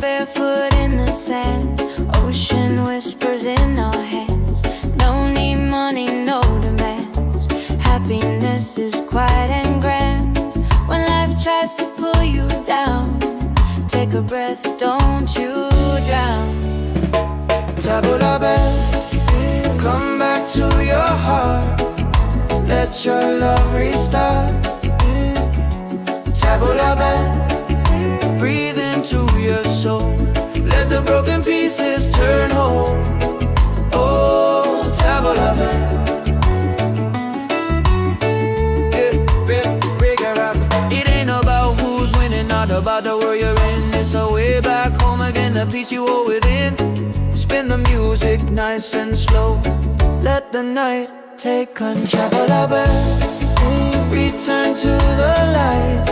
Barefoot in the sand, ocean whispers in our hands. No need money, no demands. Happiness is quiet and grand. When life tries to pull you down, take a breath, don't you drown. Tabla back, come back to your heart. Let your love restart. Tabla back, breathe into your soul. Let the broken pieces turn whole. Oh, tabla back. It ain't about who's winning, not about the world you're in. It's a way back home again, the peace you hold within. Spin the music nice and slow. Let the night take control. Tabla back, return to the light.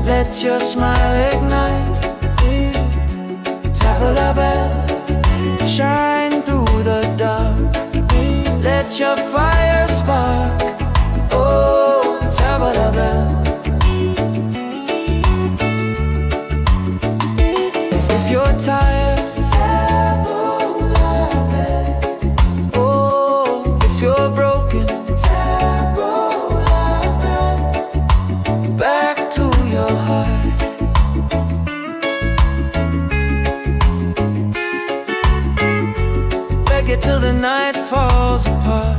Let your smile ignite. Tabla back, shine through the dark. Let your fire spark. Oh, tabla back. If you're tired, tabla back. Oh, if you're broken, tabla back. Back to your heart. Reggae till the night falls apart.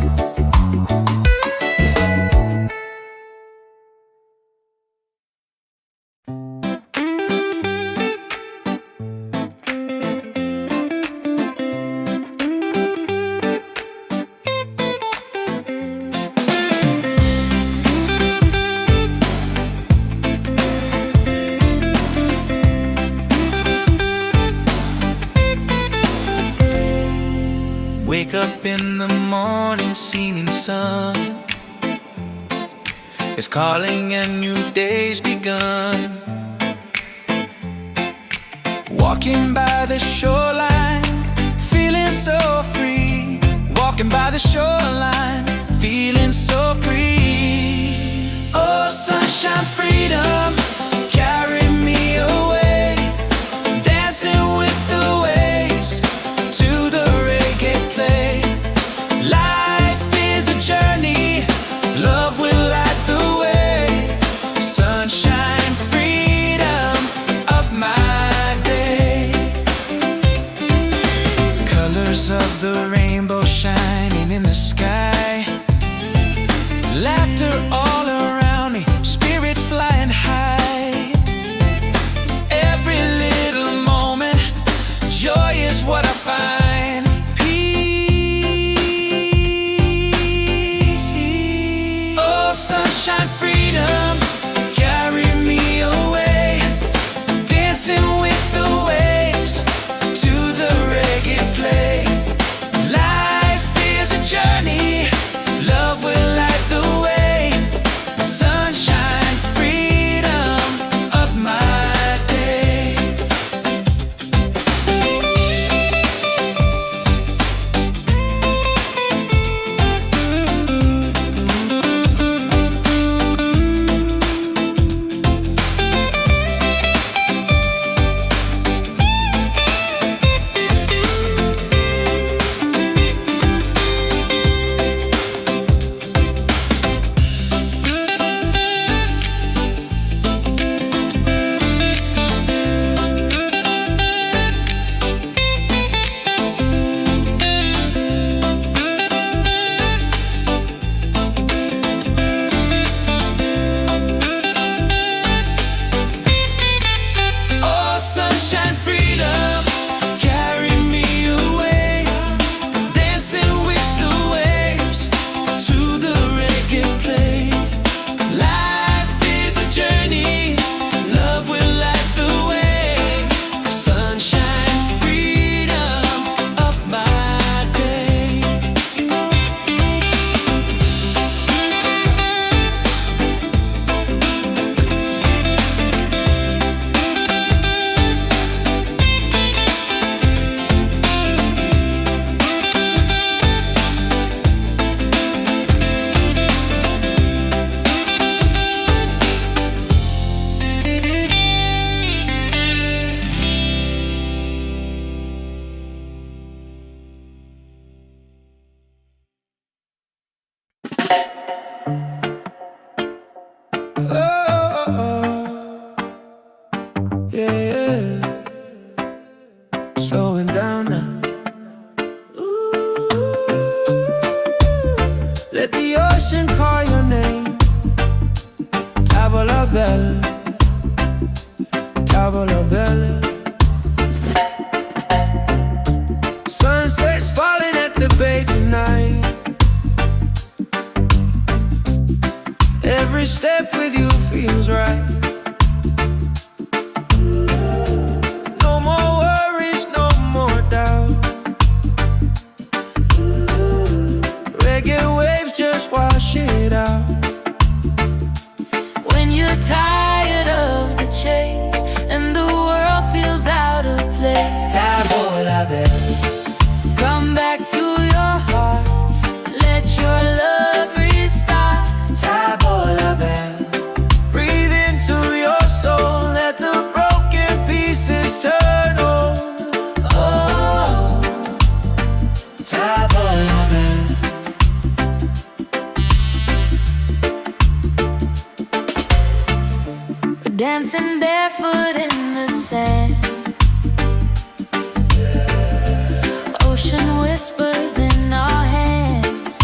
Wake up in the morning, seeing sun is calling and new day's begun. Walking by the shoreline, feeling so free. Walking by the shoreline, feeling so free. Oh, sunshine, freedom, carry me away. Dancing with the waves to the reggae play. Life is a journey, love will light the way. Sunshine, freedom of my day. Colors of the rainbow shining in the sky. Laughter all around me, spirits flying high. Oh, yeah, yeah. Slowing down now. Ooh. Let the ocean call your name. Tavola bella, tavola bella. Sunset's falling at the bay tonight. Every step with you feels right. No more worries, no more doubt. Reggae waves just wash it out. When you're tired of the chase and the world feels out of place, Tavola bella, come back to your heart. Let your love restart. tavola bella. Breathe into your soul, let the broken pieces turn whole. Oh, Tavola bella. we're dancing barefoot in the sand. Ocean whispers in our hands.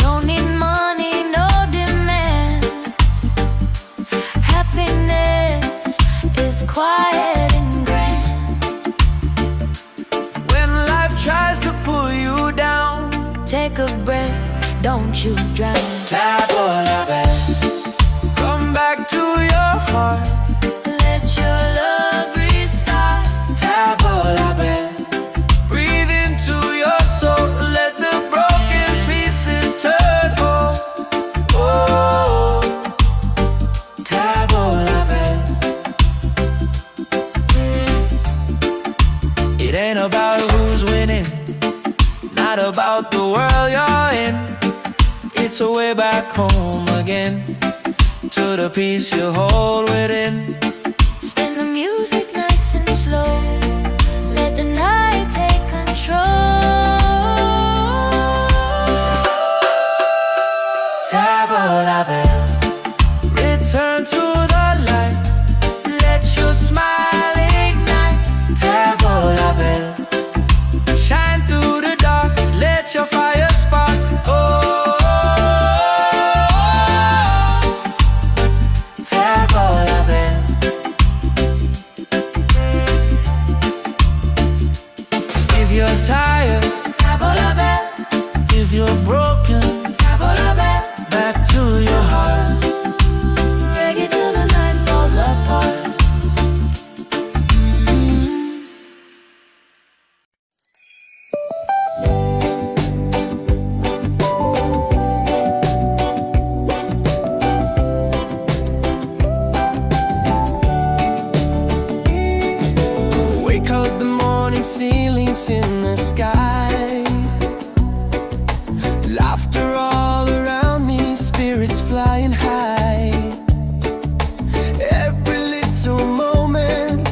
No need money, no demands. Happiness is quiet and grand. When life tries to pull you down, Take a breath, don't you drown. tavola bella. Come back to your heart, Let your love restart. tavola bella. Breathe into your soul, let the broken pieces turn whole. Oh, tavola bella. It ain't about who's winning, not about the world you're in. It's a way back home again, to the peace you hold within. Spin the music nice and slow. Let the night take control. Tavola bella, return to the light. Let your smile ignite. Tavola bella, shine through the dark. Let your fire spark. Oh, tavola bella. If you're tired, Tavola bell, if you're broken, tavola bell. back to your heart. Reggae till the night falls apart. Wake up the morning, ceilings in the sky. Laughter all around me, spirits flying high. Every little moment,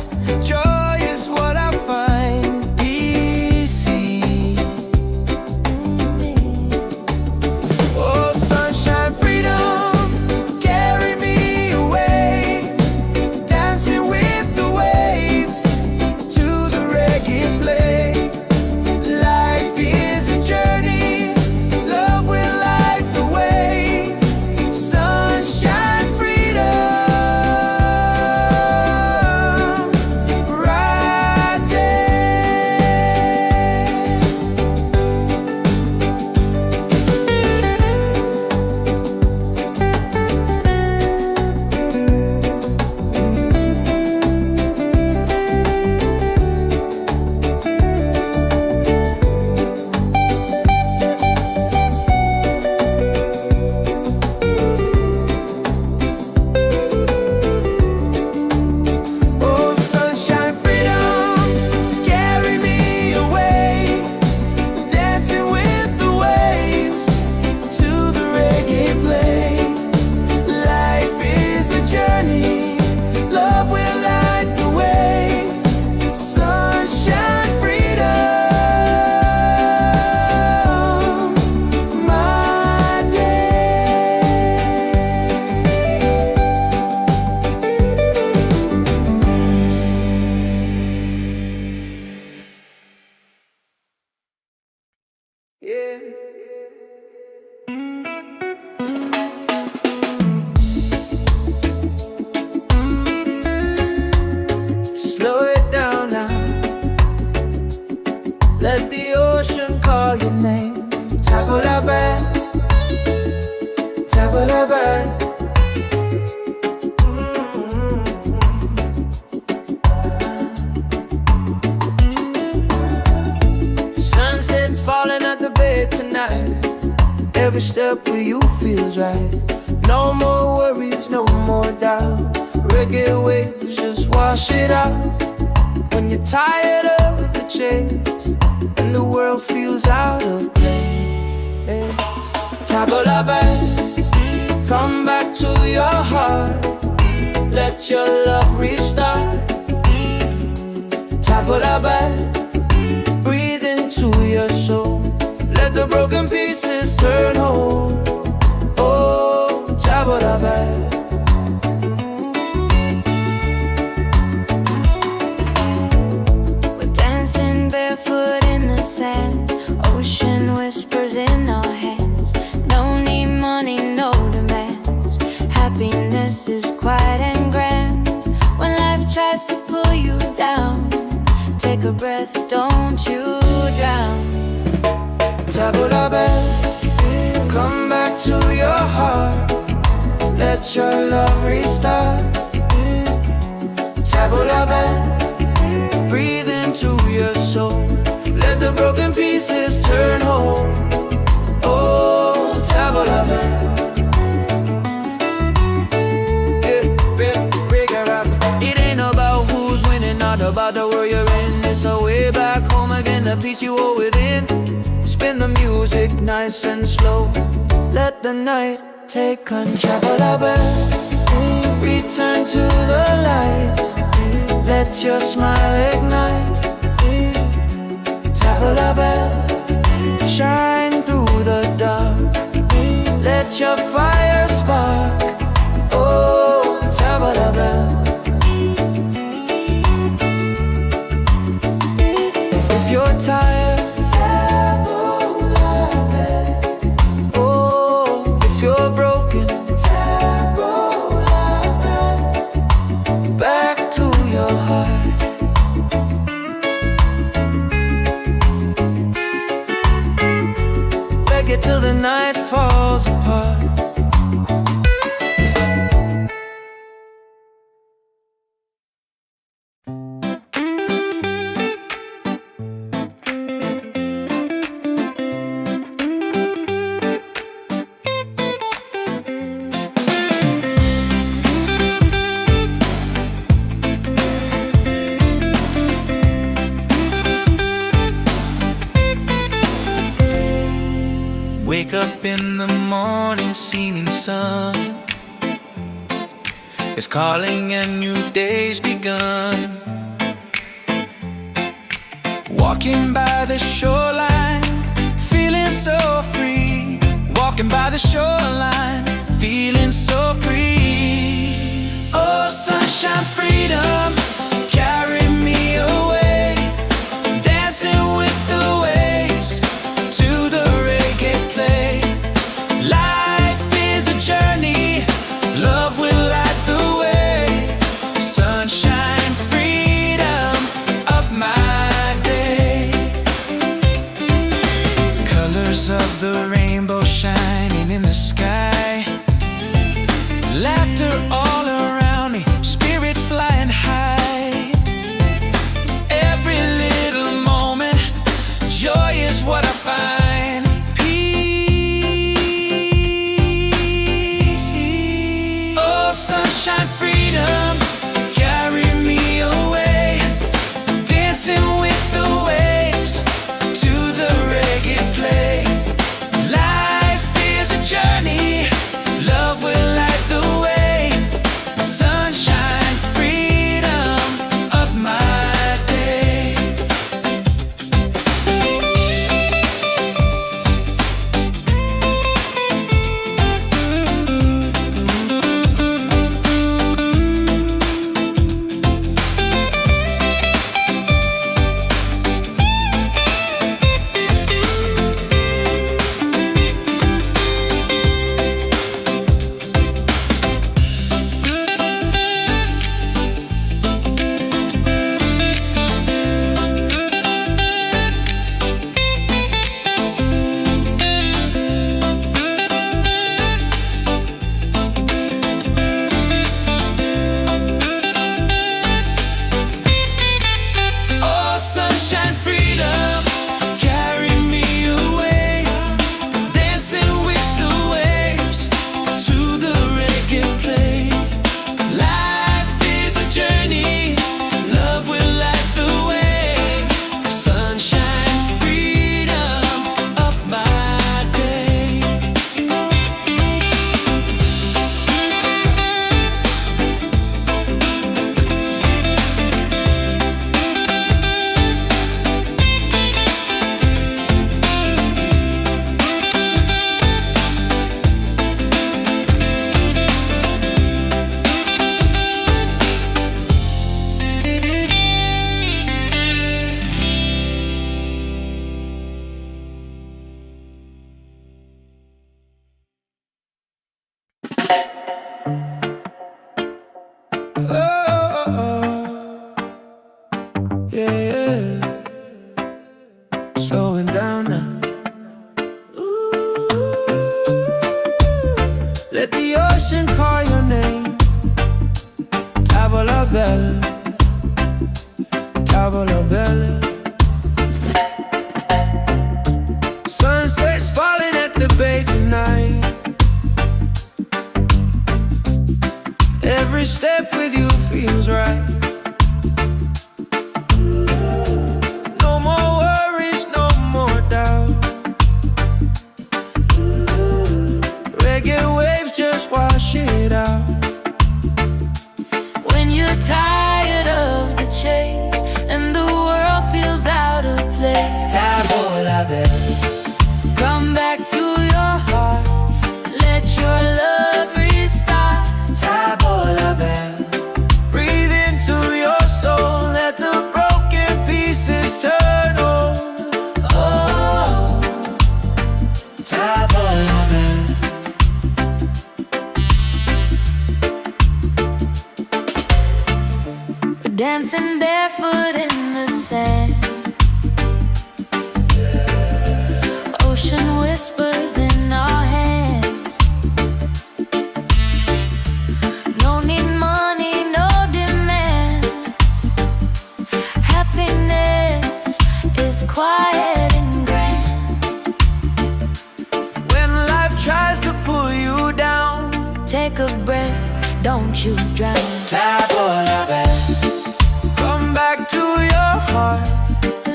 joy is what I find easy. Oh, sunshine, freedom, carry me away. Dancing with the waves to the reggae play. Like Yeah. Slow it down now. Let the ocean call your name. Table la bed, table la bed. Sunset's falling at the bay tonight. Every step with you feels right. No more worries, no more doubt. Reggae waves just wash it out. When you're tired of the chase and the world feels out of place, table la bed, come back to your heart. Let your love restart. Table la bed, breathe into your soul. Let the broken pieces turn whole. Oh, table la bed. Barefoot in the sand, ocean whispers in our hands. Don't need money, no demands. Happiness is quiet and grand. When life tries to pull you down, take a breath, don't you drown. Table la bed, come back to your heart. Let your love restart. Table la bed, breathe into your soul. Let the broken pieces turn whole. Oh, table la bed. It ain't about who's winning, not about the world you're in. It's a way back home again, the peace you hold within. Spin the music nice and slow. Let the night take control. Table la bed, return to the light. Let your smile ignite. Table la bed, shine through the dark. Let your fire spark. Oh, table la bed. If you're tired, table la bed. Oh, if you're broken, table la bed. Back to your heart. Reggae till the night falls apart. Wake up in the morning, seeing sun is calling and new day's begun. Walking by the shoreline, feeling so free. Walking by the shoreline, feeling so free. Oh, sunshine, freedom, carry me away. Dancing with the waves to the reggae play. Life is a journey, love will light the way. Sunshine, freedom of my day. Colors of the rainbow shining in the sky. Laughter all around me, spirits flying high. going down now. Let the ocean call your name. Tavola bella, tavola bella. Sunset's falling at the bay tonight. Every step with you feels right. No more worries, no more doubt. Reggae waves just wash it out. When you're tired of the chase and the world feels out of place, Tavola bella, come back to your heart. Let your love restart. tavola bella. Breathe into your soul. Let the broken pieces turn whole. Oh, Tavola bella. we're dancing barefoot in the sand. Ocean whispers in our hands. No need money, no demands. Happiness is quiet and grand. When life tries to pull you down, Take a breath, don't you drown. tavola bella. Come back to your heart.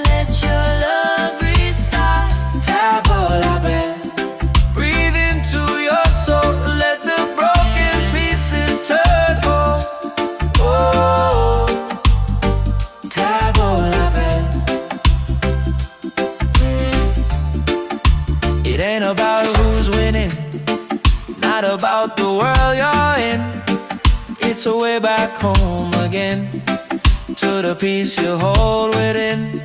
Let your love restart. Tavola bella. Breathe into your soul. Let the broken pieces turn whole. Oh, tavola bella. It ain't about who's winning, not about the world you're in. It's a way back home again, to the peace you hold within.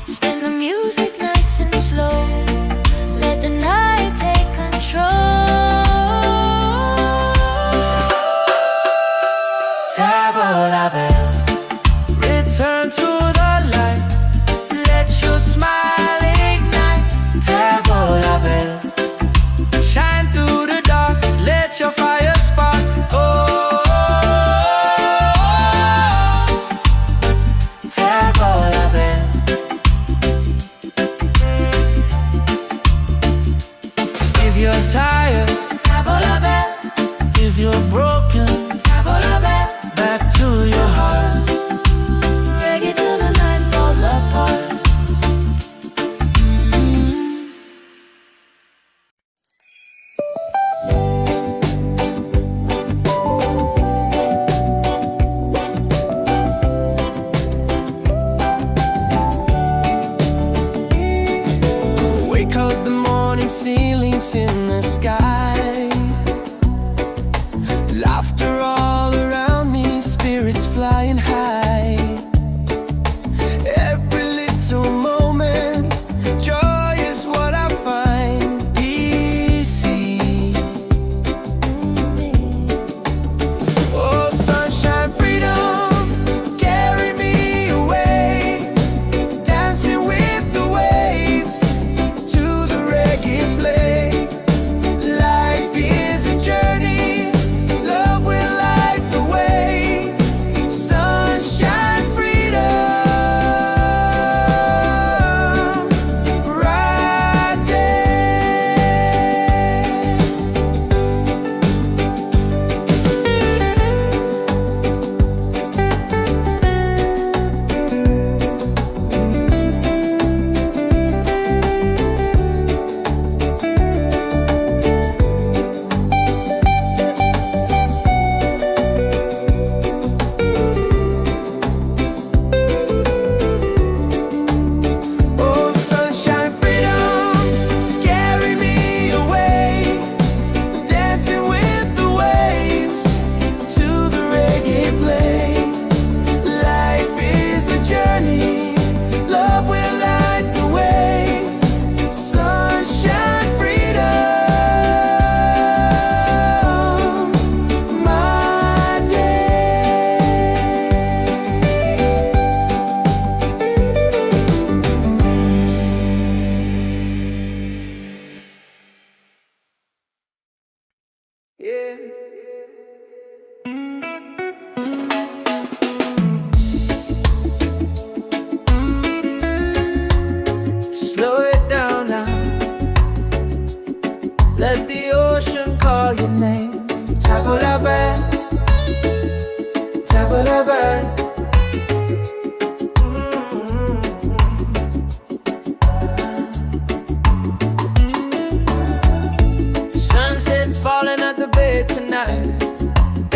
Spin the music nice and slow. Let the night take control. Tavola bella, return to the light. Let your smile ignite. Tavola bella, shine through the dark. Let your fire spark. Oh, tavola bella. If you're tired, Tavola bella, if you're broken, tavola bella. back to your heart. Reggae till the night falls apart. Wake up the morning, ceilings in the sky. Laughter all around me, spirits flying high. Every little moment, joy is what I find. Easy. Oh, sunshine, freedom, carry me away. Dancing with the waves to the reggae play.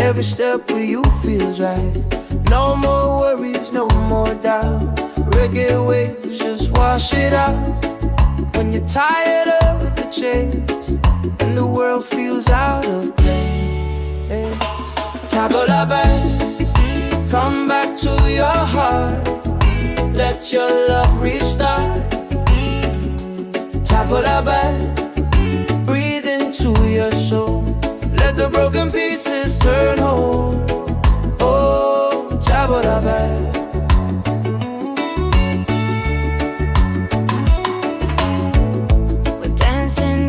Every step with you feels right. No more worries, no more doubt. Reggae waves just wash it out. When you're tired of the chase and the world feels out of place, table la belle, come back to your heart. Let your love restart. Table la belle, breathe into your soul. Let the broken pieces turn whole. Oh, table la belle.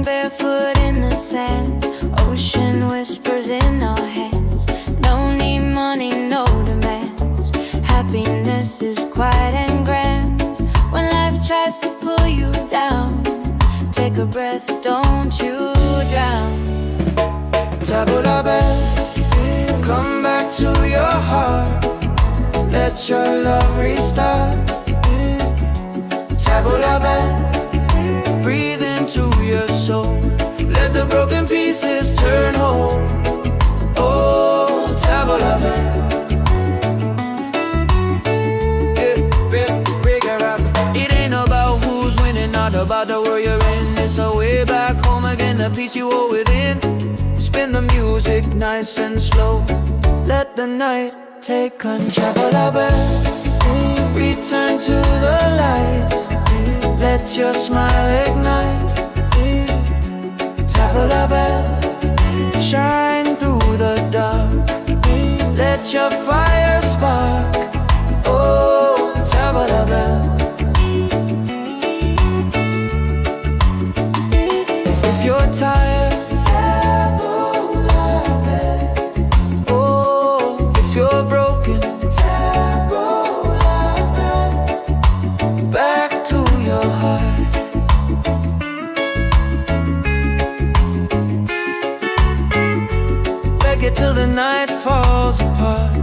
Barefoot in the sand, ocean whispers in our hands. No need money, no demands. Happiness is quiet and grand. When life tries to pull you down, take a breath, don't you drown. Table la belle, come back to your heart. Let your love restart. Table la belle, breathe into your soul. Let the broken pieces turn whole. Oh, table la belle. It ain't about who's winning, not about the world you're in. It's a way back home again, the peace you hold within. Spin the music nice and slow. Let the night take control. Table la belle, return to the light. Let your smile ignite. Table la belle, shine through the dark. Let your fire spark. Oh, table la belle. If you're tired, table la belle. Oh, if you're broken, table la belle. Back to your heart. Reggae till the night falls apart.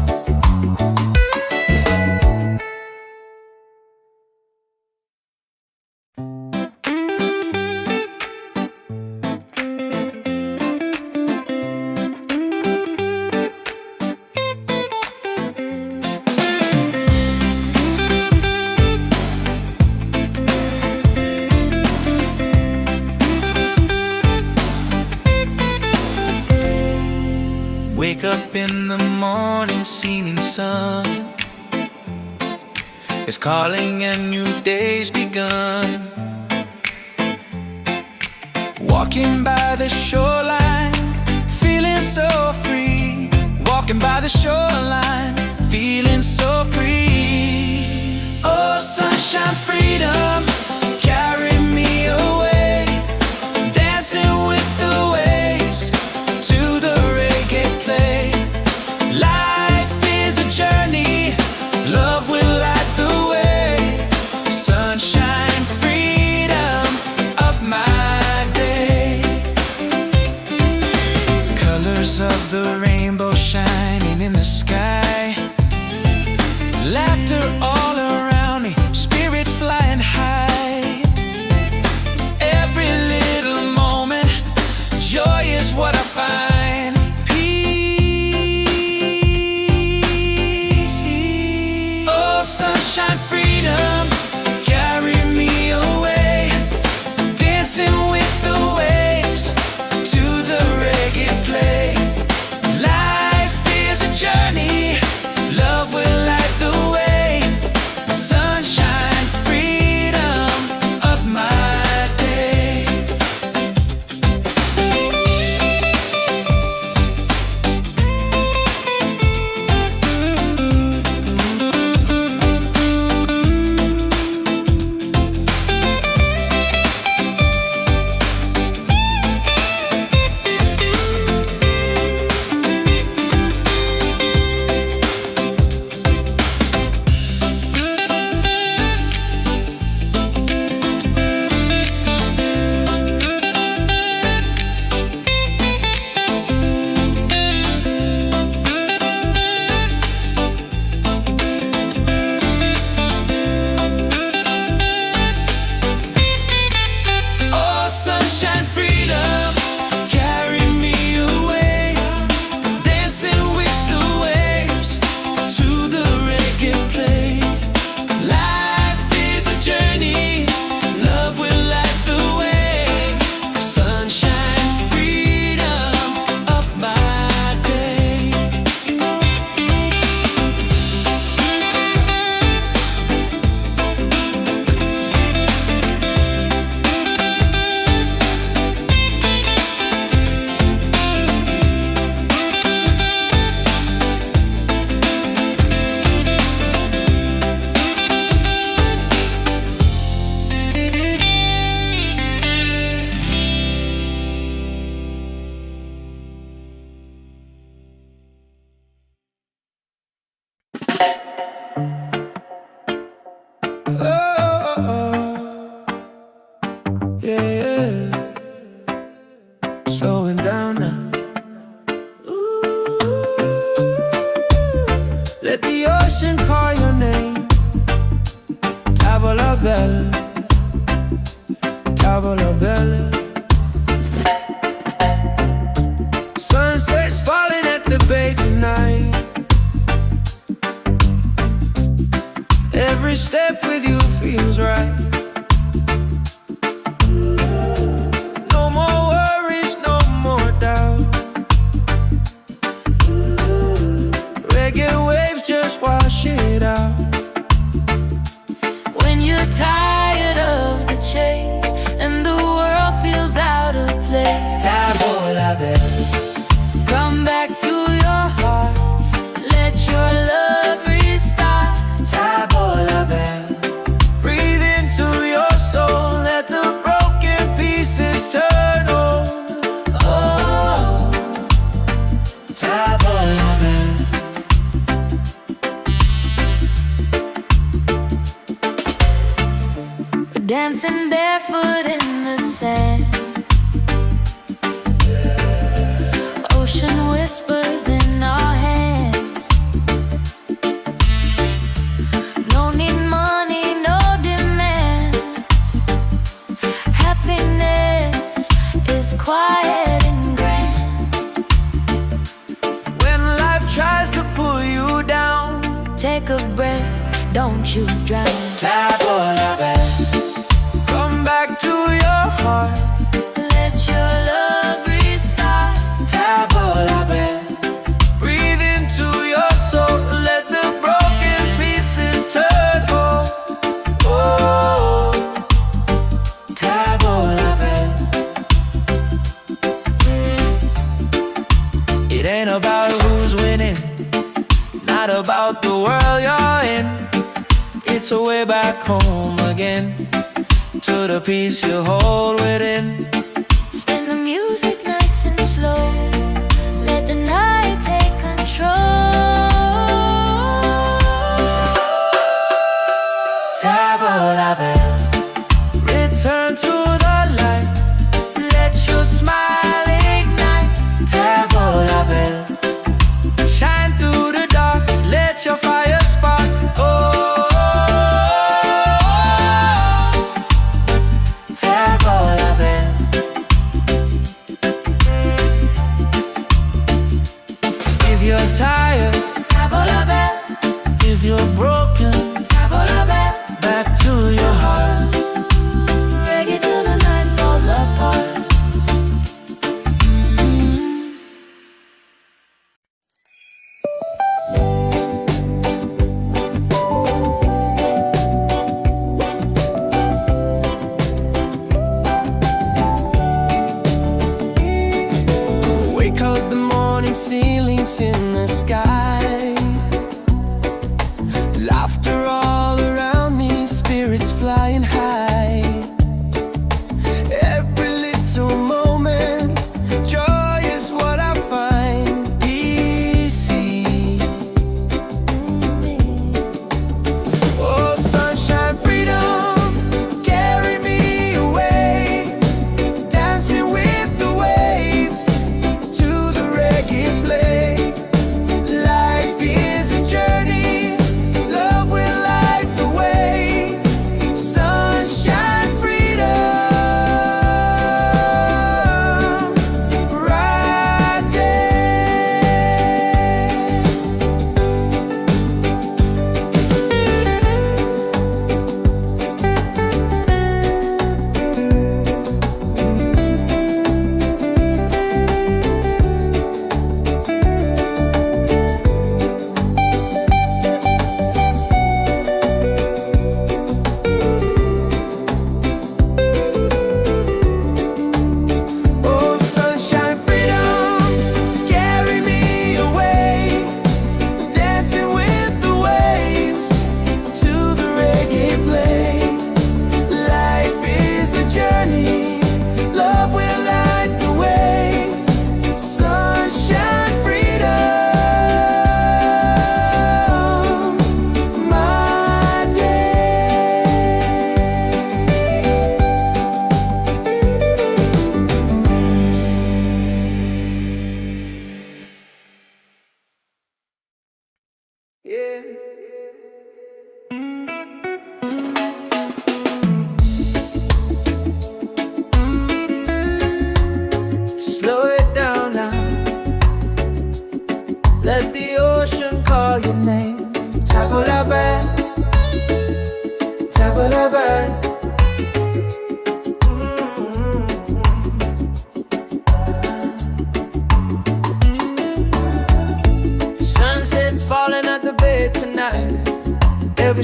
Wake up in the morning, seeing sun is calling and new day's begun. Walking by the shoreline, feeling so free. Walking by the shoreline, feeling so free. Oh, sunshine, freedom, carry me away. Dancing with the waves to the reggae play. Life is a journey, love will light the way. Sunshine, freedom of my day. Colors of the rainbow shining in the sky. Laughter all around me, spirits flying high. yeah. Slowing down now. Let the ocean call your name. Tavola bella, tavola bella. Sunset's falling at the bay tonight. Every step with you feels right. No more worries, no more doubt. Reggae waves just wash it out. When you're tired of the chase and the world feels out of place, Tavola bella, come back to your heart. Let your love restart. tavola bella. Breathe into your soul. Let the broken pieces turn whole. Oh, Tavola bella. we're dancing barefoot in the sand. Ocean whispers in our hands. No need money, no demands. Happiness is quiet and grand. When life tries to pull you down, Take a breath, don't you drown. tavola bella. Come back to your heart. Let your love restart. Tavola bella. Breathe into your soul. Let the broken pieces turn whole. Oh, tavola bella. It ain't about who's winning, not about the world you're in. It's a way back home again, to the peace you hold within. Spin the music nice and slow. Let the night take control. Tavola bella, return to the light. Let your smile ignite. Tavola bella, shine through the dark. Let your fire spark. Oh, tavola bella.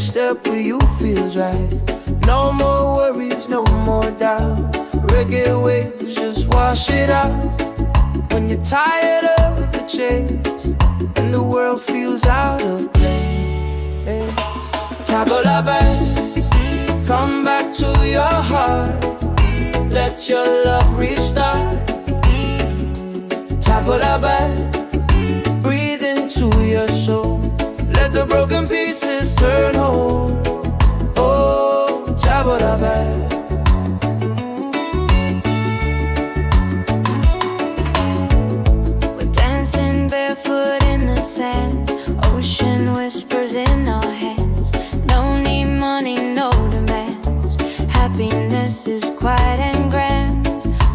every step with you feels right. No more worries, no more doubt. Reggae waves just wash it out. When you're tired of the chase and the world feels out of place, tabla back, come back to your heart. Let your love restart. Tabla back, breathe into your soul. Let the broken pieces turn whole. Oh, tabla back. Barefoot in the sand, ocean whispers in our hands. No need money, no demands. Happiness is quiet and grand.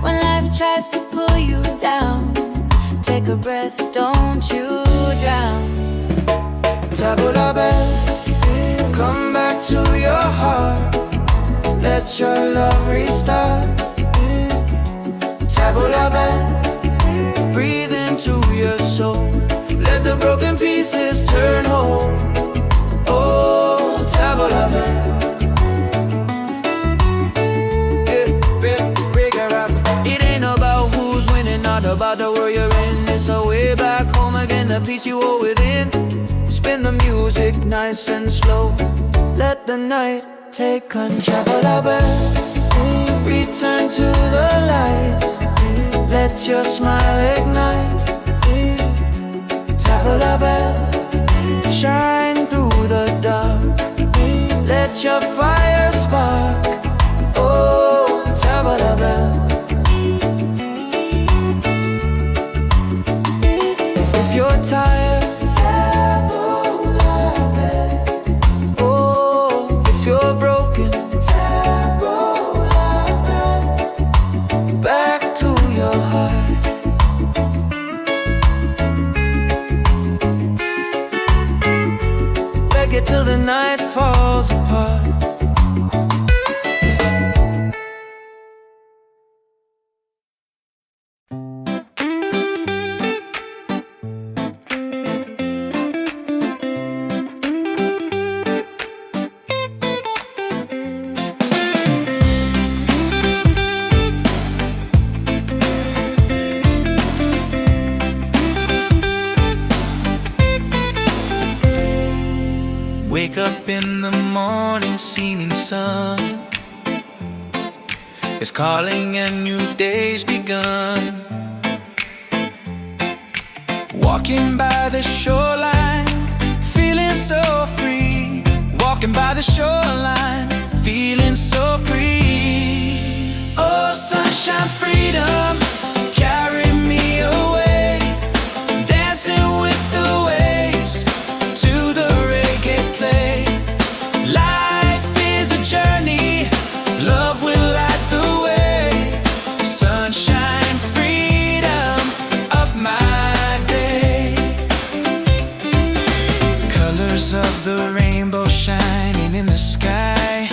When life tries to pull you down, take a breath, don't you drown. Tabla back, come back to your heart. Let your love restart. Tabla back, breathe into your soul. Let the broken pieces turn whole. Oh, tabla back. It ain't about who's winning, not about the world you're in. It's a way back home again, the peace you hold within. Spin the music nice and slow. Let the night take control. Tabla back, return to the light. Let your smile ignite. Tabla back, shine through the dark. Let your fire spark. Oh, tabla back. If you're tired, tabla back. Oh, if you're broken, tabla back. Back to your heart. Reggae till the night falls apart. Wake up in the morning, seeing sun is calling and new day's begun. Walking by the shoreline, feeling so free. Walking by the shoreline, feeling so free. Oh, sunshine, freedom, carry me away. Dancing with the waves to the reggae play. Life is a journey, love will light the way. Sunshine, freedom of my day. Colors of the rainbow shining in the sky.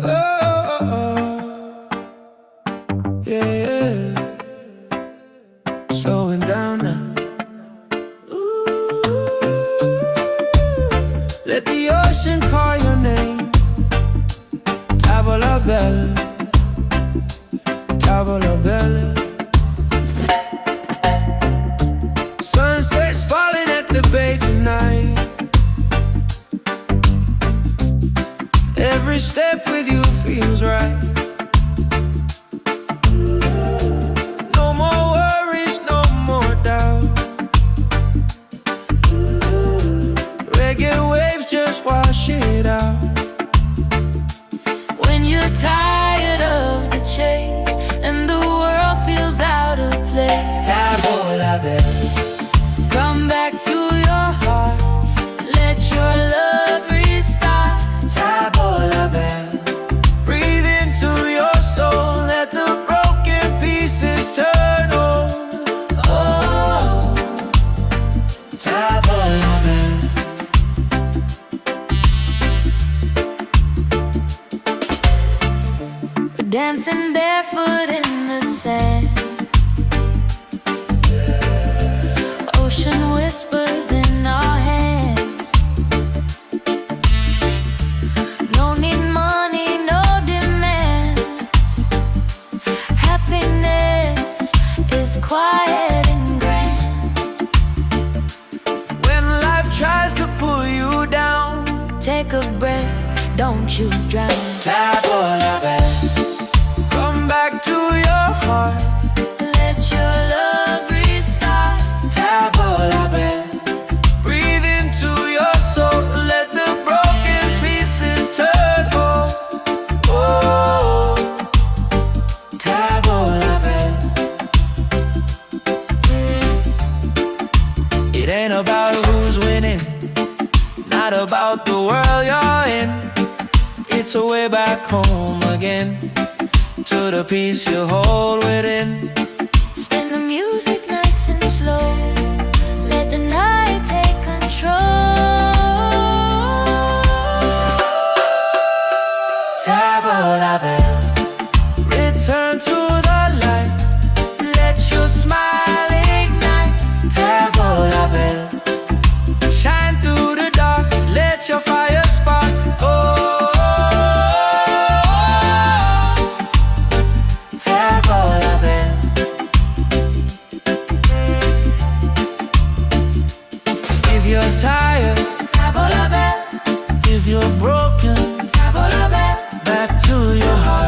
Oh, oh, oh. Yeah, yeah. Slowing down now. Let the ocean call your name. Tavola bella, tavola bella. Sunset's falling at the bay tonight. Every step with you feels right. No more worries, no more doubt. Reggae waves just wash it out. When you're tired of the chase and the world feels out of place, Tavola bella, come back to your heart. Let your love restart. tavola bella. Breathe into your soul, let the broken pieces turn over. Oh, Tavola bella. we're dancing barefoot in the sand. Ocean whispers in our hands. No need money, no demands. Happiness is quiet and grand. When life tries to pull you down, Take a breath, don't you drown. tavola bella. Come back to your heart. Let your love restart. Tavola bella. Breathe into your soul, let the broken pieces turn whole. Oh, tavola bella. It ain't about who's winning, not about the world you're in. It's a way back home again, to the peace you hold within. Spin the music nice and slow. Let the night take control. Tavola bella, return to the light. Let your smile ignite. Tavola bella, shine through the dark. Let your fire spark. Oh, tavola bella. If you're tired, Tavola bella, if you're broken, tavola bella. back to your heart.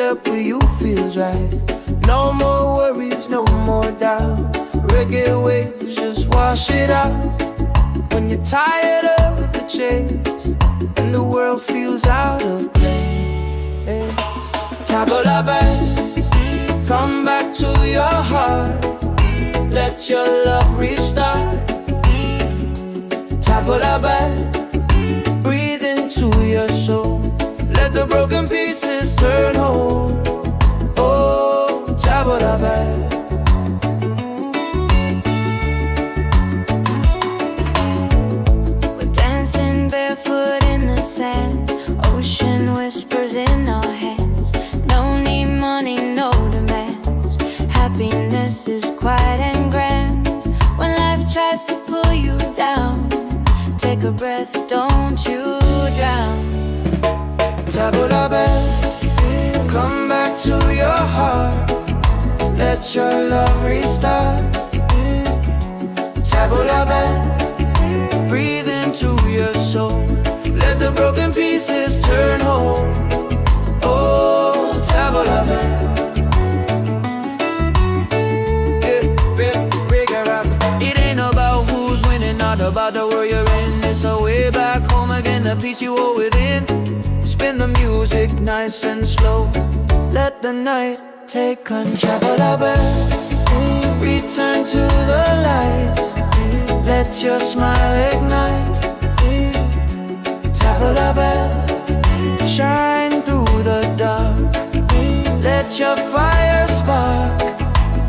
step with you feels right. No more worries, no more doubt. Reggae waves just wash it out. When you're tired of the chase and the world feels out of place, tabla back, come back to your heart. Let your love restart. Tabla back, breathe into your soul. Let the broken pieces turn whole. Oh, tabla back. We're dancing barefoot in the sand. Ocean whispers in our hands. No need money, no demands. Happiness is quiet and grand. When life tries to pull you down, take a breath, don't you drown. Tabla back, come back to your heart. Let your love restart. Tabla back, breathe into your soul. Let the broken pieces turn whole. Oh, tabla back. It ain't about who's winning, not about the world you're in. It's a way back home again, the peace you hold within. Spin the music nice and slow. Let the night take control. Return to the light. Let your smile ignite. Tabla bell, shine through the dark. Let your fire spark.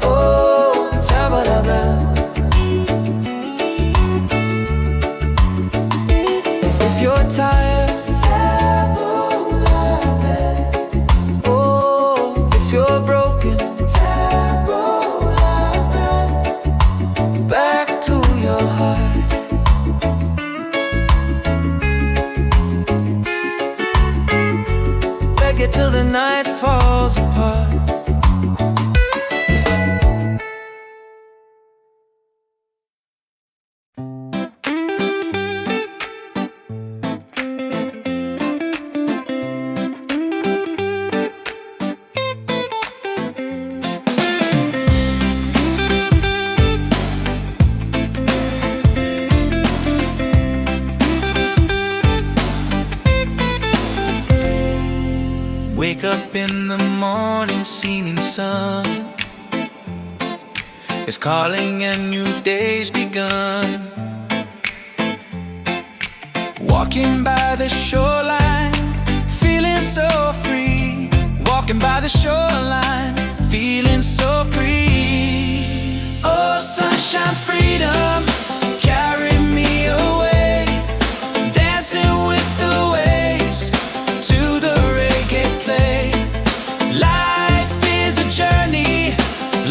Oh, tabla bell. If you're tired, till the night falls apart. Wake up in the morning, seeing sun is calling and new day's begun. Walking by the shoreline, feeling so free. Walking by the shoreline, feeling so free. Oh, sunshine, freedom, carry me away. Dancing with the waves to the reggae play. Life is a journey,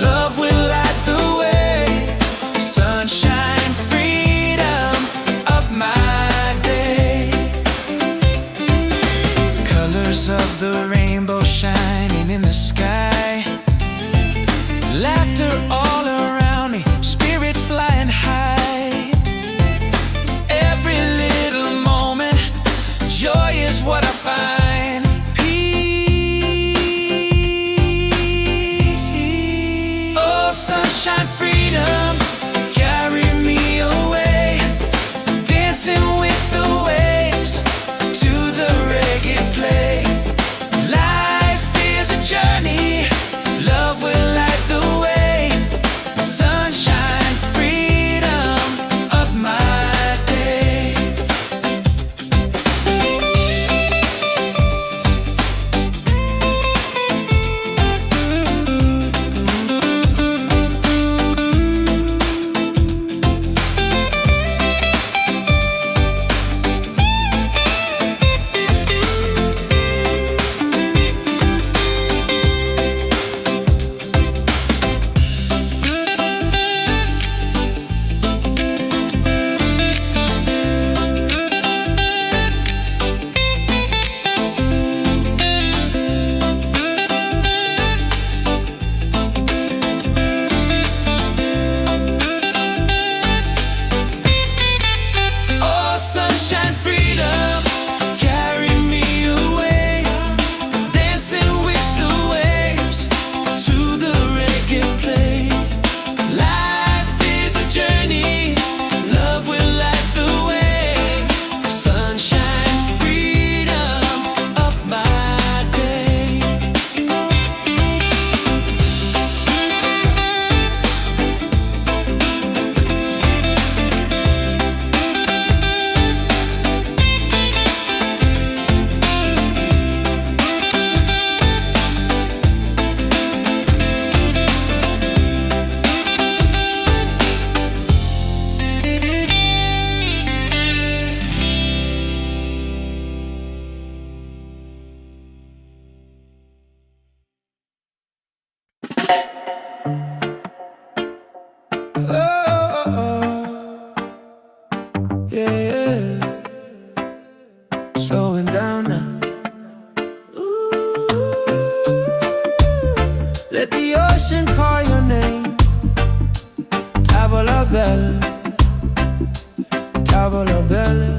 love will light the way. Sunshine, freedom of my day. Colors of the rainbow shining in the sky. Laughter all around me, spirits flying high. Let the ocean call your name. Tavola bella, tavola bella.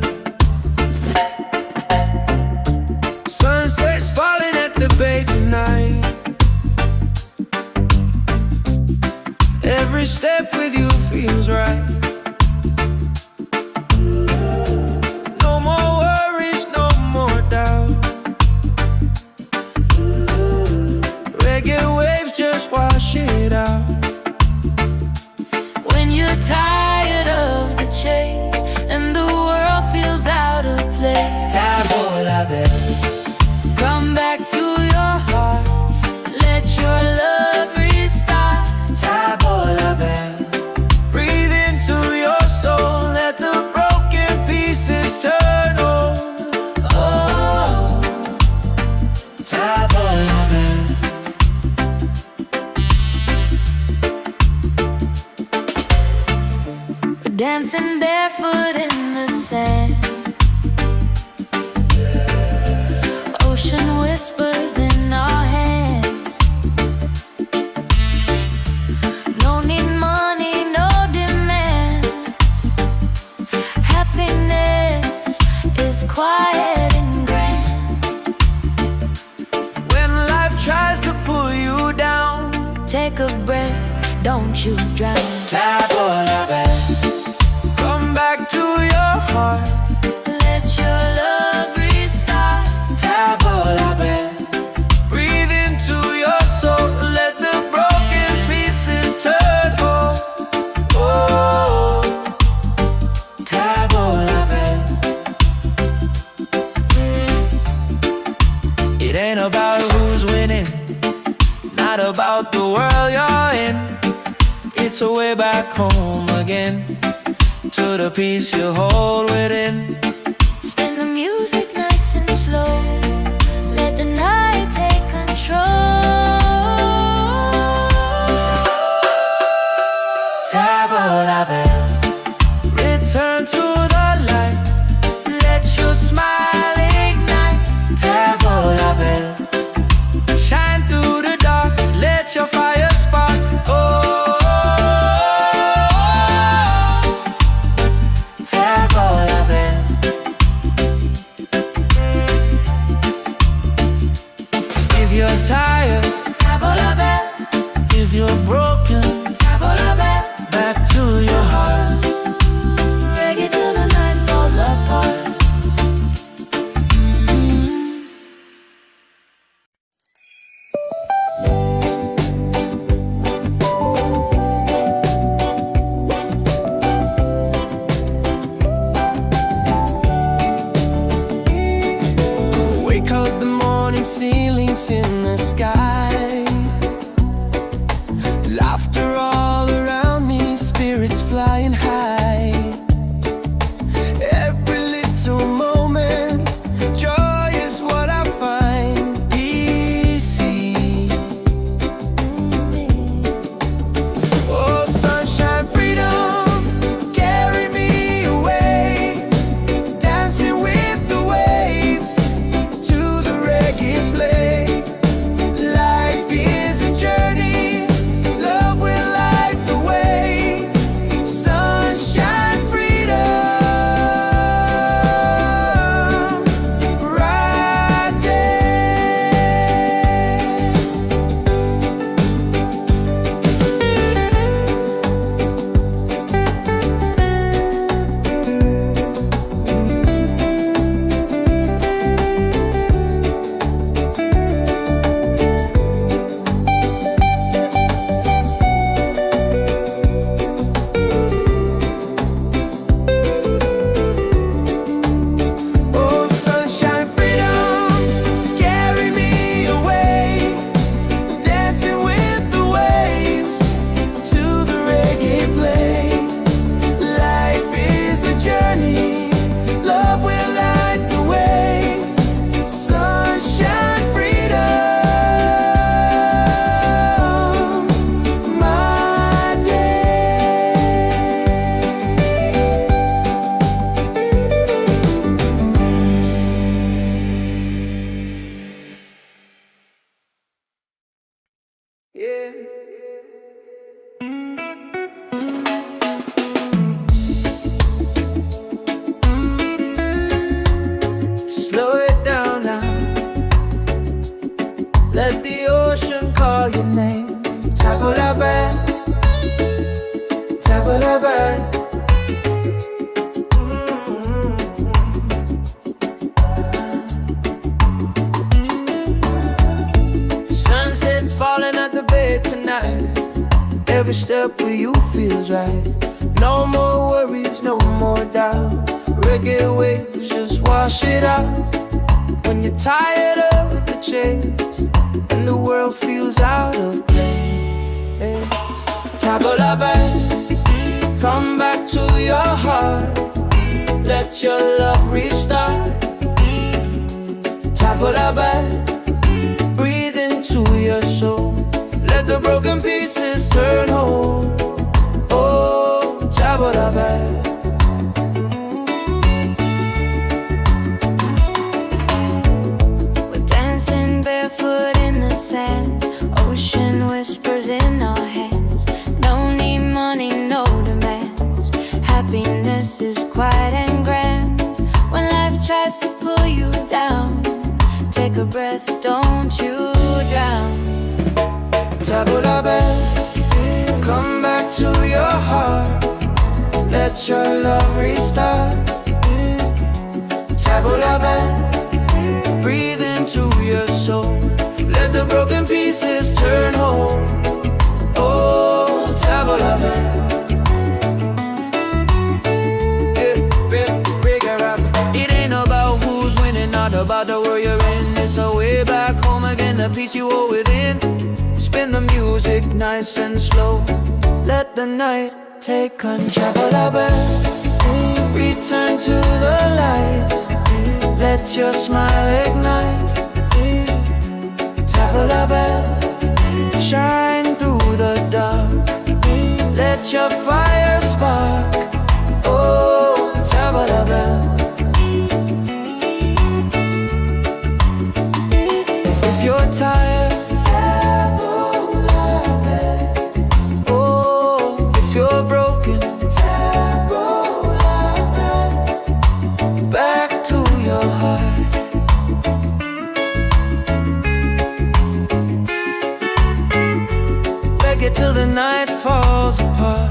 Sunset's falling at the bay tonight. Every step with you feels right. No more worries, no more doubt. Reggae waves just wash it out. When you're tired of the chase and the world feels out of place, Tavola bella, come back to your heart. Let your love restart. tavola bella. Breathe into your soul. Let the broken pieces turn whole. Oh, Tavola bella. we're dancing barefoot in the sand. Ocean whispers in our hands. No need money, no demands. Happiness is quiet and grand. When life tries to pull you down, Take a breath, don't you drown. tavola bella. Come back to your heart. Let your love restart. Tavola bella. Breathe into your soul. Let the broken pieces turn whole. Oh, tavola bella. It ain't about who's winning, not about the world you're in. It's a way back home again, to the peace you hold within. Spin the music nice and slow. Let the night take control. Tavola bella, return to the light. Let your smile ignite. Tavola bella, shine through the dark. Let your fire spark. Oh, tavola bella. Yeah. Slow it down now. Let the ocean call your name. Table la bed, table la bed. Sunset's falling at the bay tonight. Every step with you feels right. No more worries, no more doubt. Reggae waves just wash it out. When you're tired of the chase and the world feels out of place, table la bed, come back to your heart. Let your love restart. Table la bed, breathe into your soul. Let the broken pieces turn whole. Oh, table la bed. Barefoot in the sand, ocean whispers in our hands. Don't need money, no demands. Happiness is quiet and grand. When life tries to pull you down, take a breath, don't you drown. Table la bed, come back to your heart. Let your love restart. Table la bed, breathe into your soul. Let the broken pieces turn whole. Oh, table la bed. It ain't about who's winning, not about the world you're in. It's a way back home again, the peace you hold within. Spin the music nice and slow. Let the night take control. Table la bed, return to the light. Let your smile ignite. Table la bed, shine through the dark. Let your fire spark. Oh, table la bed. If you're tired, table la bed. Oh, if you're broken, table la bed. Back to your heart. Reggae till the night falls apart.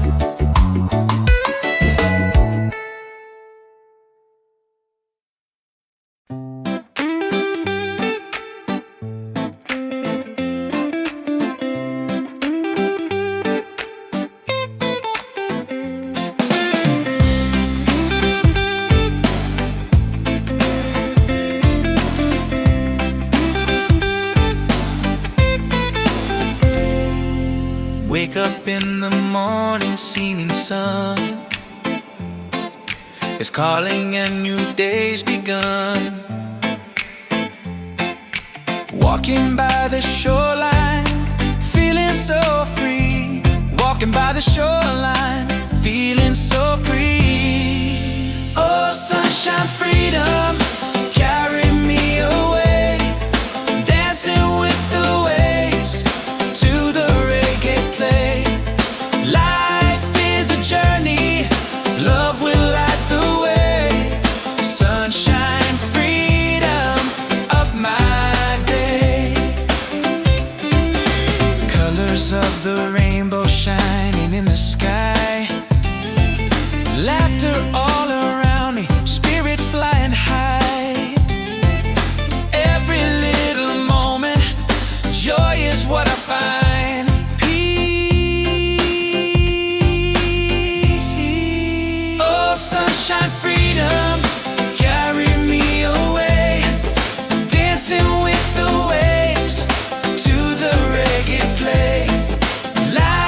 Wake up in the morning, seeing sun is calling and new day's begun. Walking by the shoreline, feeling so free. Walking by the shoreline, feeling so free. Oh, sunshine, freedom, carry me away. Dancing with the waves to the reggae play. Life is a journey, love will light the way. Sunshine, freedom of my day. Colors of the rainbow shining in the sky. Laughter all around me, spirits flying high. Every little moment, joy is what I find. Peace. Oh, sunshine, freedom, carry me away. Dancing with the waves to the reggae play. Life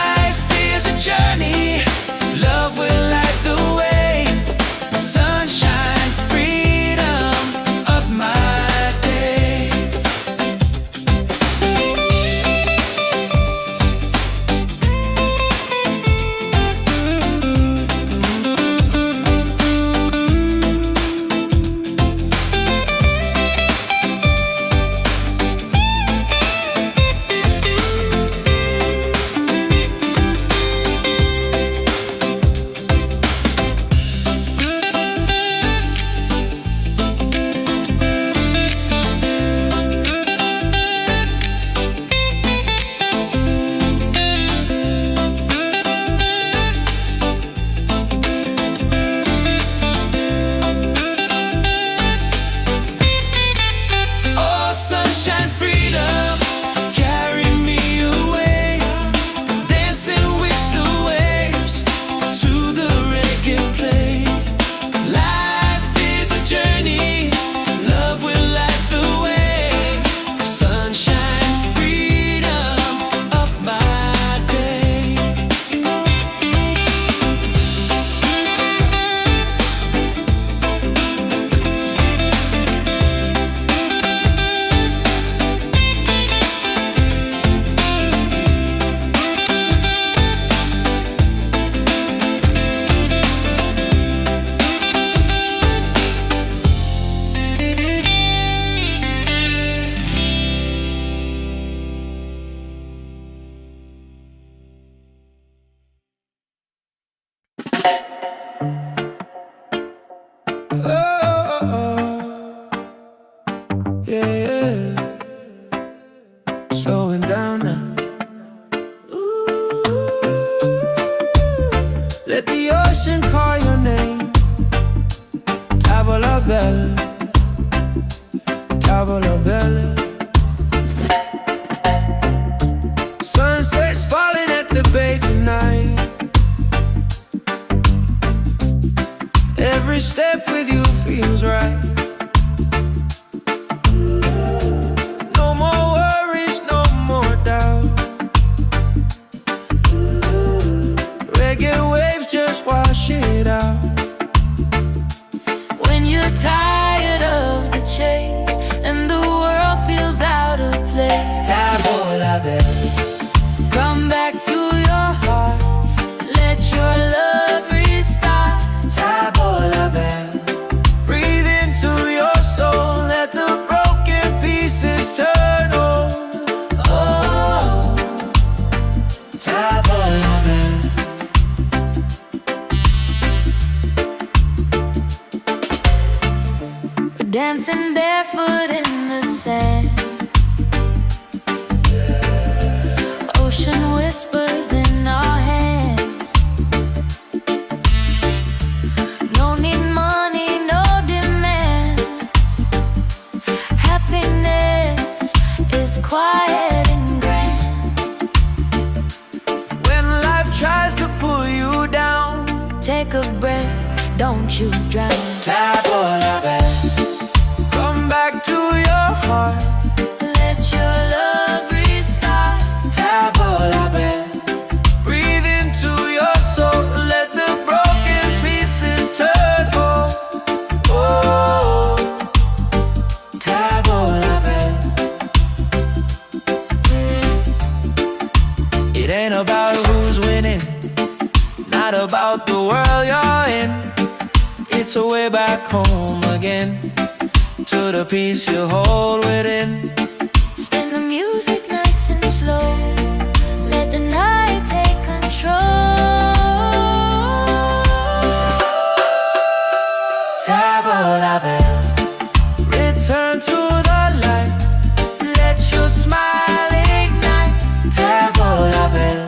Yeah, slowing down now. Let the ocean call your name. Tavola bella, tavola bella. Sunset's falling at the bay tonight. Every step with you feels right. No more worries, no more doubt. Reggae waves just wash it out. When you're tired of the chase and the world feels out of place, Tavola bella, come back to your heart. Let your love restart. tavola bella. Breathe into your soul, let the broken pieces turn whole. Oh, Tavola bella. we're dancing barefoot in the sand. Ocean whispers in our hands. No need money, no demands. Happiness is quiet and grand. When life tries to pull you down, Take a breath, don't you drown. tavola bella. Come back to your heart. Let your love restart. Tavola bella. Breathe into your soul, let the broken pieces turn whole. Oh, tavola bella. It ain't about who's winning, not about the world you're in. It's a way back home again, to the peace you hold within. Spin the music nice and slow. Let the night take control. Tavola bella, return to the light. Let your smile ignite. Tavola bella,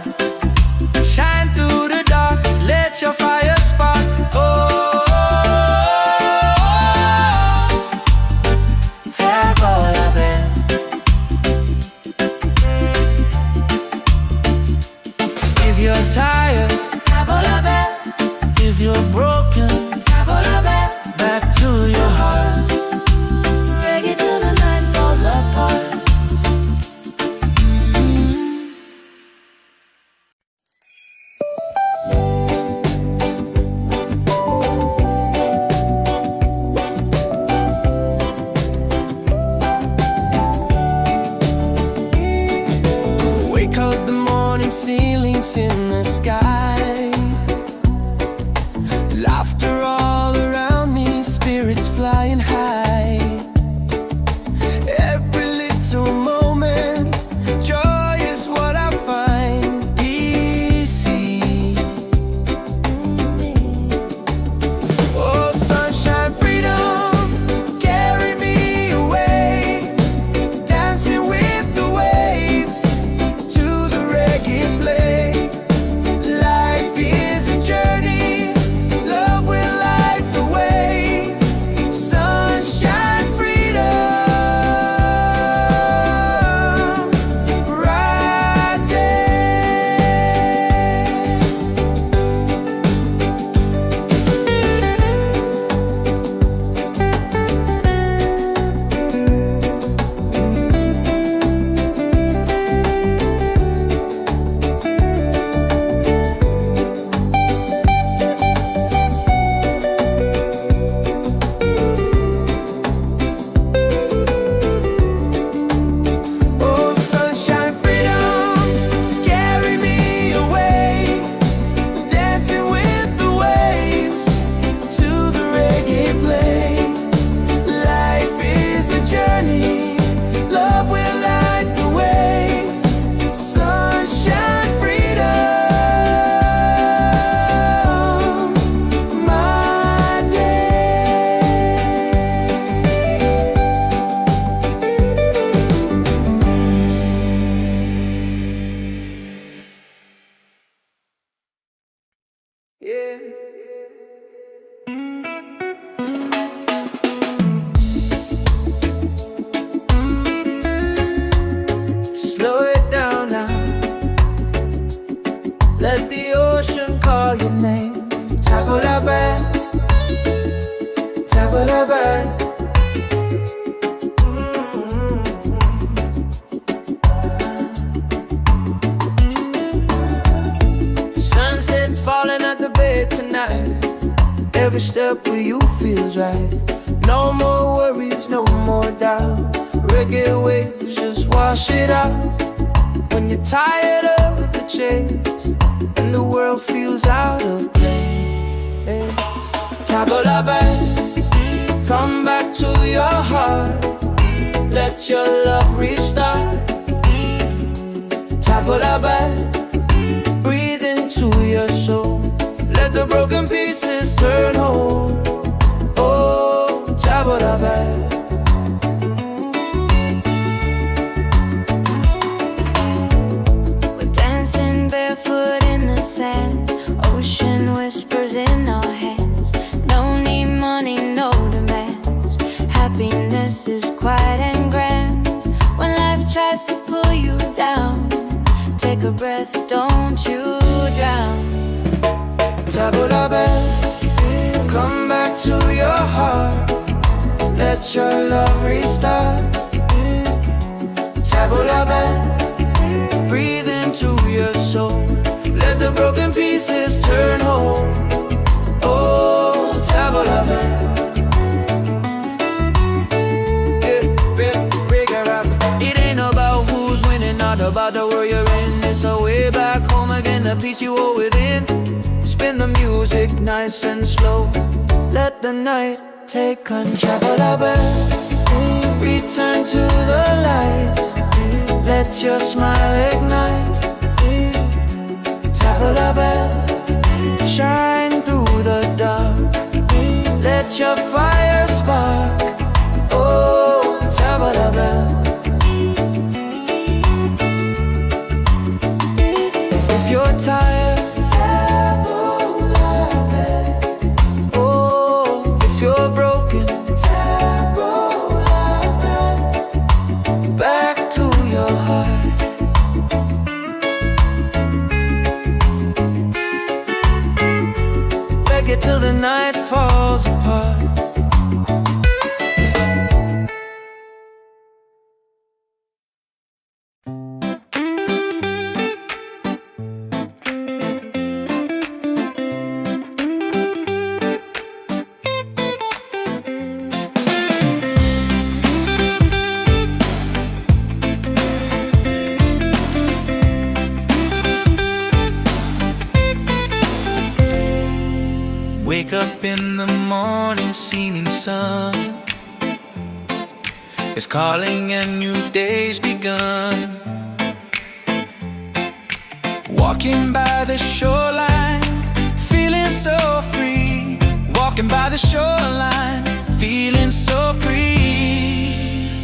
shine through the dark. Let your fire spark. Oh, tavola bella. If you're tired, Tavola bella, if you're broken, tavola bella. back to your heart. Reggae till the night falls apart. Wake up the morning, ceilings in the sky. Laughter all around me, spirits flying high. Every little moment, joy is what I find. Easy. Oh, sunshine, freedom, carry me away. Dancing with the waves to the reggae play. Life Yeah. Slow it down now. Let the ocean call your name. Tabulaban, tabulaban. Sunset's falling at the bay tonight. Every step with you feels right. No more worries, no more doubt. Reggae waves just wash it out. When you're tired of the chase and the world feels out of place, Tabulaban, come back to your heart. Let your love restart. Tabulaban, breathe into your soul. Let the broken pieces turn whole. Oh, Tabulaban. Barefoot in the sand, ocean whispers in our hands. No need money, no demands. Happiness is quiet and grand. When life tries to pull you down, take a breath, don't you drown. Tabulaban, come back to your heart. Let your love restart. Tabulaban, breathe into your soul. Let the broken pieces turn whole. Oh, Tabulaban. It ain't about who's winning, not about the world you're in. It's a way back home again, the peace you hold within. Spin the music nice and slow. Let the night take control. Tabulaban, return to the light. Let your smile ignite. Tabulaban, shine through the dark. Let your fire spark. Oh, Tabulaban. If you're tired, Tabulaban. Oh, if you're broken, Tabulaban. Back to your heart. Reggae till the night falls apart. Wake up in the morning, seeing sun is calling and new day's begun. Walking by the shoreline, feeling so free. Walking by the shoreline, feeling so free.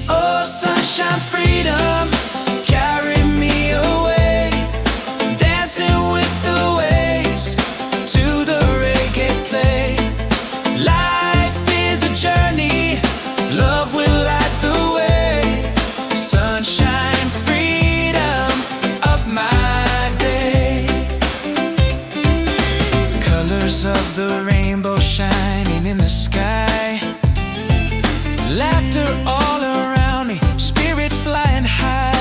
Oh, sunshine, freedom, carry me away. Dancing with the waves to the reggae play. Life is a journey, love will light the way. Sunshine, freedom of my day. Colors of the rainbow shining in the sky. Laughter all around me, spirits flying high.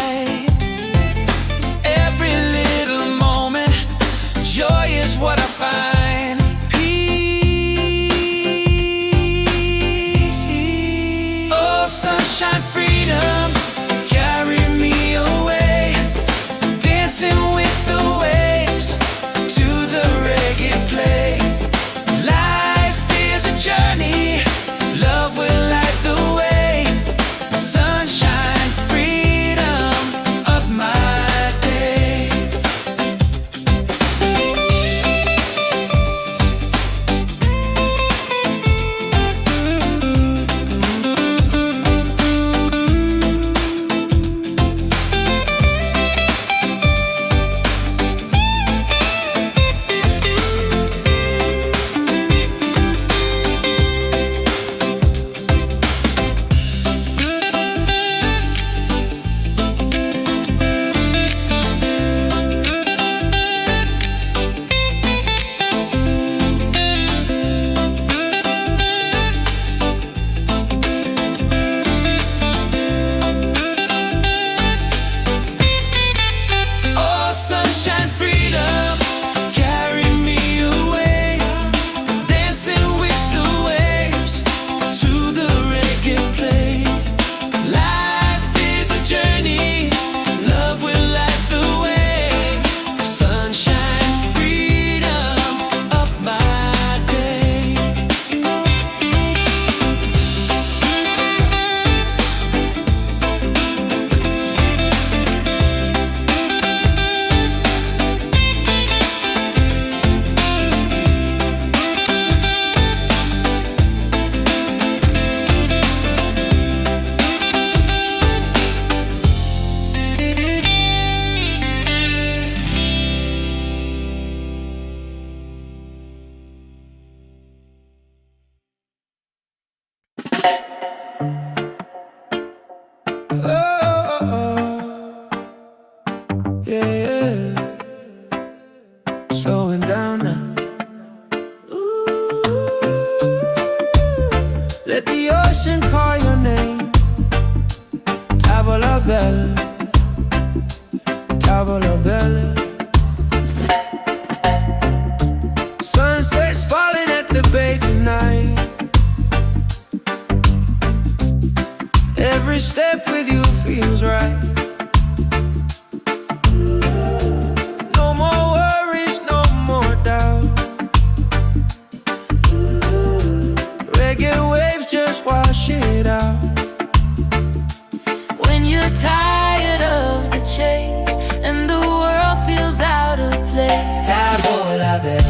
la belle.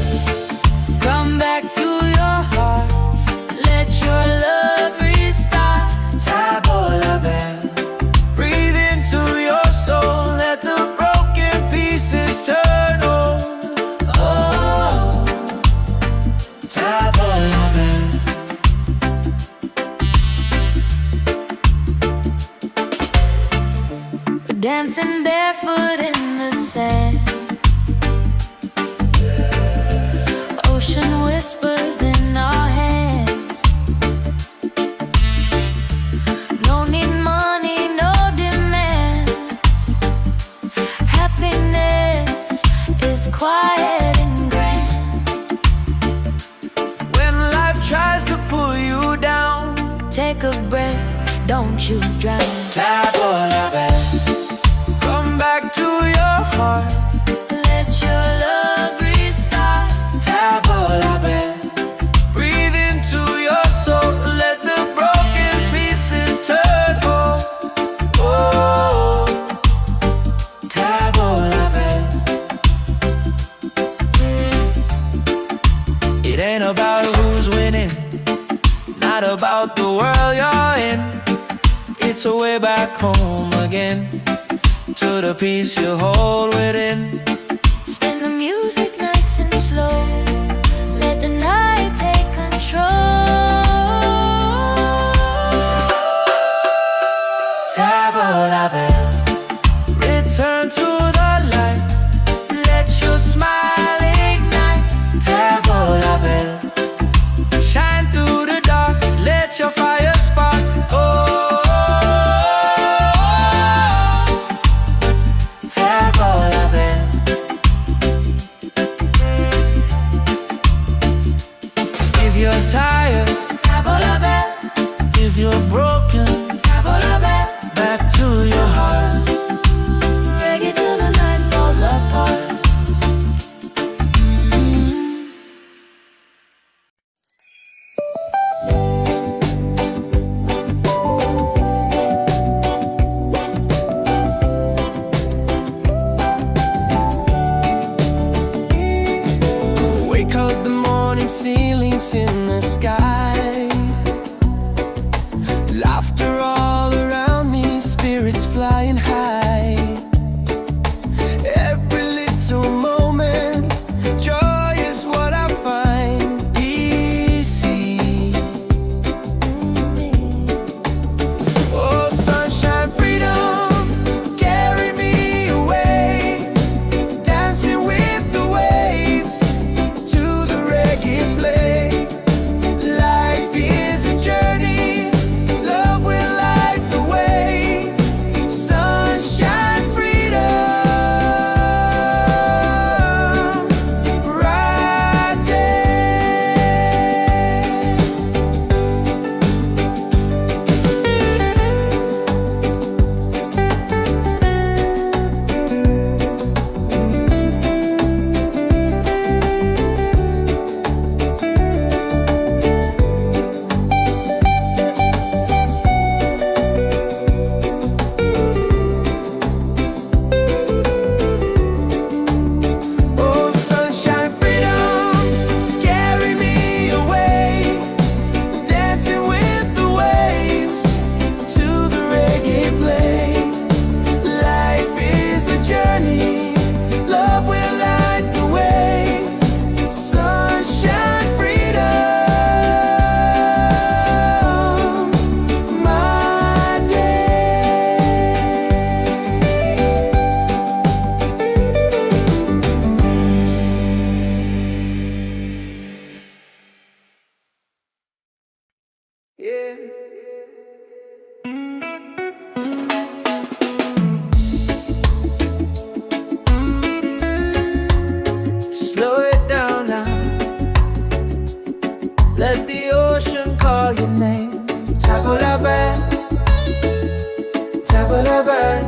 Come back to your heart, let your love restart. Tabo la belle. Breathe into your soul, let the broken pieces turn whole. Oh, Tabo la belle. we're dancing barefoot in the sand. Ocean whispers in our hands. No need money, no demands. Happiness is quiet and grand. When life tries to pull you down, Take a breath, don't you drown. Tabo la belle. Come back to your heart. Let your love restart. Tabo la belle. Breathe into your soul, let the broken pieces turn whole. Oh, Tabo la belle. It ain't about who's winning, not about the world you're in. It's a way back home again, to the peace you hold within. Spin the music nice and slow. Let the night take control. Tabo la belle. Return to the light, let your smile ignite. Tabo la belle. Shine through the dark, let your fire spark. Oh, Tabo la belle. If you're tired, Tabo la belle, if you're broken, tabo la belle. back to your heart. Reggae till the night falls apart. Wake up the morning, ceilings in the sky. Laughter all around me, spirits flying high. Every little moment, joy is what I find. Easy. Oh, sunshine, freedom, carry me away. Dancing with the waves to the reggae play. Life is a journey, love will light the way. Sunshine, freedom, right there. Oh, sunshine, freedom, carry me away. Dancing with the waves to the reggae play. Life is a journey, love will light the way. Sunshine, freedom, my day. Yeah. Slow it down now. Let the ocean call your name. Tabo la belle, tabo la belle.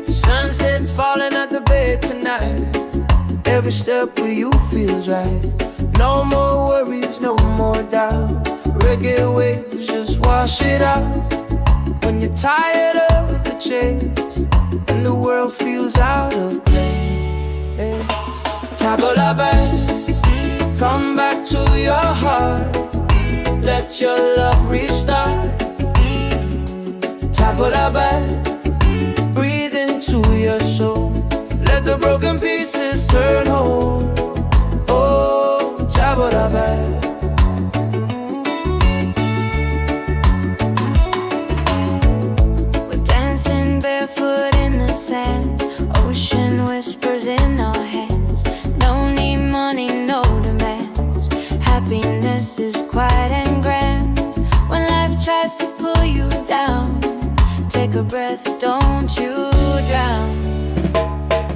Sunset's falling at the bay tonight. Every step with you feels right. No more worries, no more doubt. Reggae waves just wash it out. When you're tired of the chase and the world feels out of place, tabula band, come back to your heart. Let your love restart. Tabula band, breathe into your soul. Let the broken pieces turn whole. Oh, tabula band. Barefoot in the sand, ocean whispers in our hands. No need money, no demands. Happiness is quiet and grand. When life tries to pull you down, take a breath, don't you drown.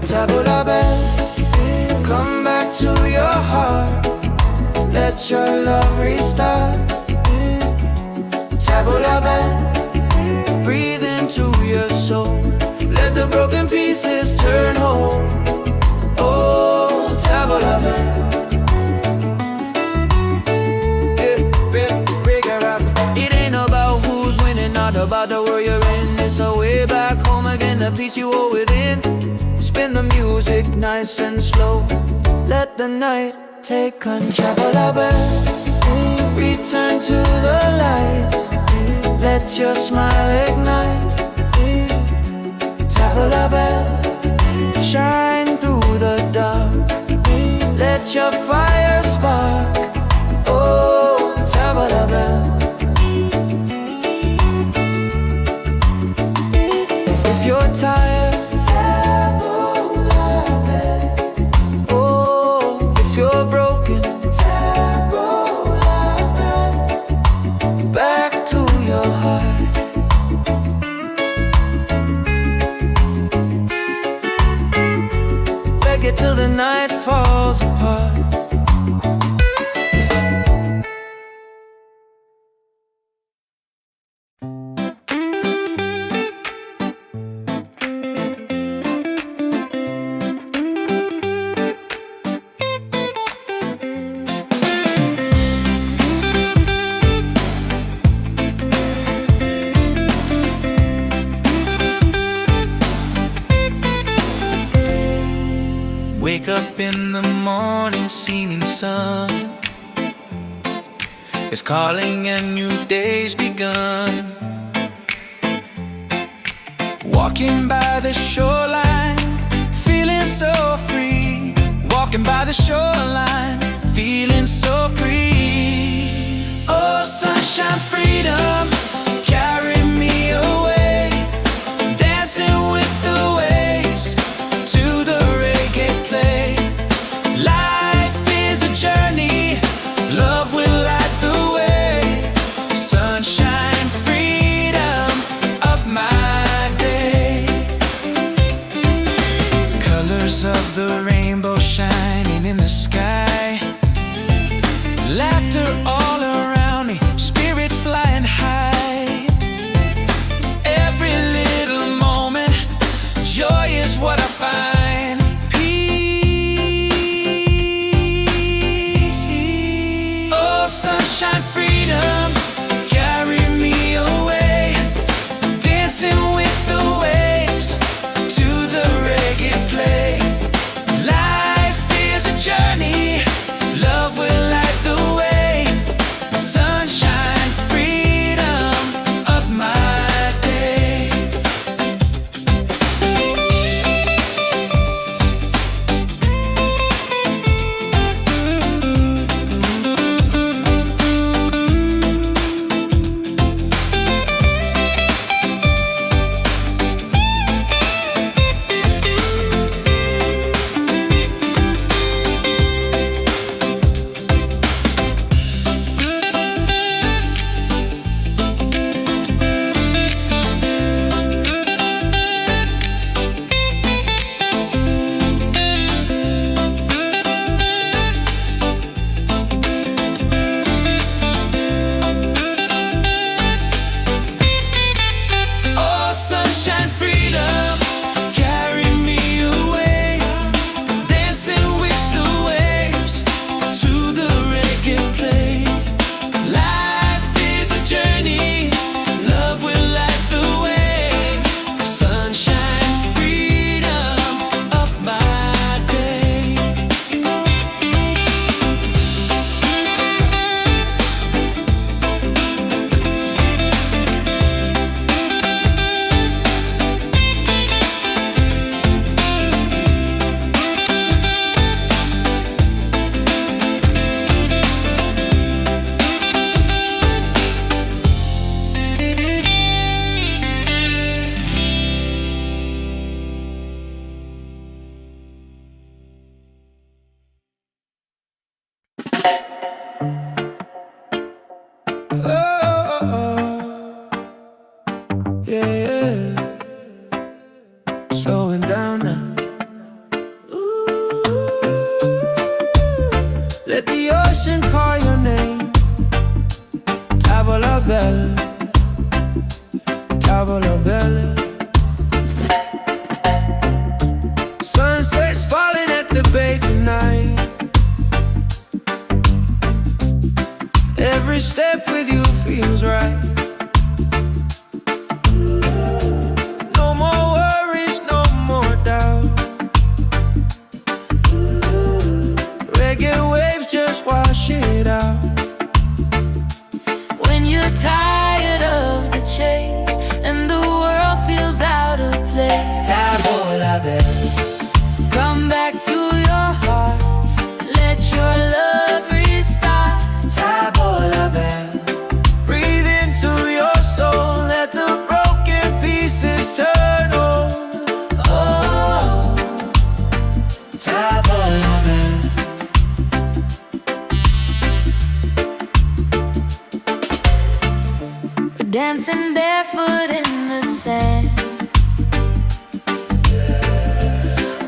Tabula band, come back to your heart. Let your love restart. Tabula band, breathe into your soul. Let the broken pieces turn whole. Oh, tabula band. It ain't about who's winning, not about the world you're in. It's a way back home again, the peace you hold within. Spin the music nice and slow. Let the night take control. Tabula band, return to the light. Let your smile ignite. Tabula band, shine through the dark. Let your fire spark. Oh, tabula band. If you're tired, tabula band. Oh, if you're broken, tabula band. Back to your heart. Reggae till the night falls apart. Wake up in the morning, seeing sun is calling and new day's begun. Walking by the shoreline, feeling so free. Walking by the shoreline, feeling so free. Oh, sunshine, freedom, carry me away. Dancing with the waves to the reggae play. Life is a journey, love will light the way. Sunshine, freedom of my day. Colors of the rainbow shining in the sky. Laughter all around me, spirits la belle, table la belle. Sunset's falling at the bay tonight. Every step with you feels right. No more worries, no more doubt. Reggae waves just wash it out. When you're tired of the chase and the world feels out of place, Table la belle, come back to your heart. Let your love restart. table la belle. Breathe into your soul, let the broken pieces turn whole. Oh, Table la belle. we're dancing barefoot in the sand.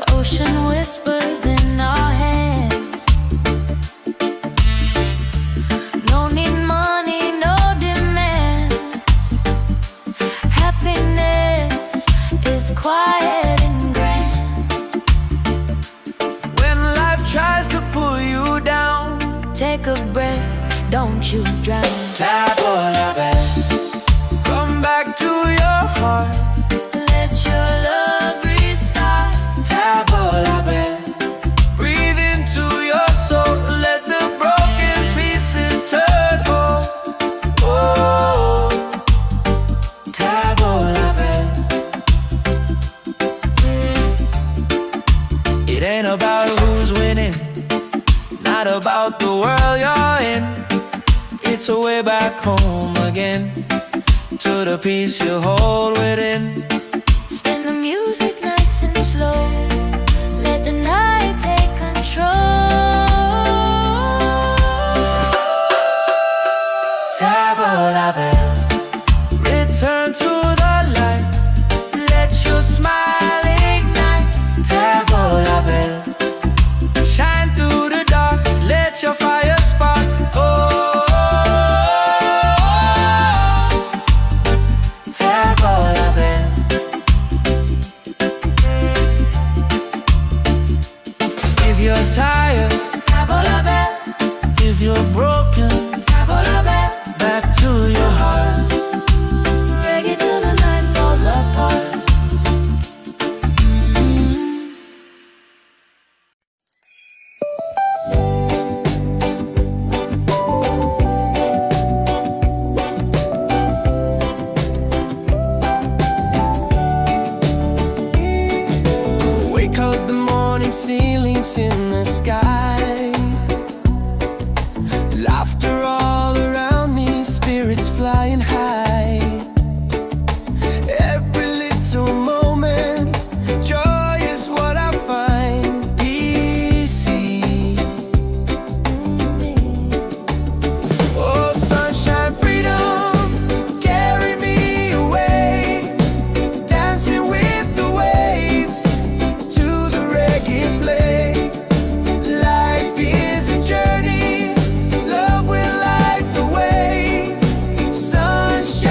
Ocean whispers in our hands. No need money, no demands. Happiness is quiet and grand. When life tries to pull you down, Take a breath, don't you drown. table la belle. Come back to your heart, Let your love restart. table la belle. Breathe into your soul, let the broken pieces turn whole. Oh, table la belle. It ain't about who's winning, not about the world you're in. It's a way back home again, to the peace you hold within. Spin the music nice and slow. Let the night take control. Table la belle, return to the light. Let your smile ignite. Table la belle, shine through the dark. Let your fire spark. Oh, table la belle. If you're tired, Table la belle, if you're broken, table la belle. back to your heart. Reggae till the night falls apart. Wake up the morning, ceilings in the sky. Laughter all around me, spirits flying high. Every little moment, joy is what I find. Easy. Oh, sunshine, freedom, carry me away. Dancing with the waves to the reggae play. Life is a journey, love will light the way. Sunshine.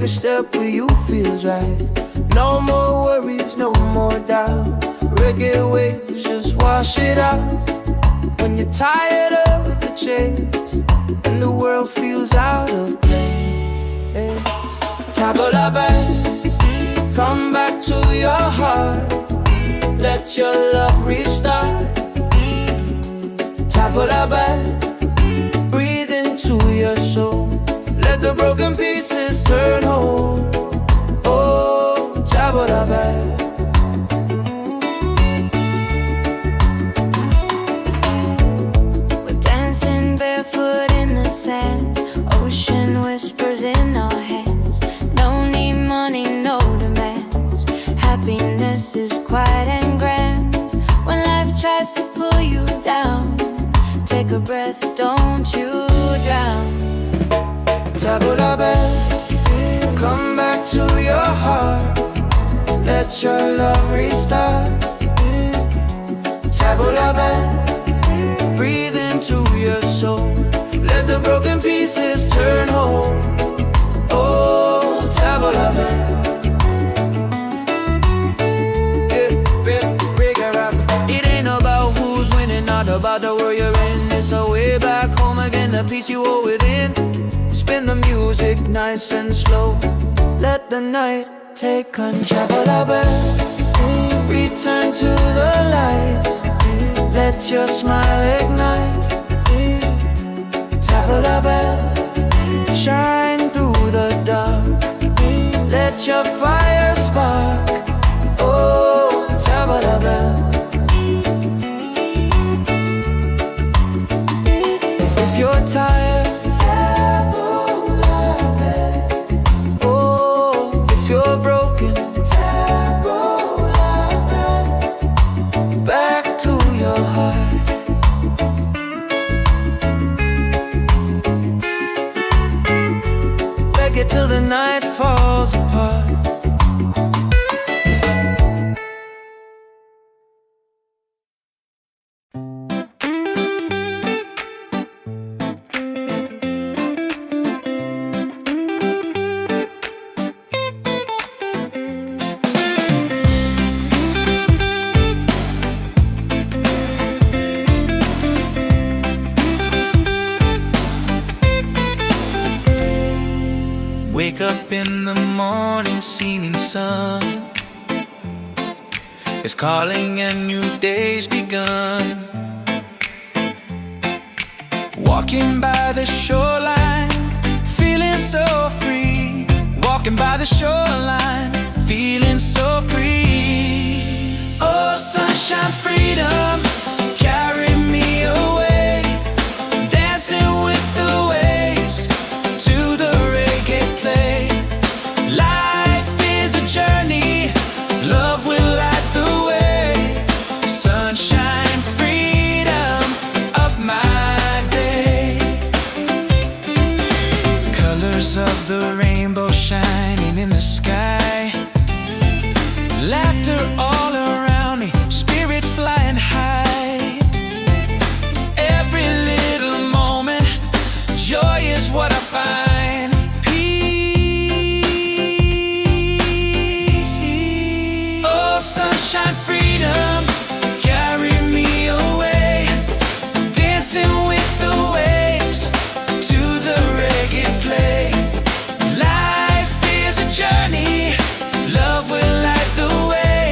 every step with you feels right. No more worries, no more doubt. Reggae waves just wash it out. When you're tired of the chase and the world feels out of place, tabla back, come back to your heart. Let your love restart. Tabla back, breathe into your soul. Let the broken pieces turn whole. Oh, tabla back. We're dancing barefoot in the sand. Ocean whispers in our hands. No need money, no demands. Happiness is quiet and grand. When life tries to pull you down, take a breath, don't you drown. Tabla back, come back to your heart. Let your love restart. Tabla back, breathe into your soul. Let the broken pieces turn whole. Oh, tabla back. It ain't about who's winning, not about the world you're in. It's a way back home again, the peace you hold within. Spin the music nice and slow. Let the night take control. Return to the light. Let your smile ignite. Tabla bell, shine through the dark. Let your fire spark. Oh, tabla bell. If you're tired, till the night falls apart. Wake up in the morning, seeing sun is calling and new day's begun. Walking by the shoreline, feeling so free. Walking by the shoreline, feeling so free. Oh, sunshine, freedom, carry me away. Dancing with the waves to the reggae play. Life is a journey, love will light the way. Sunshine, freedom of my day. Colors of the rainbow shining in the sky. Laughter all around me, spirits flying high. Every little moment, joy is what I find. Sunshine, freedom, carry me away. Dancing with the waves to the reggae play. Life is a journey, love will light the way.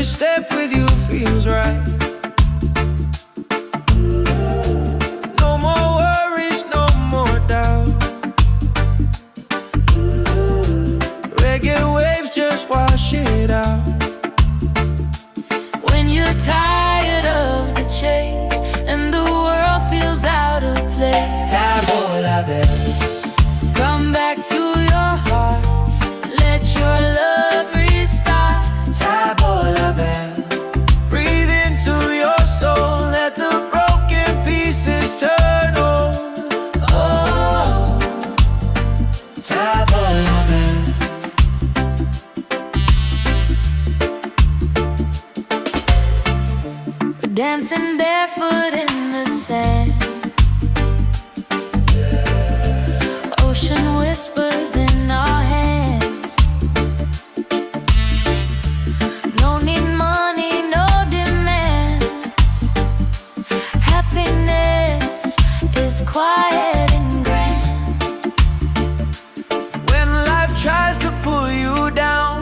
step with you feels right. No more worries, no more doubt. Reggae waves just wash it out. When you're tired of the chase and the world feels out of place, Tabola bell, come back to your heart. Let your love restart. Tabola bell, breathe into your soul. Let the broken pieces turn whole. Oh, Tabola bell. we're dancing barefoot in the sand. Ocean whispers in our hands. No need money, no demands. Happiness is quiet and grand. When life tries to pull you down,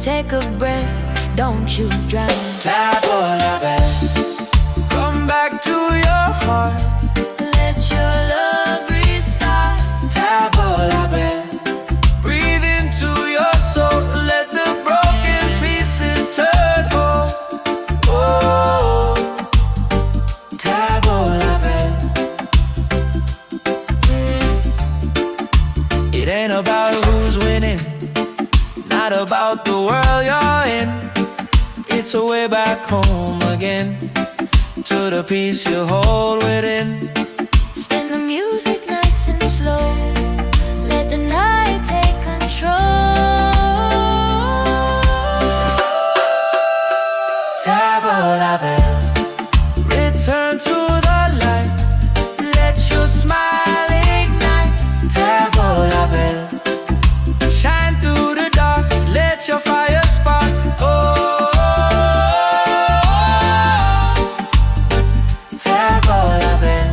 Take a breath, don't you drown. Tabola bell, come back to your heart. Let your love restart. Tabola bell, breathe into your soul. Let the broken pieces turn whole. Oh, Tabola bell. It ain't about who's winning, not about the world you're in. It's a way back home again, to the peace you hold within. Spin the music nice and slow. Let the night take control. Tabola bell, return to the light. Let your smile ignite. Tabola bell, shine through the dark. Let your fire spark. Oh, Tabola bell.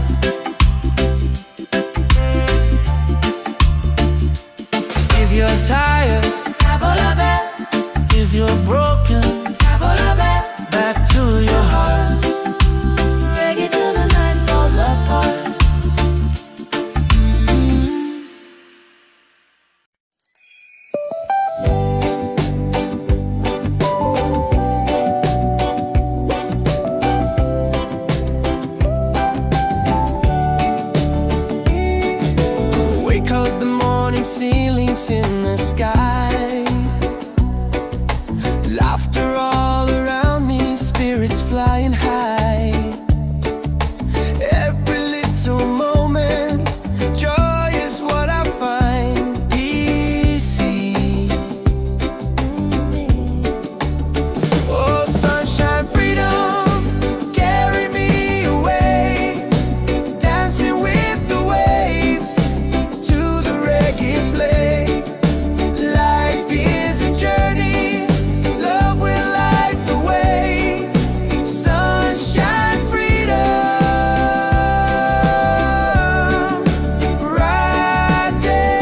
If you're tired, Tabola bell, if you're broken, tabola bell. back to your heart. Reggae till the night falls apart. Wake up the morning, ceilings in the sky. Laughter all around me, spirits flying high. Every little moment, joy is what I find easy. Oh, sunshine, freedom, carry me away. Dancing with the waves to the reggae play. Life is a journey, love will light the way. Sunshine, freedom, right there.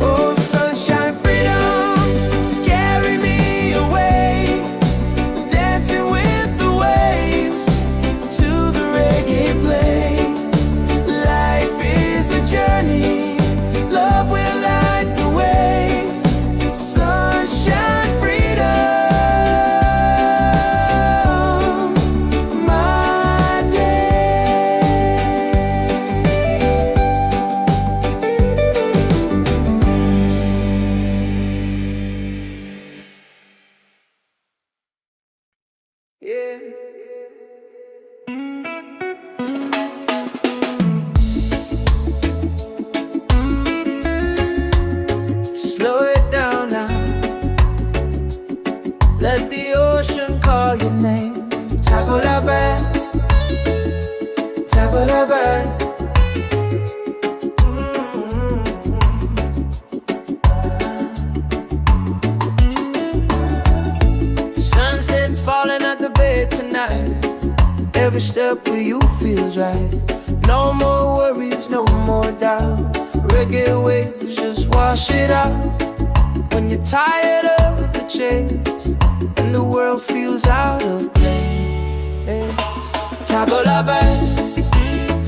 Oh, sunshine, freedom, carry me away. Dancing with the waves to the reggae play. Life is a journey, love will light the way. Sunshine, freedom, my day. Yeah. Slow it down now. Let the ocean call your name. Tabola bell, Tabalaban. Sunset's falling at the bed tonight. Every step with you feels right. No more worries, no more doubt. Reggae waves just wash it out. When you're tired of the chase and the world feels out of place, Tabalaban,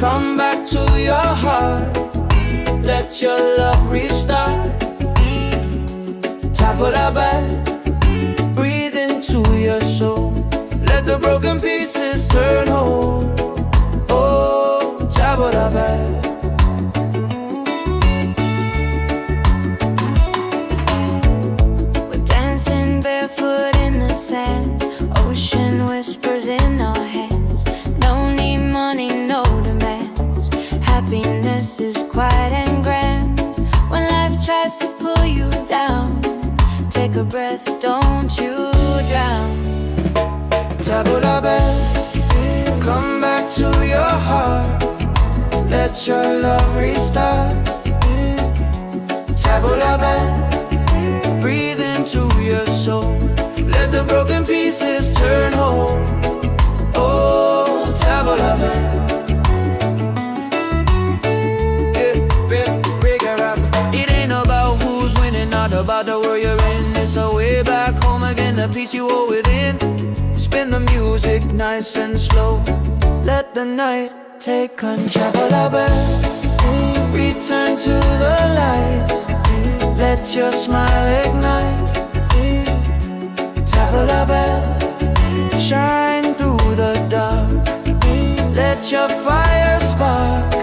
come back to your heart. Let your love restart. Tabalaban, breathe into your soul. Let the broken pieces turn whole. Oh, Tabalaban. We're dancing barefoot in the sand. Ocean whispers in our hands. No need money, no demands. Happiness is quiet and grand. When life tries to pull you down, take a breath, don't you drown. Tabalaban, come back to your heart. Let your love restart. Tabalaban, breathe into your soul. Let the broken pieces turn whole. Oh, Tabalaban. It ain't about who's winning, not about the world you're in. It's a way back home again, the peace you hold within. Spin the music nice and slow. Let the night take control. Return to the light. Let your smile ignite. Tabalaban, shine through the dark. Let your fire spark.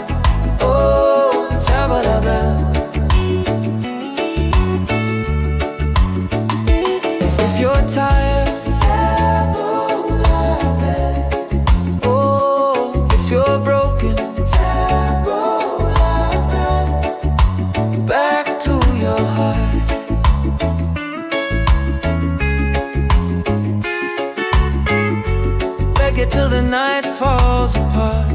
Oh, Tabalaban. If you're tired, till the night falls apart.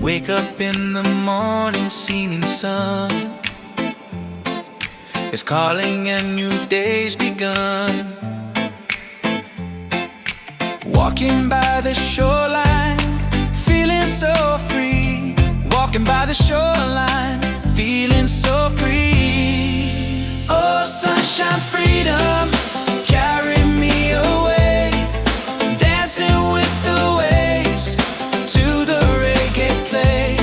Wake up in the morning, seeing sun is calling and new day's begun. Walking by the shoreline, feeling so free. Walking by the shoreline, feeling so free. Oh, sunshine, freedom, carry me away. Dancing with the waves to the reggae play.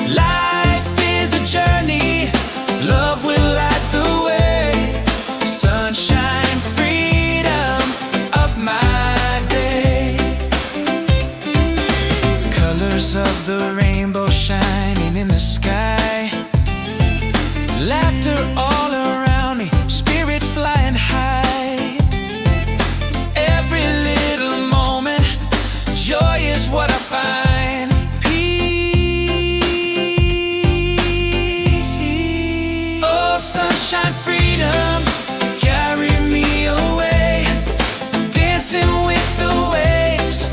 Life is a journey, love will light the way. Sunshine, freedom of my day. Colors of the rainbow shining in the sky. Laughter all around me, spirits flying high. Every little moment, joy is what I find. Sunshine, freedom, carry me away. Dancing with the waves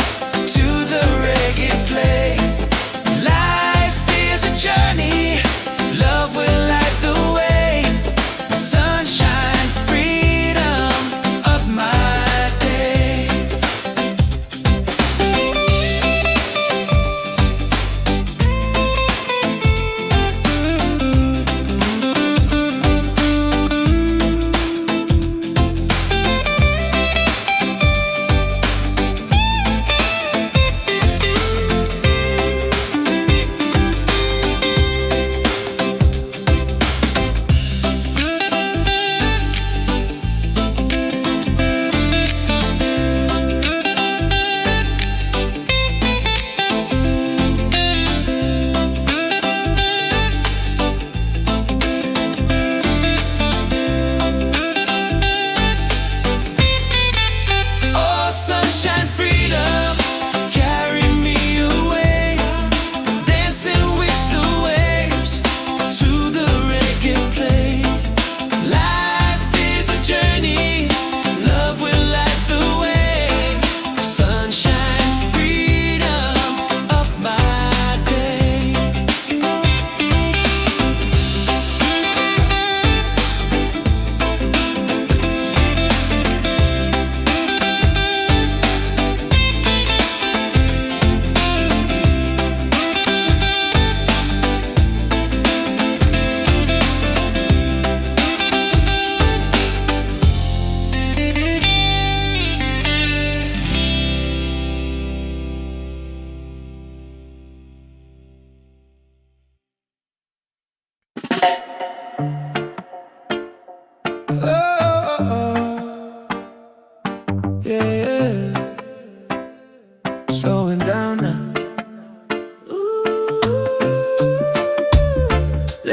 to the reggae play. Life is a journey, love will light the way.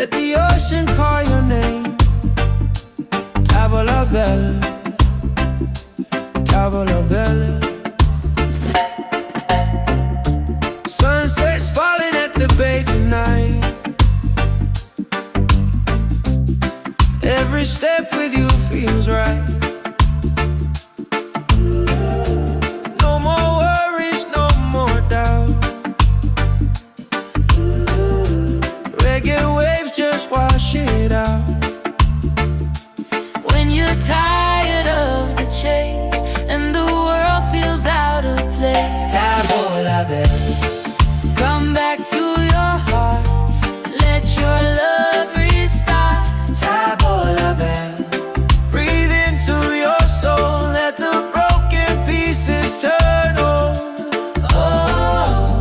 Let the ocean call your name. Tavola bella, tavola bella. Sunset's falling at the bay tonight. Every step with you feels right. No more worries, no more doubt. Reggae waves just wash it out. When you're tired of the chase and the world feels out of place, Tavola bella, come back to your heart. Let your love restart. tavola bella. Breathe into your soul. Let the broken pieces turn whole. Oh,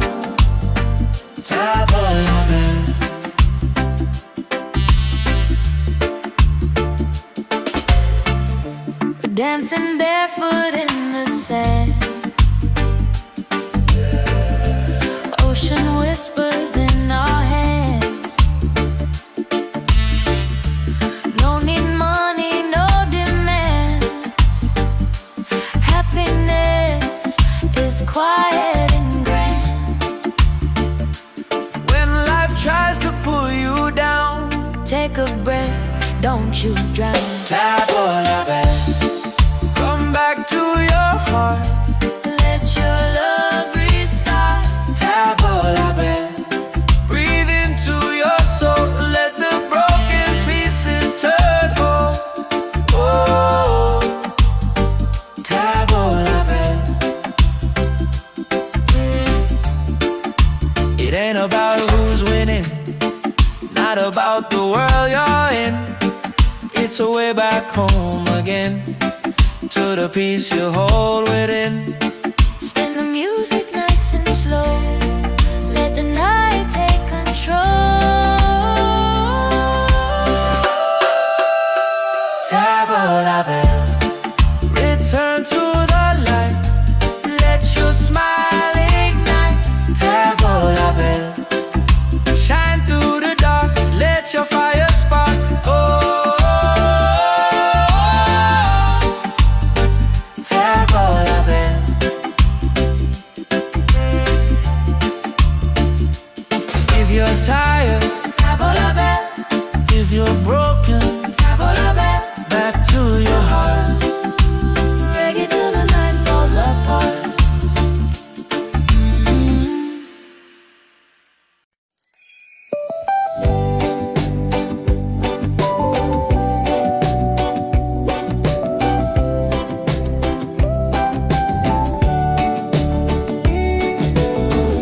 Tavola bella. we're dancing barefoot in the sand. Ocean whispers in our hands. No need money, no demands. Happiness is quiet and grand. When life tries to pull you down, Take a breath, don't you drown. tavola bella. Come back to your heart. Let your love restart. Tavola bella. Breathe into your soul. Let the broken pieces turn whole. Oh, tavola bella. It ain't about who's winning, not about the world you're in. It's a way back home again, to the peace you hold within. Spin the music nice and slow. Let the night take control. Tavola bella, return to the light. Let your smile ignite. Tavola bella, shine through the dark. Let your fire spark. Oh, tavola bella. If you're tired, Tavola bella, if you're broken, tavola bella. back to your heart. Reggae till the night falls apart.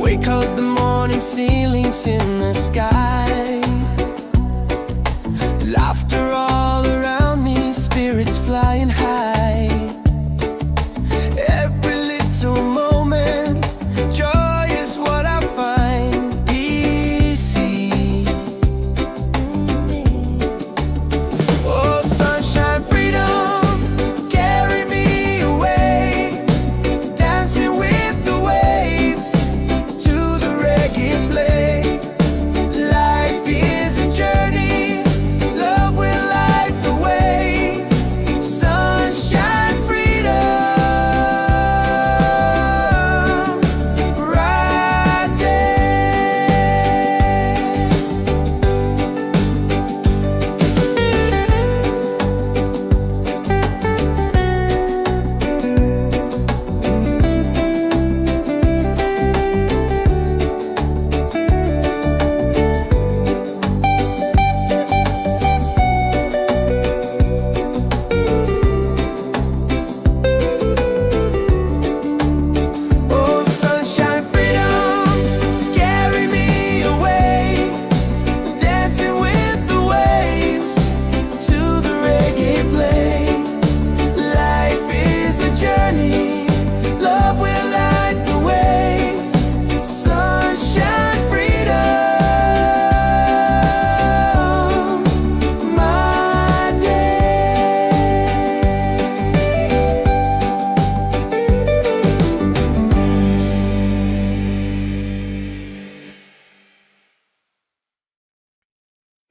Wake up the morning, ceilings in the sky. Laughter all around me, spirits flying high. Every little moment, joy is what I find. Easy. Oh, sunshine, freedom, carry me away. Dancing with the waves to the reggae play.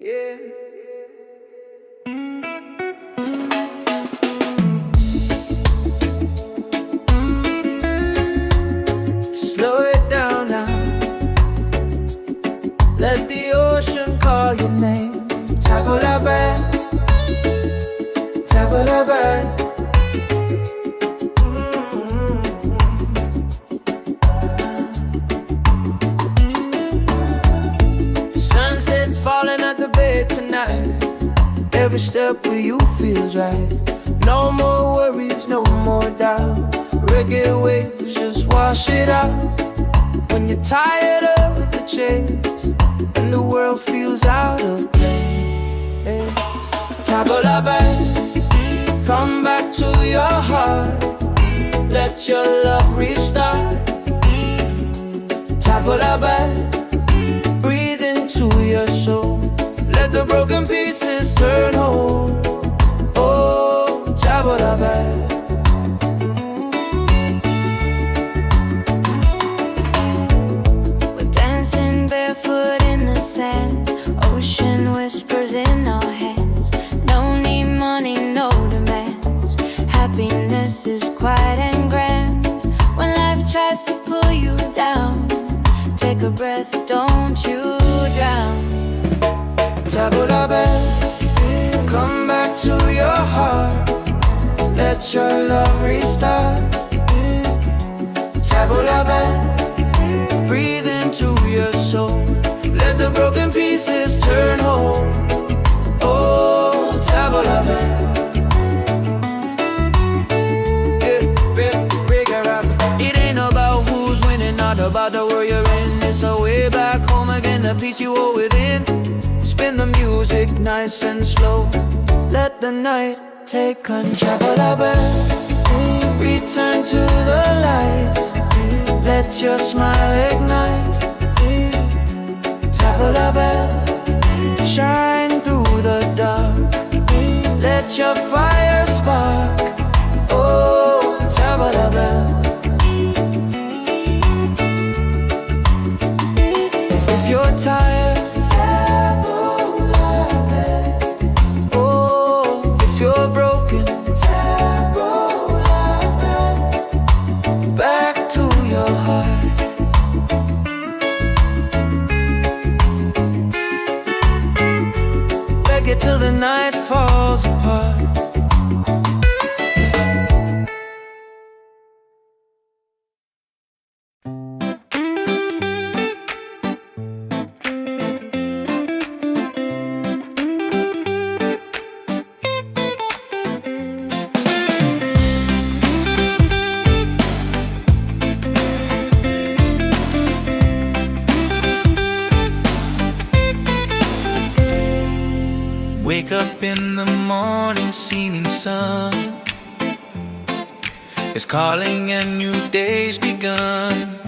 Yeah. Slow it down now. Let the ocean call your name. Tabulabe, tabulabe. Sunset's falling at the bay tonight. Every step with you feels right. No more worries, no more doubt. Reggae waves just wash it out. When you're tired of the chase and the world feels out of place, Tabulabe, come back to your heart. Let your love restart. Tabulabe, breathe into your soul. Let the broken pieces turn whole. Oh, Tabulabe. Barefoot in the sand, ocean whispers in our hands. No need money, no demands. Happiness is quiet and grand. When life tries to pull you down, take a breath, don't you drown. Tabulabe, come back to your heart. Let your love restart. Tabulabe, breathe into your soul. Let the broken pieces turn whole. Oh, Tabulabe. It ain't about who's winning, not about the world you're in. It's a way back home again, the peace you hold within. Spin the music nice and slow. Let the night take control. Tabulabe, return to the light. Let your smile ignite. Tabulabe, shine through the dark. Let your fire spark. Oh, Tabulabe. If you're tired, Tabulabe. Oh, if you're broken, Tabulabe. Back to your heart. Reggae till the night falls apart. Wake up in the morning, seeing sun is calling and new day's begun.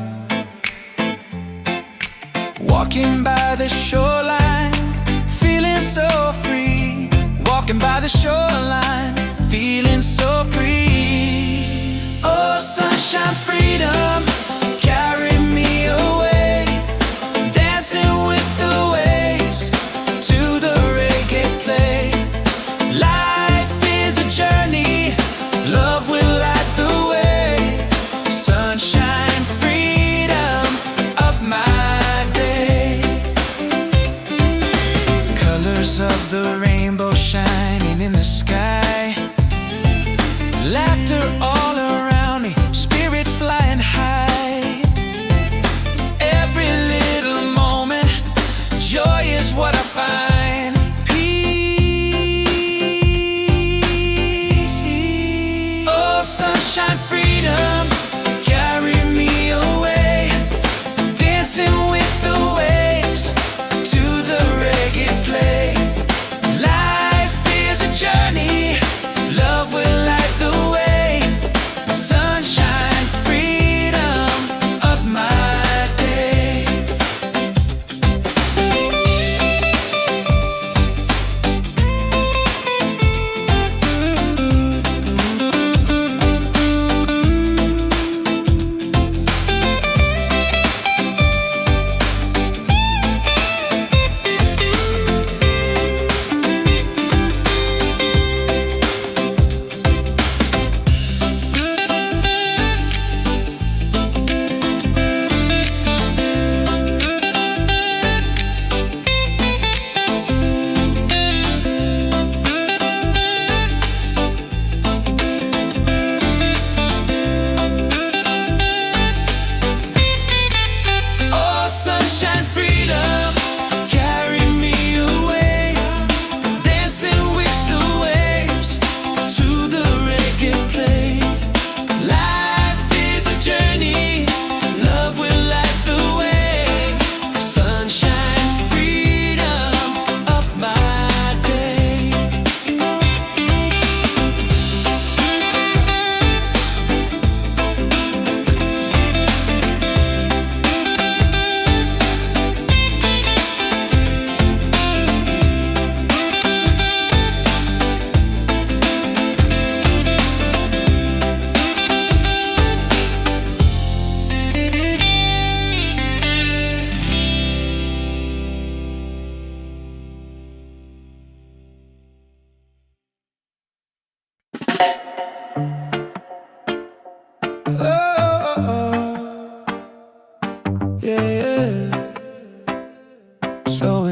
Walking by the shoreline, feeling so free. Walking by the shoreline, feeling so free. Oh, sunshine, freedom, carry me away. Dancing with the waves to the reggae play. Life is a journey, love will light the way. Sunshine, freedom, up my day. Colors of the rainbow shining in the sky. Laughter all around me, spirits flying high.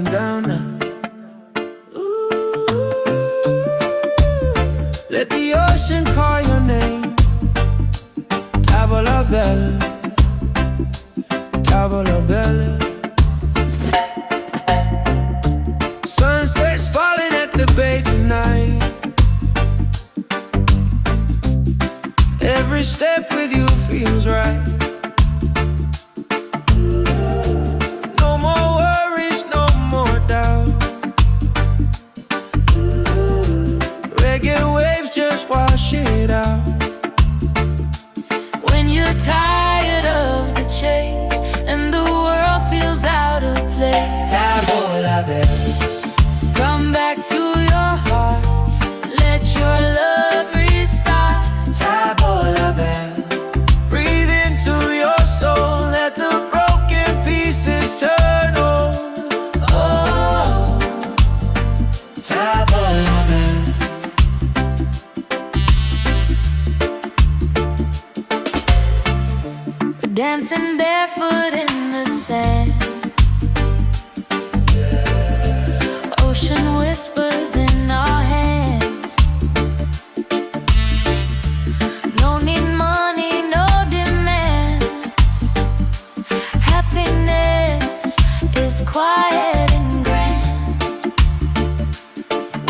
going down now. Let the ocean call your name. Tavola bella, tavola bella. Sunset's falling at the bay tonight. Every step with you feels right. No more worries, no more doubt. Reggae waves just wash it out. When you're tired of the chase and the world feels out of place, Tavola bella, come back to your heart. Let your love restart. tavola bella. Breathe into your soul. Let the broken pieces turn whole. Oh, Tavola bella. we're dancing barefoot in the sand. Ocean whispers in our hands. No need money, no demands. Happiness is quiet and grand.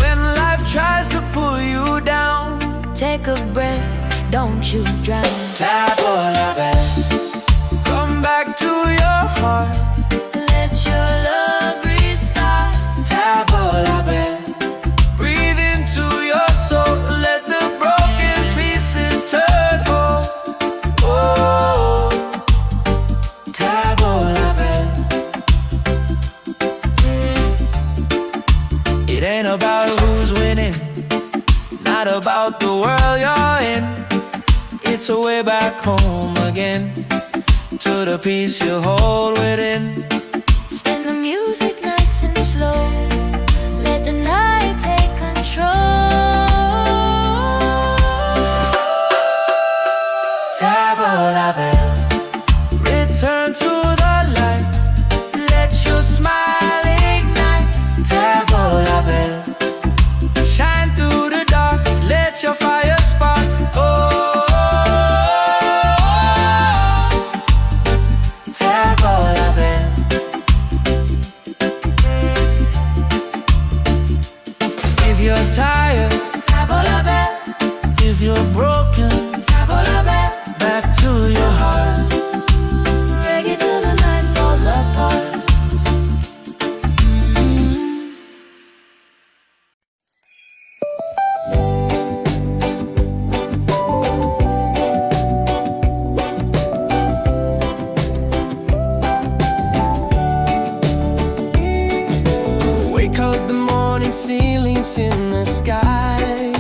When life tries to pull you down, Take a breath, don't you drown. tavola bella. Come back to your heart. Let your love restart. Tavola bella. Breathe into your soul. Let the broken pieces turn whole. Oh, tavola bella. It ain't about who's winning, not about the world you're in. It's a way back home again, to the peace you hold within. Spin the music nice and slow. Let the night take control. Tavola bella, return to the light. Let your smile ignite. Tavola bella, shine through the dark. Let your fire spark. Oh, tavola bella. If you're tired, Tavola bella, if you're broken, tavola bella. back to your heart. Reggae till the night falls apart. Wake up the morning, ceilings in the sky.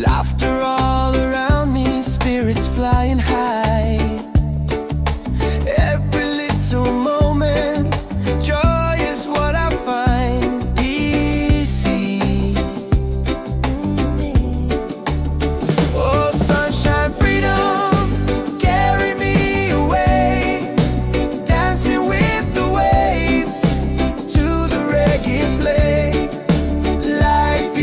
Laughter all around me, spirits flying high. Every little moment, joy is what I find. Easy. Oh, sunshine, freedom, carry me away. Dancing with the waves to the reggae play. Life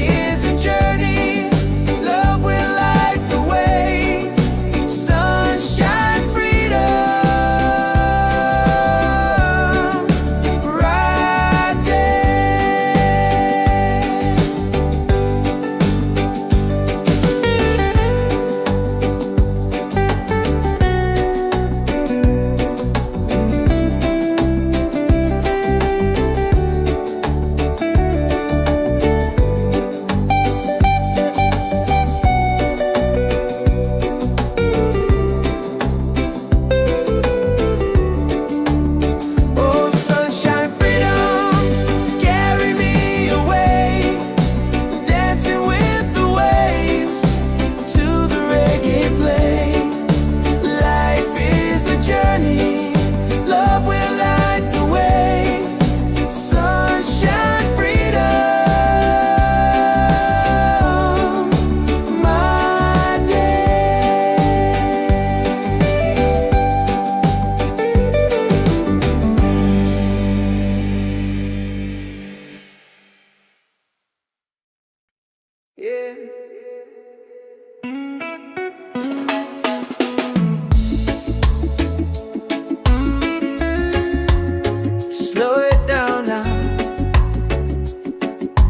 Yeah. Slow it down now.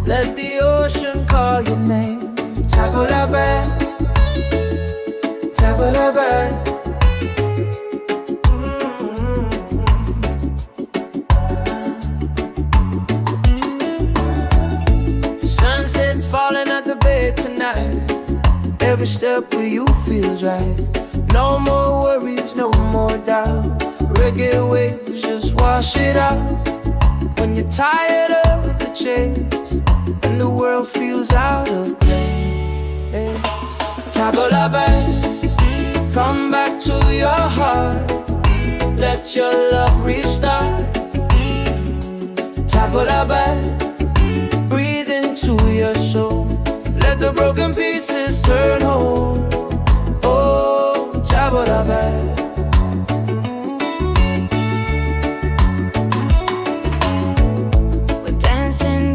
Let the ocean call your name. Tabulabe, tabulabe. Sunset's falling at the bay tonight. Every step with you feels right. No more worries, no more doubt. Reggae waves just wash it out. When you're tired of the chase and the world feels out of place, Tabulabe, come back to your heart. Let your love restart. Tabulabe, breathe into your soul. Let the broken pieces turn whole. Oh, Tabulabe.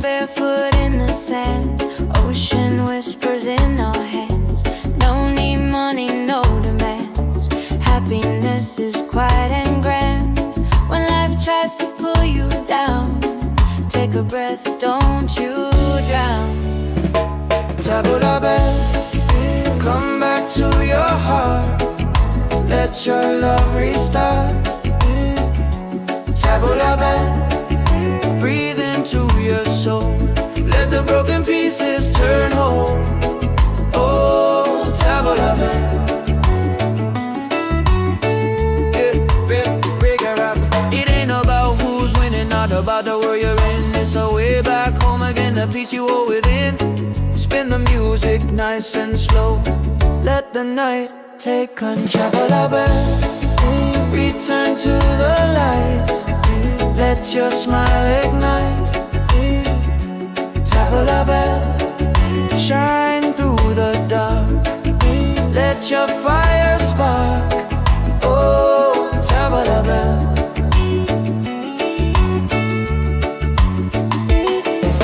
Barefoot in the sand, ocean whispers in our hands. No need money, no demands. Happiness is quiet and grand. When life tries to pull you down, take a breath, don't you drown. Tabulabe, come back to your heart. Let your love restart. Tabulabe, breathe into your soul. Let the broken pieces turn whole. Oh, Tabulabe. It ain't about who's winning, not about the world you're in. It's a way back home again, the peace you hold within. Spin the music nice and slow. Let the night take control. Return to the light. Let your smile ignite. Tabulabe, shine through the dark. Let your fire spark. Oh, Tabulabe.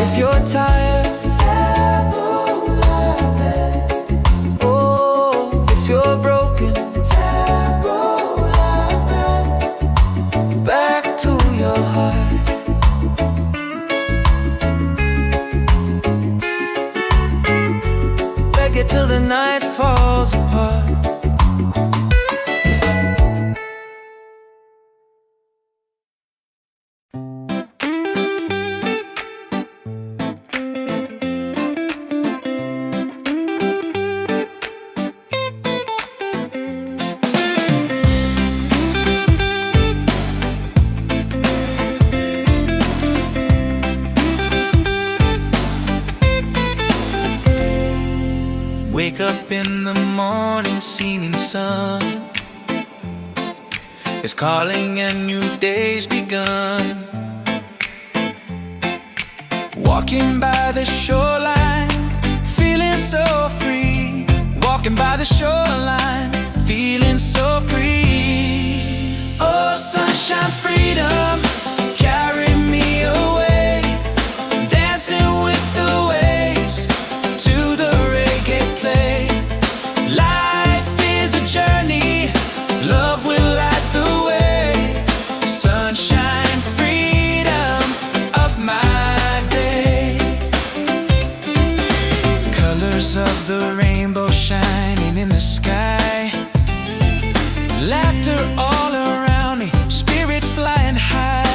If you're tired, Tabulabe. Oh, if you're broken, Tabulabe. Back to your heart. Reggae till the night falls apart. Wake up in the morning, seeing sun is calling and new day's begun. Walking by the shoreline, feeling so free. Walking by the shoreline, feeling so free. Oh, sunshine, freedom, carry me away. Dancing with the waves to the reggae play. Life is a journey, love will light the way. Sunshine, freedom of my day. Colors of the rainbow shining in the sky. Laughter all around me, spirits flying high.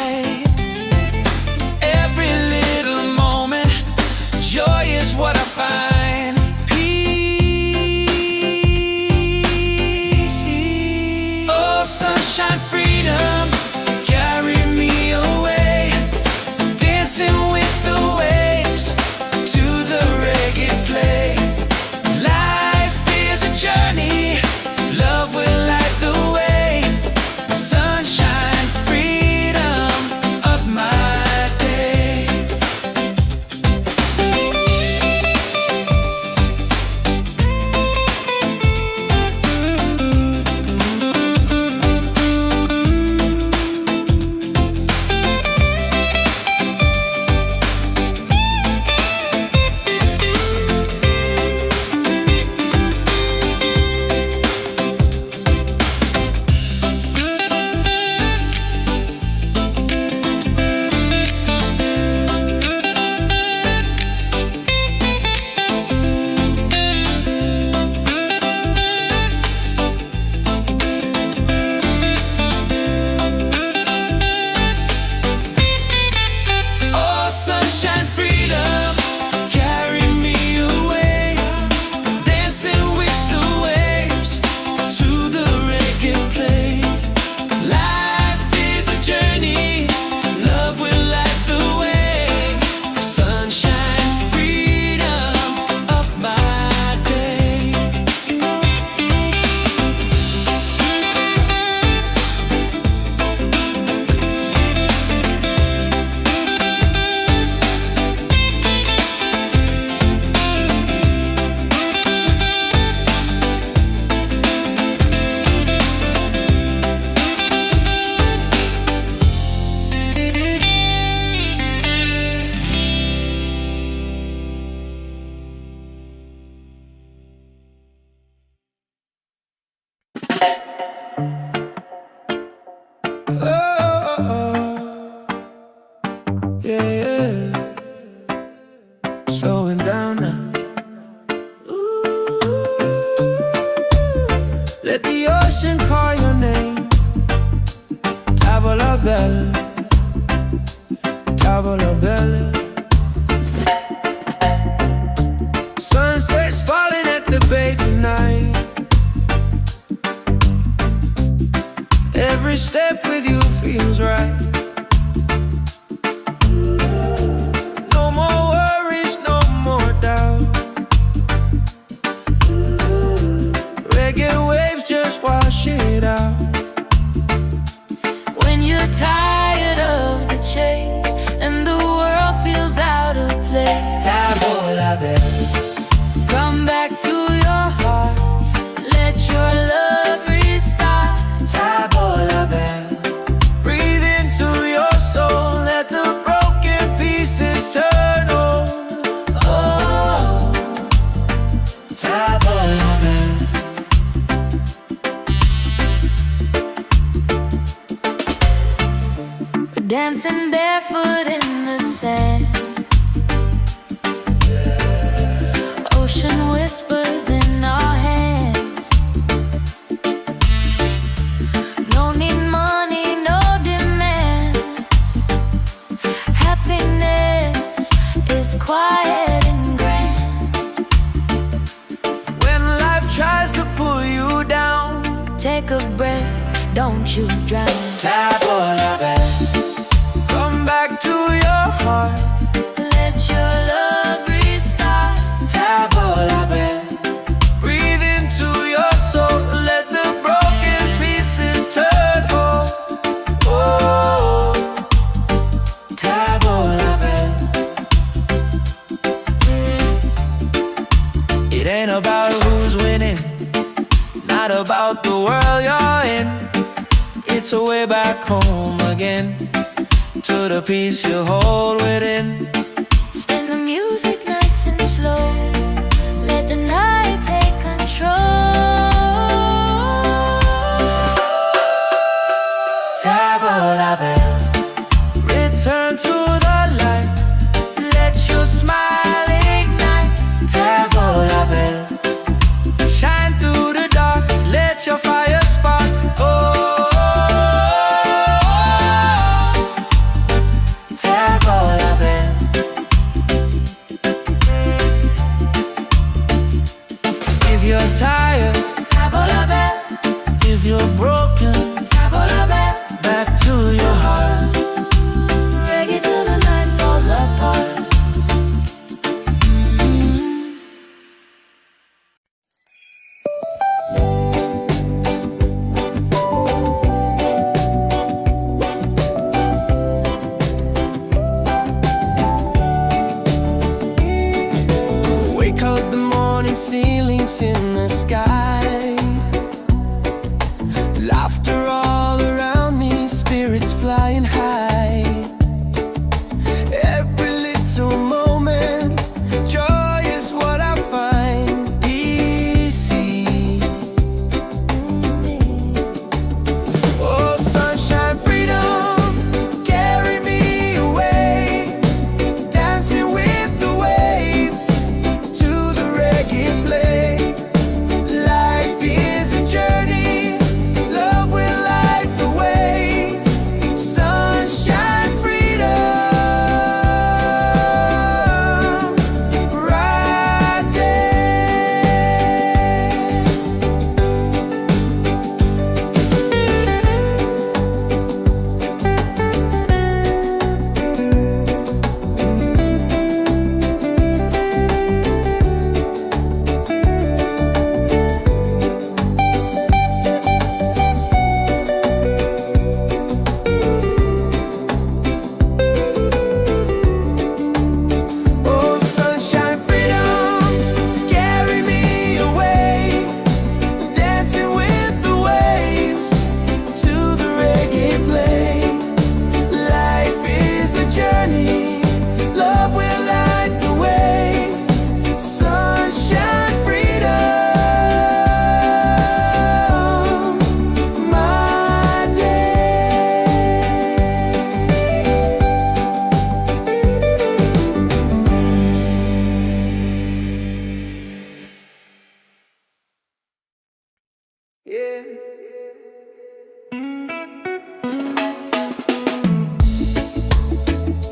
Yeah, yeah. Slowing down now. Ooh. Let the ocean call your name. Tavola bella, tavola bella. Sunset's falling at the bay tonight. Every step with you feels right. No more worries, no more doubt. Reggae waves just wash it out. When you're tired of the chase and the world feels out of place, Tavola bella, come back to your heart. Let your love restart. tavola bella. Breathe into your soul, let the broken pieces turn whole. Oh, Tavola bella. we're dancing barefoot in the sand. Ocean whispers in our hands. No need money, no demands. Happiness is quiet and grand. When life tries to pull you down, Take a breath, don't you drown. tavola bella. Come back to your heart, Let your love restart. tavola bella. Breathe into your soul, let the broken pieces turn whole. Oh, tavola bella. It ain't about who's winning, not about the world you're in. It's a way back home again, to the peace you hold within. Spin the music